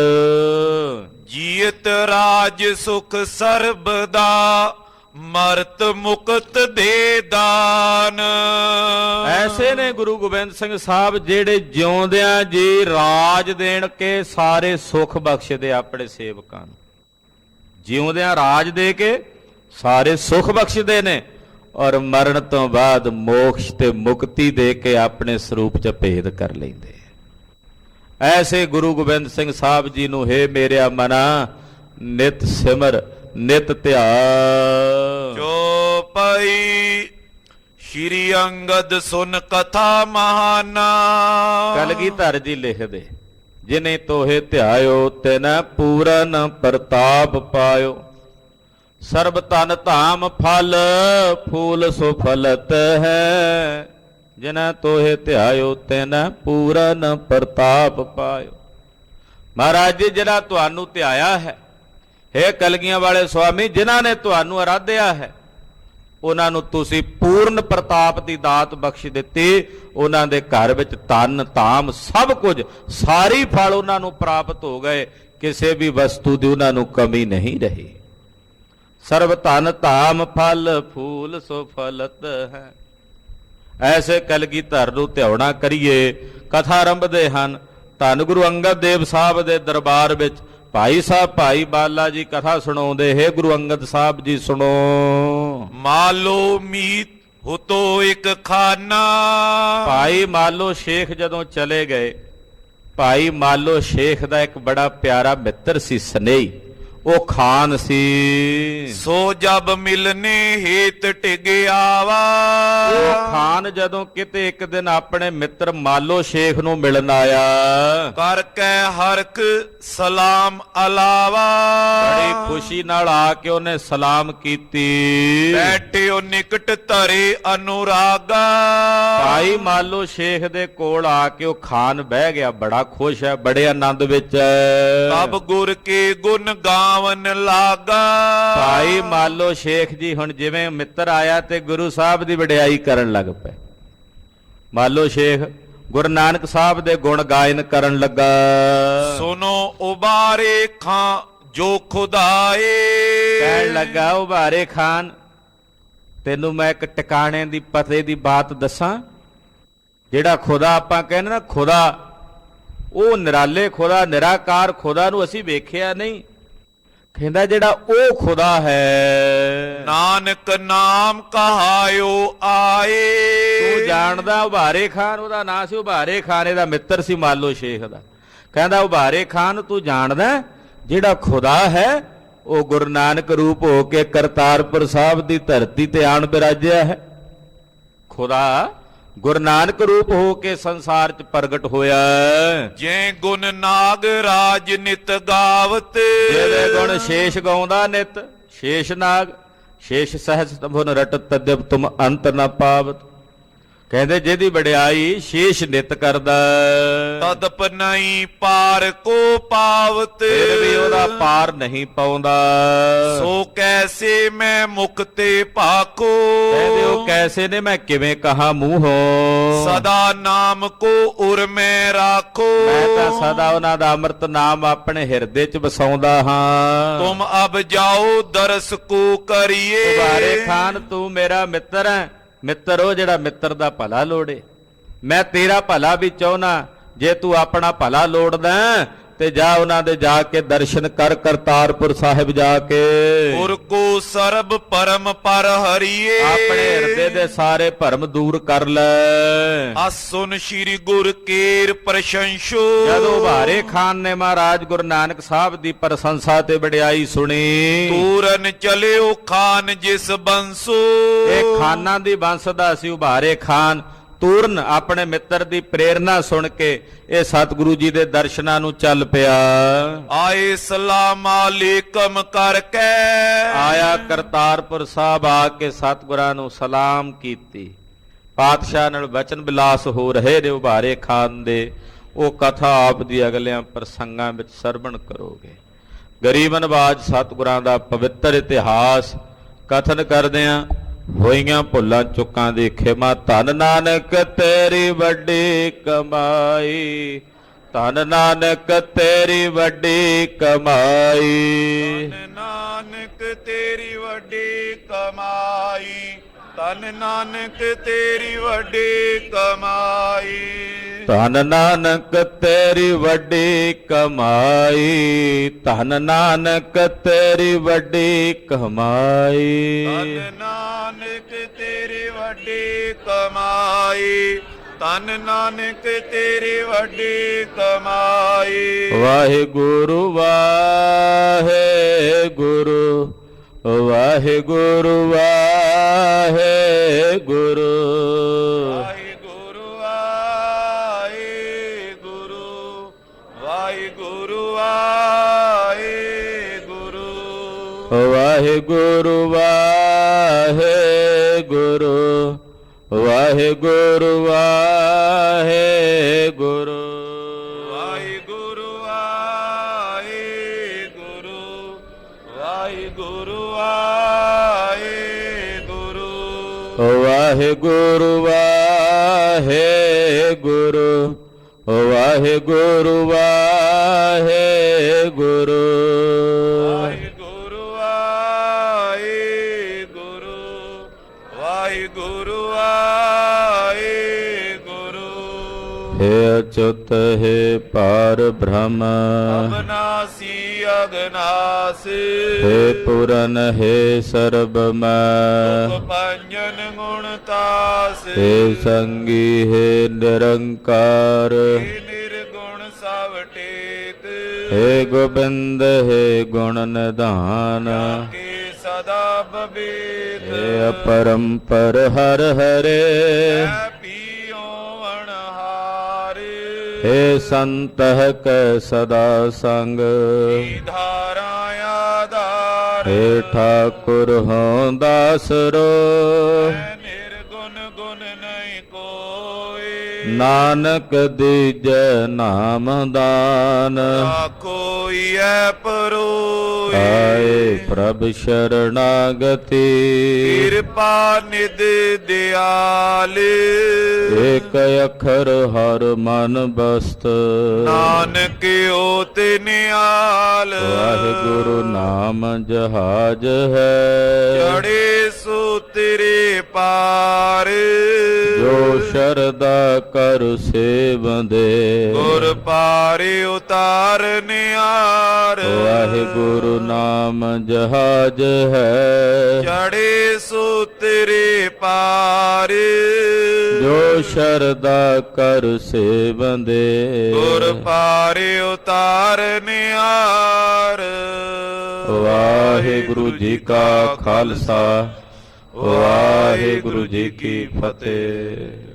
ਜੀਤ ਰਾਜ ਸੁਖ ਸਰਬ ਦਾ, ਮਰਤ ਮੁਕਤ ਦੇ ਦਾਨ। ਐਸੇ ਨੇ ਗੁਰੂ ਗੋਬਿੰਦ ਸਿੰਘ ਸਾਹਿਬ ਜਿਹੜੇ ਜਿਉਂਦਿਆਂ ਜੀ ਰਾਜ ਦੇਣ ਕੇ ਸਾਰੇ ਸੁਖ ਬਖਸ਼ਦੇ ਆਪਣੇ ਸੇਵਕਾਂ ਨੂੰ। ਜਿਉਂਦਿਆਂ ਰਾਜ ਦੇ ਕੇ ਸਾਰੇ ਸੁਖ ਬਖਸ਼ਦੇ ਨੇ, ਔਰ ਮਰਨ ਤੋਂ ਬਾਅਦ ਮੋਕਸ਼ ਤੇ ਮੁਕਤੀ ਦੇ ਕੇ ਆਪਣੇ ਸਰੂਪ 'ਚ ਭੇਦ ਕਰ ਲੈਂਦੇ। ਐਸੇ ਗੁਰੂ ਗੋਬਿੰਦ ਸਿੰਘ ਸਾਹਿਬ ਜੀ ਨੂੰ ਹੇ ਮੇਰਿਆ ਮਨਾ ਨਿਤ ਸਿਮਰ, ਨਿਤ ਧਿਆਨ। ਚੌਪਈ ਸ਼੍ਰੀ ਅੰਗਦ ਸੁਨ ਕਥਾ ਮਹਾਨਾ। ਕਲਗੀਧਰ ਜੀ ਲਿਖਦੇ, ਜਿਨੇ ਤੋਹੇ ਧਿਆਇਓ ਤਿਨ ਪੂਰਨ ਪ੍ਰਤਾਪ ਪਾਇਓ। ਸਰਬ ਤਨ ਧਾਮ ਫਲ ਫੂਲ ਸੋ ਫਲਤ ਹੈ। ਜਿਨ੍ਹਾਂ ਤੋਹੇ ਧਿਆਇਓ ਤਿਨ੍ਹਾਂ ਪੂਰਨ ਪ੍ਰਤਾਪ ਪਾਇਓ। ਮਹਾਰਾਜ ਜੀ, ਜਿਹੜਾ ਤੁਹਾਨੂੰ ਧਿਆਇਆ ਹੈ, ਹੇ ਕਲਗੀਆਂ ਵਾਲੇ ਸੁਆਮੀ, ਜਿਨ੍ਹਾਂ ਨੇ ਤੁਹਾਨੂੰ ਅਰਾਧਿਆ ਹੈ, ਉਹਨਾਂ ਨੂੰ ਤੁਸੀਂ ਪੂਰਨ ਪ੍ਰਤਾਪ ਦੀ ਦਾਤ ਬਖਸ਼ ਦਿੱਤੀ। ਉਹਨਾਂ ਦੇ ਘਰ ਵਿੱਚ ਧਨ ਧਾਮ ਸਭ ਕੁਝ, ਸਾਰੀ ਫਲ ਉਹਨਾਂ ਨੂੰ ਪ੍ਰਾਪਤ ਹੋ ਗਏ। ਕਿਸੇ ਵੀ ਵਸਤੂ ਦੀ ਉਹਨਾਂ ਨੂੰ ਕਮੀ ਨਹੀਂ ਰਹੀ। ਸਰਬ ਧਨ ਧਾਮ ਫਲ ਫੂਲ ਸੋ ਫਲਤ ਹੈ। ਐਸੇ ਕਲਗੀਧਰ ਨੂੰ ਧਿਆਉਣਾ ਕਰੀਏ। ਕਥਾ ਆਰੰਭਦੇ ਹਨ। ਧੰਨ ਗੁਰੂ ਅੰਗਦ ਦੇਵ ਸਾਹਿਬ ਦੇ ਦਰਬਾਰ ਵਿੱਚ ਭਾਈ ਸਾਹਿਬ ਭਾਈ ਬਾਲਾ ਜੀ ਕਥਾ ਸੁਣਾਉਂਦੇ। ਹੈ ਗੁਰੂ ਅੰਗਦ ਸਾਹਿਬ ਜੀ ਸੁਣੋ। ਮਾਲੋ ਮੀਤ ਹੁਤੋ ਇੱਕ ਖਾਨਾ। ਭਾਈ ਮਾਲੋ ਸ਼ੇਖ ਜਦੋਂ ਚਲੇ ਗਏ, ਭਾਈ ਮਾਲੋ ਸ਼ੇਖ ਦਾ ਇੱਕ ਬੜਾ ਪਿਆਰਾ ਮਿੱਤਰ ਸੀ ਸਨੇਹੀ, ਉਹ ਖਾਨ ਸੀ। ਸੋ ਜਬ ਮਿਲਨੇ ਹੇਤ ਟਿਗ ਆਵਾ। ਉਹ ਖਾਨ ਜਦੋਂ ਕਿਤੇ ਇੱਕ ਦਿਨ ਆਪਣੇ ਮਿੱਤਰ ਮਾਲੋ ਸ਼ੇਖ ਨੂੰ ਮਿਲਣ ਆਇਆ, ਕਰ ਕੈ ਹਰਕ ਸਲਾਮ ਅਲਾਵਾ। ਬੜੀ ਖੁਸ਼ੀ ਨਾਲ ਆ ਕੇ ਉਹਨੇ ਸਲਾਮ ਕੀਤੀ। ਬੈਠਿਓ ਨਿਕਟ ਧਰੇ ਅਨੁਰਾਗਾ। ਭਾਈ ਮਾਲੋ ਸ਼ੇਖ ਦੇ ਕੋਲ ਆ ਕੇ ਉਹ ਖਾਨ ਬਹਿ ਗਿਆ, ਬੜਾ ਖੁਸ਼ ਹੈ, ਬੜੇ ਆਨੰਦ ਵਿੱਚ ਹੈ। ਤਬ ਗੁਰ ਕੇ ਗੁਣ ਗਾਵਨ ਲਾਗਾ। ਭਾਈ ਮਾਲੋ ਸ਼ੇਖ ਜੀ ਹੁਣ ਜਿਵੇਂ ਮਿੱਤਰ ਆਇਆ ਤੇ ਗੁਰੂ ਸਾਹਿਬ ਦੀ ਵਡਿਆਈ ਕਰਨ ਲੱਗ ਪਏ। ਮਾਲੋ ਸ਼ੇਖ ਗੁਰੂ ਨਾਨਕ ਸਾਹਿਬ ਦੇ ਗੁਣ ਗਾਇਨ ਕਰਨ ਲੱਗਾ। ਸੁਨੋ ਉਬਾਰੇ ਖਾਂ ਜੋ ਖੁਦਾਏ। ਕਹਿਣ ਲੱਗਾ, ਉਬਾਰੇ ਖਾਨ, ਤੈਨੂੰ ਮੈਂ ਇੱਕ ਟਿਕਾਣੇ ਦੀ ਪਤੇ ਦੀ ਬਾਤ ਦੱਸਾਂ। ਜਿਹੜਾ ਖੁਦਾ ਆਪਾਂ ਕਹਿੰਦੇ ਨਾ ਖੁਦਾ, ਉਹ ਨਿਰਾਲੇ ਖੁਦਾ, ਨਿਰਾਕਾਰ ਖੁਦਾ ਨੂੰ ਅਸੀਂ ਵੇਖਿਆ ਨਹੀਂ। ਕਹਿੰਦਾ ਜਿਹੜਾ ਉਹ ਖੁਦਾ ਹੈ, ਨਾਨਕ ਨਾਮ ਕਹਾਇਓ ਆਏ। ਤੂੰ ਜਾਣਦਾ ਉਬਾਰੇ ਖਾਨ, ਉਹਦਾ ਨਾਂ ਸੀ ਉਬਾਰੇ ਖਾਨ, ਇਹਦਾ ਮਿੱਤਰ ਸੀ ਮਾਲੋ ਸ਼ੇਖ ਦਾ। ਕਹਿੰਦਾ ਉਬਾਰੇ ਖਾਨ, ਤੂੰ ਜਾਣਦਾ ਜਿਹੜਾ ਖੁਦਾ ਹੈ ਉਹ ਗੁਰੂ ਨਾਨਕ ਰੂਪ ਹੋ ਕੇ ਕਰਤਾਰਪੁਰ ਸਾਹਿਬ ਦੀ ਧਰਤੀ ਤੇ ਆਣ ਬਿਰਾਜਿਆ ਹੈ। ਖੁਦਾ ਗੁਰੂ ਨਾਨਕ ਰੂਪ ਹੋ ਕੇ ਸੰਸਾਰ 'ਚ ਪ੍ਰਗਟ ਹੋਇਆ। ਜੇ ਗੁਣ ਨਾਗ ਰਾਜ ਨਿਤ ਗਾਵਤ। ਜਿਹਦੇ ਗੁਣ ਸ਼ੇਸ਼ ਗਾਉਂਦਾ ਨਿਤ, ਸ਼ੇਸ਼ ਨਾਗ ਸ਼ੇਸ਼ ਸਹਿਜ ਤਮੁਨ ਰਟਤ ਤਦਿਵ ਤੁਮ ਅੰਤ ਨ ਪਾਵਤ। ਕਹਿੰਦੇ ਜਿਹਦੀ ਵਡਿਆਈ ਸ਼ੇਸ਼ ਨਿਤ ਕਰਦਾ, ਤਦਪ ਨਹੀਂ ਪਾਰ ਕੋ ਪਾਵਤ। ਫਿਰ ਵੀ ਉਹਦਾ ਪਾਰ ਨਹੀਂ ਪਾਉਂਦਾ। ਸੋ ਕੈਸੇ ਮੈਂ ਮੁਕਤੇ ਭਾਕੋ। ਕਹਿੰਦੇ ਉਹ ਕੈਸੇ ਨੇ, ਮੈਂ ਕਿਵੇਂ ਕਹਾ ਮੂੰਹੋਂ। ਸਦਾ ਨਾਮ ਕੋ ਉਰ ਮੈਂ ਰਾਖੋ। ਮੈਂ ਤਾਂ ਸਦਾ ਉਹਨਾਂ ਦਾ ਅੰਮ੍ਰਿਤ ਨਾਮ ਆਪਣੇ ਹਿਰਦੇ 'ਚ ਵਸਾਉਂਦਾ ਹਾਂ। ਤੁਮ ਅਬ ਜਾਓ ਦਰਸ ਕੋ ਕਰੀਏ। ਉਬਾਰੇ ਖਾਨ, ਤੂੰ ਮੇਰਾ ਮਿੱਤਰ ਹੈ। ਮਿੱਤਰ ਉਹ ਜਿਹੜਾ ਮਿੱਤਰ ਦਾ ਭਲਾ ਲੋੜੇ। ਮੈਂ ਤੇਰਾ ਭਲਾ ਵੀ ਚਾਹੁੰਦਾ। ਜੇ ਤੂੰ ਆਪਣਾ ਭਲਾ ਲੋੜਦਾ ਤੇ ਜਾ ਉਹਨਾਂ ਦੇ ਜਾ ਕੇ ਦਰਸ਼ਨ ਕਰ, ਕਰਤਾਰਪੁਰ ਸਾਹਿਬ ਜਾ ਕੇ। ਗੁਰ ਕੋ ਸਰਬ ਪਰਮ ਪਰ ਹਰੀਏ। ਆਪਣੇ ਹਿਰਦੇ ਦੇ ਸਾਰੇ ਭਰਮ ਦੂਰ ਕਰ ਲੈ। ਅਸੁਨ ਸ਼੍ਰੀ ਗੁਰ ਕੇਰ ਪ੍ਰਸ਼ੰਸੋ। ਜਦੋਂ ਉਬਾਰੇ ਖਾਨ ਨੇ ਮਹਾਰਾਜ ਗੁਰੂ ਨਾਨਕ ਸਾਹਿਬ ਦੀ ਪ੍ਰਸ਼ੰਸਾ ਤੇ ਵਡਿਆਈ ਸੁਣੀ, ਤੂਰਨ ਚਲਿਓ ਖਾਨ ਜਿਸ ਬੰਸੋ। ਇਹ ਖਾਨਾਂ ਦੀ ਬੰਸ ਦਾ ਸੀ ਉਬਾਰੇ ਖਾਨ। ਤੂਰਨ ਆਪਣੇ ਮਿੱਤਰ ਦੀ ਪ੍ਰੇਰਣਾ ਸੁਣ ਕੇ ਇਹ ਸਤਿਗੁਰੂ ਜੀ ਦੇ ਦਰਸ਼ਨਾਂ ਨੂੰ ਚੱਲ ਪਿਆ। ਆਏ ਸਲਾਮ ਅਲੈਕਮ ਕਰਕੇ। ਆਇਆ ਕਰਤਾਰਪੁਰ ਸਾਹਿਬ ਆ ਕੇ ਸਤਿਗੁਰਾਂ ਨੂੰ ਸਲਾਮ ਕੀਤੀ। ਪਾਤਸ਼ਾਹ ਨਾਲ ਵਚਨ ਵਿਲਾਸ ਹੋ ਰਹੇ ਨੇ ਉਬਾਰੇ ਖਾਨ ਦੇ। ਉਹ ਕਥਾ ਆਪ ਦੀ ਅਗਲਿਆਂ ਪ੍ਰਸੰਗਾਂ ਵਿੱਚ ਸਰਵਣ ਕਰੋਗੇ। ਗਰੀਬ ਨਵਾਜ ਸਤਿਗੁਰਾਂ ਦਾ ਪਵਿੱਤਰ ਇਤਿਹਾਸ ਕਥਨ ਕਰਦਿਆਂ ਹੋਈਆਂ ਭੁੱਲਾਂ ਚੁੱਕਾਂ ਦੀ ਖਿਮਾ। ਧੰਨ ਨਾਨਕ ਤੇਰੀ ਵੱਡੀ ਕਮਾਈ, ਧੰਨ ਨਾਨਕ ਤੇਰੀ ਵੱਡੀ ਕਮਾਈ। ਧੰਨ ਨਾਨਕ ਤੇਰੀ ਵੱਡੀ ਕਮਾਈ, ਧੰਨ ਨਾਨਕ ਤੇਰੀ ਵੱਡੀ ਕਮਾਈ। ਧੰਨ ਨਾਨਕ ਤੇਰੀ ਵੱਡੀ ਕਮਾਈ, ਧੰਨ ਨਾਨਕ ਤੇਰੀ ਵੱਡੀ ਕਮਾਈ। ਧੰਨ ਨਾਨਕ ਤੇਰੀ ਵੱਡੀ ਕਮਾਈ, ਧੰਨ ਨਾਨਕ ਤੇਰੀ ਵੱਡੀ ਕਮਾਈ। ਵਾਹਿਗੁਰੂ ਵਾਹਿਗੁਰੂ ਵਾਹਿਗੁਰੂ ਵਾਹਿਗੁਰੂ ਵਾਹਿਗੁਰੂ ਵਾਹਿਗੁਰੂ ਵਾਹਿਗੁਰੂ ਵਾਹਿਗੁਰੂ ਵਾਹਿਗੁਰੂ ਵਾਹਿਗੁਰੂ ਵਾਹਿਗੁਰੂ ਵਾਹਿਗੁਰੂ ਵਾਹਿਗੁਰੂ ਵਾਹਿਗੁਰੂ ਵਾਹਿਗੁਰੂ ਵਾਹਿਗੁਰੂ ਵਾਹਿਗੁਰੂ ਵਾਹਿਗੁਰੂ ਵਾਹਿਗੁਰੂ ਵਾਹਿਗੁਰੂ ਵਾਹਿਗੁਰੂ ਵਾਹਿਗੁਰੂ ਵਾਹਿਗੁਰੂ ਹੇ ਅਚੁੱਤ ਹੈ ਪਾਰ ਬ੍ਰਹਮ ਅਬਨਾਸੀ ਅਗਨਾਸ ਹੇ ਪੁਰਨ ਹੈ ਸਰਬ ਮੈਂ ਪੰਜਨ ਗੁਣ ਤਾਸ ਹੇ ਸੰਗੀ ਹੈ ਨਿਰੰਕਾਰ ਨਿਰਗੁਣ ਸਭ ਟੇਕ ਹੇ ਗੋਬਿੰਦ ਹੈ ਗੁਣ ਨਿਧਾਨ ਕੇ ਸਦਾ ਬਬੇਤ ਹੇ ਅਪਰੰਪਰ ਹਰ ਹਰੇ ਪੀਓ ਅਣਹਾਰੇ ਹੇ ਸੰਤਹ ਕੈ ਸਦਾ ਸੰਗ ਧਾਰਾ ਆਧਾਰ ਹੇ ਠਾਕੁਰ ਹੋਂ ਦਾਸਰੋ ਨਿਰਗੁਣ ਗੁਣ ਨਹੀਂ ਕੋਈ ਨਾਨਕ ਦੀਜੈ ਨਾਮ ਦਾਨ ਕੋਈ ਐ ਪਰੋਈ ਆਏ ਪ੍ਰਭ ਸ਼ਰਣਾਗਤੀ ਕਿਰਪਾ ਨਿਧ ਦਿਆਲ ਏਕ ਅੱਖਰ ਹਰ ਮਨ ਬਸਤ ਨਾਨਕ ਓਤ ਨਿਆਲ ਵਾਹਿਗੁਰੂ ਨਾਮ ਜਹਾਜ ਹੈ ਚੜੇ ਸੋ ਤੇਰੇ ਪਾਰ ਜੋ ਸ਼ਰਦਾ ਕਰ ਸੇਵੰਦੇ ਗੁਰ ਪਾਰੇ ਉਤਾਰ ਨਿਆਰ ਵਾਹਿਗੁਰੂ ਨਾਮ ਜਹਾਜ ਹੈ ਚੜੇ ਸੋ ਤੇਰੇ ਪਾਰ ਜੋ ਸ਼ਰਦਾ ਕਰ ਸੇਵੰਦੇ ਗੁਰ ਪਾਰੇ ਉਤਾਰ ਨਿਆਰ ਵਾਹਿਗੁਰੂ ਜੀ ਕਾ ਖਾਲਸਾ ਵਾਹਿਗੁਰੂ ਜੀ ਕੀ ਫਤਿਹ।